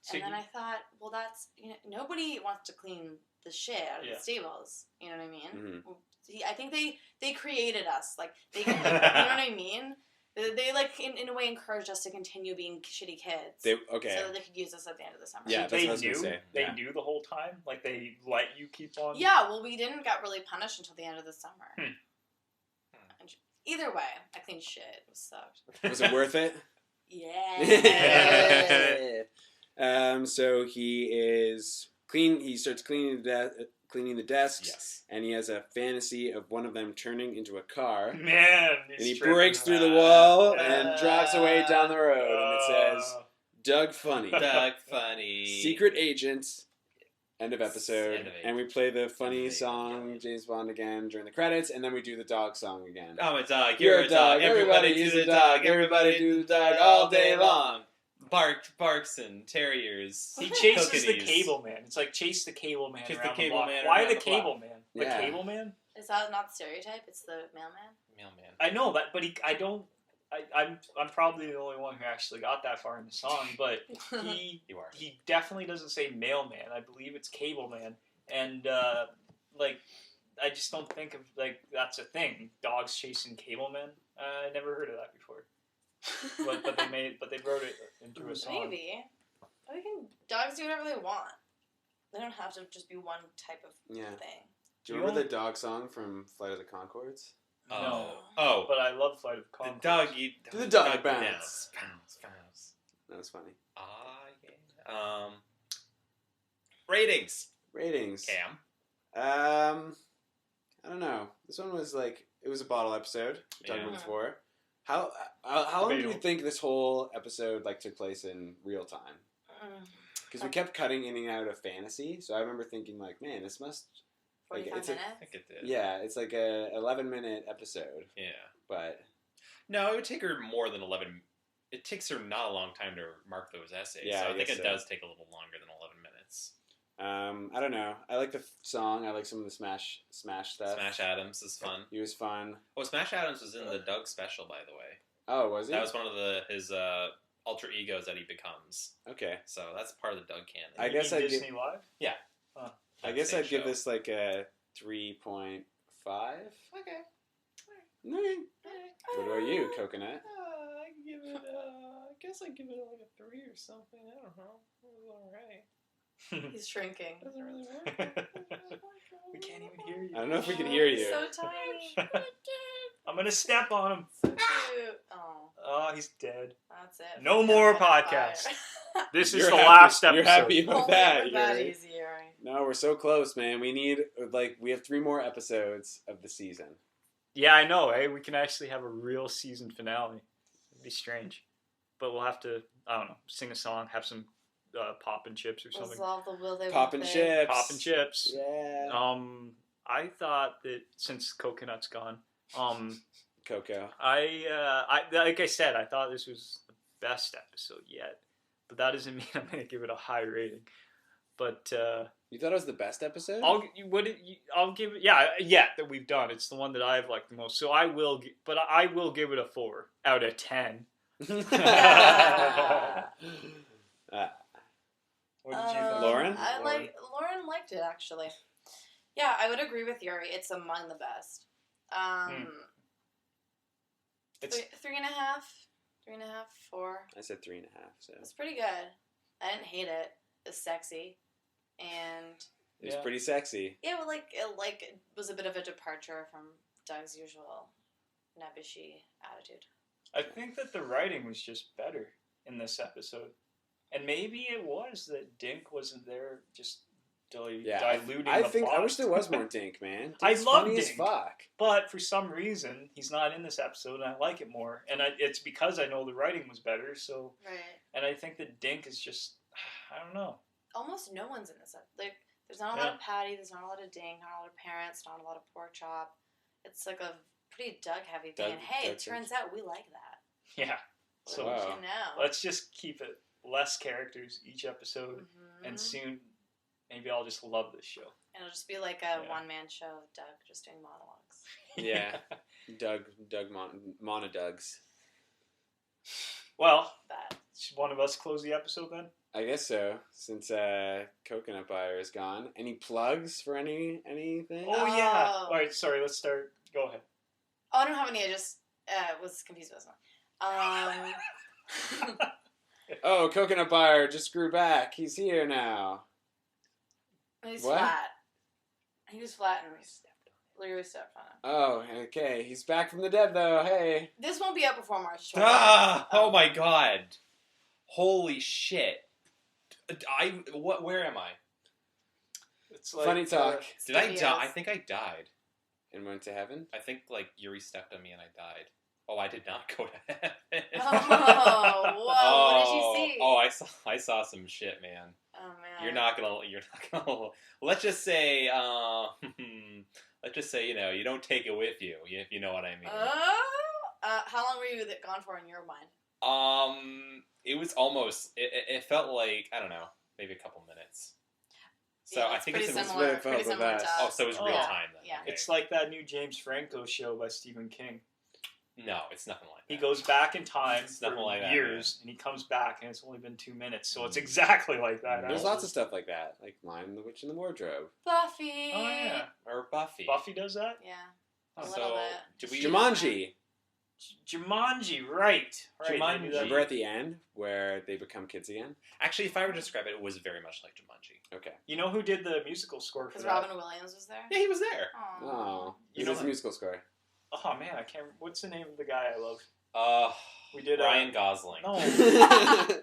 So And then you- I thought, well, that's nobody wants to clean the shit out of Yeah. the stables. You know what I mean? Mhm. I think they created us. Like they, you know what I mean? They like in a way encouraged us to continue being shitty kids. Okay. So that they could use us at the end of the summer. Yeah, that's they what I was knew. gonna say. They Yeah. knew the whole time. Like they let you keep on. Yeah, well, we didn't get really punished until the end of the summer. Hmm. And either way, I cleaned shit. It sucked. Was it worth it? Yeah. So he is clean. He starts cleaning the desks. Yes. And he has a fantasy of one of them turning into a car. Man. And he tripping. breaks through the wall and Uh, drives away down the road. And it says, Doug Funnie, Doug Funnie. secret agent. End of episode. End of And we play the funny End of song, James Bond again during the credits. And then we do the dog song again. I'm a dog. You're You're a dog. Everybody do the dog. Everybody do the dog all day long. Barks and terriers. He chases the Cookies. cable man. It's like chase the cable man Chase the around cable block. man Why around the the cable block. man? The Yeah. cable man? Is that not the stereotype? It's the mailman. Mailman. I know that, but I'm probably the only one who actually got that far in the song, but he You are. he definitely doesn't say mailman. I believe it's cable man, and like I just don't think of like that's a thing. Dogs chasing cable men. I never heard of that before. But they wrote it into a song. Maybe. Dogs do whatever they want. They don't have to just be one type of Yeah. thing. Do you remember the dog song from Flight of the Conchords? No. Oh. But I love Flight of The Conchords. doggy. The dog bounce. bounce. Bounce. That was funny. Ah, yeah. Ratings. Ratings. Cam. I don't know. This one was like, it was a bottle episode. We talked about Yeah. before. How long do you Debatable. think this whole episode like took place in real time? Because we kept cutting in and out of fantasy, so I remember thinking like, man, this must 45 it's a- minutes? I think it did. yeah, it's like a 11-minute episode, Yeah. but No, it would take her more than 11. It takes her not a long time to mark those essays. Yeah, so I I think guess it so. does take a little longer than 11 minutes. I don't know. I like the song. I like some of the Smash stuff. Smash Adams is fun. He was fun. Oh, Smash Adams was in the Doug special, by the way. Oh, was he? That was one of his alter egos that he becomes. Okay. So that's part of the Doug canon. I guess You mean I'd Disney Live. I guess I'd give this like a 3.5. Okay. Okay. What about you, Coconut? I give it. I guess I give it like a 3 or something. I don't know. It was alright. He's shrinking. Doesn't really work. We can't even hear you. I don't know if we can hear He's you. so tiny. I'm gonna step on him. So cute. Oh, Oh, he's dead. that's it. No more podcast. This is You're the happy- last episode. You're happy about Only that. for that Yuri. easy, Yuri. No, we're so close, man. We need we have 3 more episodes of the season. Yeah, I know. Hey, we can actually have a real season finale. It'd be strange, but we'll have to. I don't know. Sing a song, have some pop and chips or something. Resolve the will they Pop won't and they. chips. Pop and chips. Yeah. I thought that since Coconut's gone, Coco. I like I said, I thought this was the best episode yet, but that doesn't mean I'm gonna give it a high rating. But You thought it was the best episode? I'll give it that we've done. It's the one that I've liked the most. So I will give it a 4 out of 10. What did you think, Lauren? Lauren liked it actually. Yeah, I would agree with Yuri. It's among the best. It's 3.5, 4. I said 3.5. So It's pretty good. I didn't hate it. It's sexy, and it was pretty sexy. yeah, well, it was a bit of a departure from Doug's usual nebbishy attitude. I think that the writing was just better in this episode, and maybe it was that Dink wasn't there, just diluting I the think plot. I wish there was more Dink, man. I Dink's love funny as Dink. fuck. But for some reason, he's not in this episode, and I like it more. And it's because I know the writing was better. So, Right. and I think that Dink is just, I don't know. Almost no one's in this. Like, there's not a lot of Patty. There's not a lot of Ding. Not a lot of parents. Not a lot of pork chop. It's like a pretty Doug heavy thing. And hey, it turns out we like that. Yeah. So Wow. You know. let's just keep it less characters each episode, Mhm. and soon maybe I'll just love this show. And it'll just be like a one-man show of Doug just doing monologues. Yeah. Doug Monodugs. Well, Bad. should one of us close the episode then? I guess so. Since Coconut Buyer is gone. Any plugs for anything? Oh, yeah. Oh. All right, sorry, let's start. Go ahead. Oh, I don't have any. I just was confused with this one. Oh, Coconut Buyer just grew back. He's here now. He's What? flat. He was flat and literally stepped on him. Oh, okay. He's back from the dead, though. Hey. This won't be up before March 12th. Ah! Oh my god! Holy shit! Where am I? It's like, Funny talk. Did I Studios. die? I think I died. And went to heaven? I think like Yuri stepped on me and I died. Oh, I did not go to heaven. Oh, whoa! What did you see? Oh, I saw some shit, man. Oh man. You're not gonna. Let's just say, you don't take it with you, if you know what I mean. How long were you gone for in your mind? It was almost. It felt like, I don't know, maybe a couple minutes. So Yeah, I it's think pretty it's similar. what it felt Pretty similar like to that. us. Oh, so it was Oh. real Yeah. time then. Yeah. Okay. It's like that new James Franco show by Stephen King. No, it's nothing like that. He goes back in time It's for nothing like that, years, and he comes back, and it's only been 2 minutes, so it's exactly like that. There's lots of stuff like that. Like Lion and the Witch in the Wardrobe. Buffy. Oh, yeah. Or Buffy. Buffy does that? Yeah. Oh, A So little bit. did we? Jumanji. Jumanji, right. Jumanji. they do that. Remember at the end where they become kids again? Actually, if I were to describe it, it was very much like Jumanji. Okay. You know who did the musical score for Because that? Robin Williams was there. Yeah, he was there. Aw. Oh. You This know is a that- musical score. Oh man, I can't. What's the name of the guy I love? We did Ryan Gosling. No,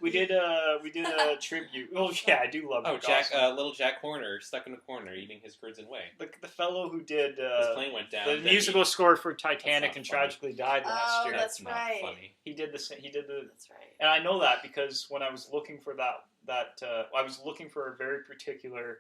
we did a tribute. Oh yeah, I do love. Oh, Ryan Jack, Gosling. little Jack Horner stuck in a corner eating his curds and whey. The fellow who did His plane went down. the then musical score for That's Titanic not and funny. tragically died last Oh, year. that's not right. funny. He did the, That's right. and I know that because when I was looking for I was looking for a very particular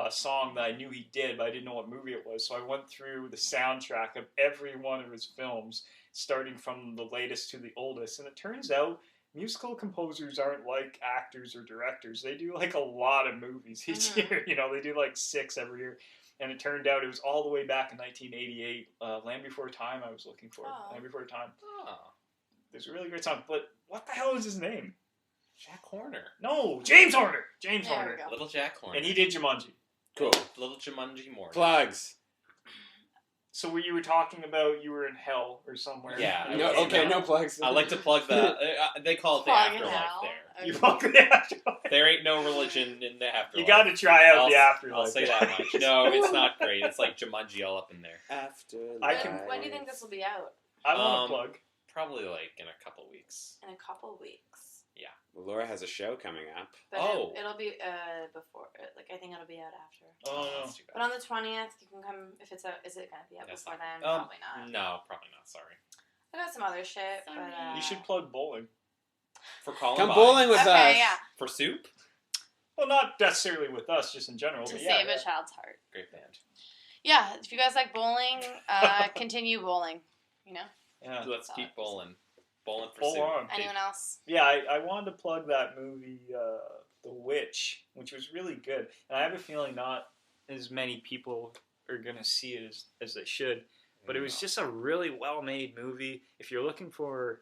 song that I knew he did, but I didn't know what movie it was. So I went through the soundtrack of every one of his films, starting from the latest to the oldest. And it turns out musical composers aren't like actors or directors. They do like a lot of movies each Mhm. year. You know, they do like 6 every year. And it turned out it was all the way back in 1988. Land Before Time I was looking for. Oh. Land Before Time. Oh, There's a really great song. But what the hell is his name? Jack Horner. No, James Horner. James There we Horner. go. Little Jack Horner. And he did Jumanji. Cool. Little Jumanji Morning. Plugs. So you were talking about you were in hell or somewhere. Yeah, I No, was- okay, no plugs. I like to plug the. They call it the Plug in afterlife hell. there. You Okay. fucking afterlife. There ain't no religion in the afterlife. You got to try out I'll- the afterlife. I'll say that much. No, it's not great. It's like Jumanji all up in there. Afterlife. I can- When do you think this will be out? I want to plug. Probably like in a couple weeks. In a couple weeks. We'll Laura has a show coming up. But Oh. it'll be before. Like I think it'll be out after. Oh, no. That's too bad. But on the 20th, you can come if it's out. Is it gonna be out That's before not- then? Probably not. No, probably not. Sorry. I got some other shit, Sorry. but You should plug bowling. For calling. Come bowling with us. okay, yeah. For soup. Well, not necessarily with us, just in general. To but yeah, save a child's heart. Great band. Yeah, if you guys like bowling, continue bowling. You know. Yeah. Let's keep bowling. Bowling for Bowl soup. on. Anyone else? Yeah, I wanted to plug that movie, The Witch, which was really good. And I have a feeling not as many people are going to see it as they should. But it was just a really well-made movie. If you're looking for,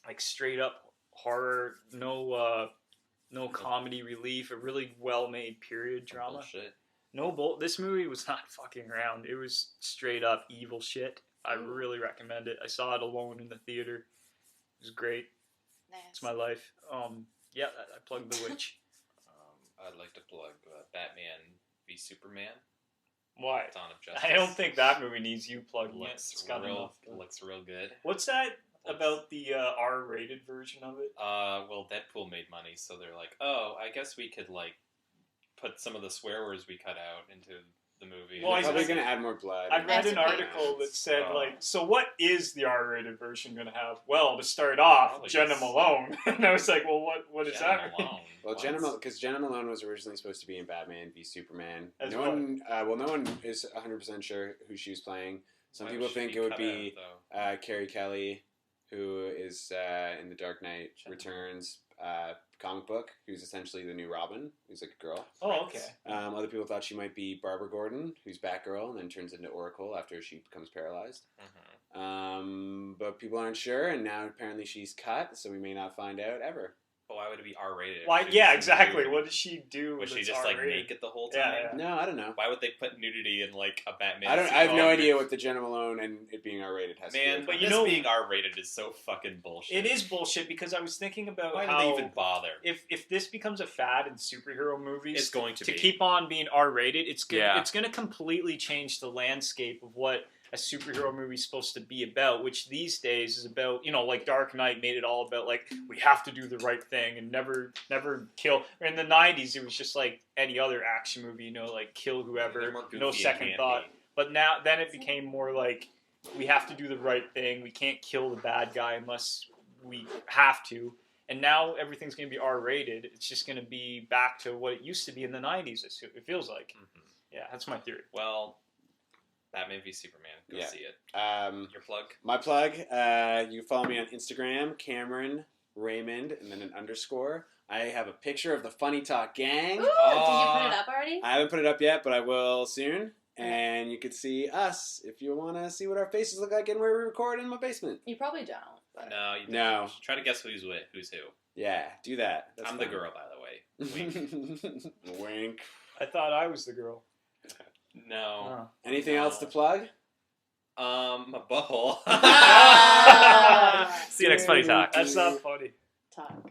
like, straight-up horror, no comedy relief, a really well-made period drama. Bullshit. This movie was not fucking around. It was straight-up evil shit. I really recommend it. I saw it alone in the theater. It was great. Nice. It's my life. Yeah, I plugged The Witch. I'd like to plug Batman v Superman. Why? Dawn of Justice. I don't think that movie needs you plugging it. looks It's got enough. looks real good. What's that about the R-rated version of it? Well, Deadpool made money, so they're like, oh, I guess we could like put some of the swear words we cut out into the movie. Well, They're I- probably going to add more blood. I read an That's article that said, Oh. like, so what is the R-rated version going to have? Well, to start off, Probably Jenna just- Malone. And I was like, well, what does Jenna that mean? Malone. Well, What? because Jenna Malone was originally supposed to be in Batman v Superman. As no one is 100% sure who she was playing. Some Why people would she think be it would cut be out, though? Carrie Kelly, who is in the Dark Knight Jenna. Returns comic book, who's essentially the new Robin, who's like a girl. Oh, okay. Other people thought she might be Barbara Gordon, who's Batgirl, and then turns into Oracle after she becomes paralyzed. Mhm. But people aren't sure, and now apparently she's cut, so we may not find out ever. But why would it be R-rated? Why? She Yeah, was exactly. nude. What does she do? Was she that's just like R-rated? naked the whole time? Yeah, yeah. No, I don't know. Why would they put nudity in like a Batman? I have no superhero? idea what the Jenna Malone and it being R-rated has to do Man, with but it. you this know- being R-rated is so fucking bullshit. It is bullshit because I was thinking about Why how did they even bother? if this becomes a fad in superhero movies, It's going to be. keep on being R-rated, it's Yeah. going to completely change the landscape of what a superhero movie is supposed to be about, which these days is about, like Dark Knight made it all about like we have to do the right thing and never kill. Or in the 90s it was just like any other action movie, like kill They're whoever, more goofy no and second campy. thought. But then it became more like we have to do the right thing. We can't kill the bad guy unless we have to. And now everything's going to be R-rated. It's just going to be back to what it used to be in the 90s, it feels like. Mhm. Yeah, that's my theory. Well, Batman v Superman. Go Yeah. see it. Um, Your plug? my plug, you can follow me on Instagram, Cameron Raymond, and then an underscore. I have a picture of the Funny Talk gang. Ooh, did you put it up already? I haven't put it up yet, but I will soon. And you can see us if you want to see what our faces look like and where we record in my basement. You probably don't. But No, you don't. No. Try to guess who's who. Yeah, do that. That's I'm the fun. girl, by the way. Wink. Wink. I thought I was the girl. No. Oh. Anything else to No. plug? My butthole. Ah. See you next Funny Talk. That's not funny. Talk.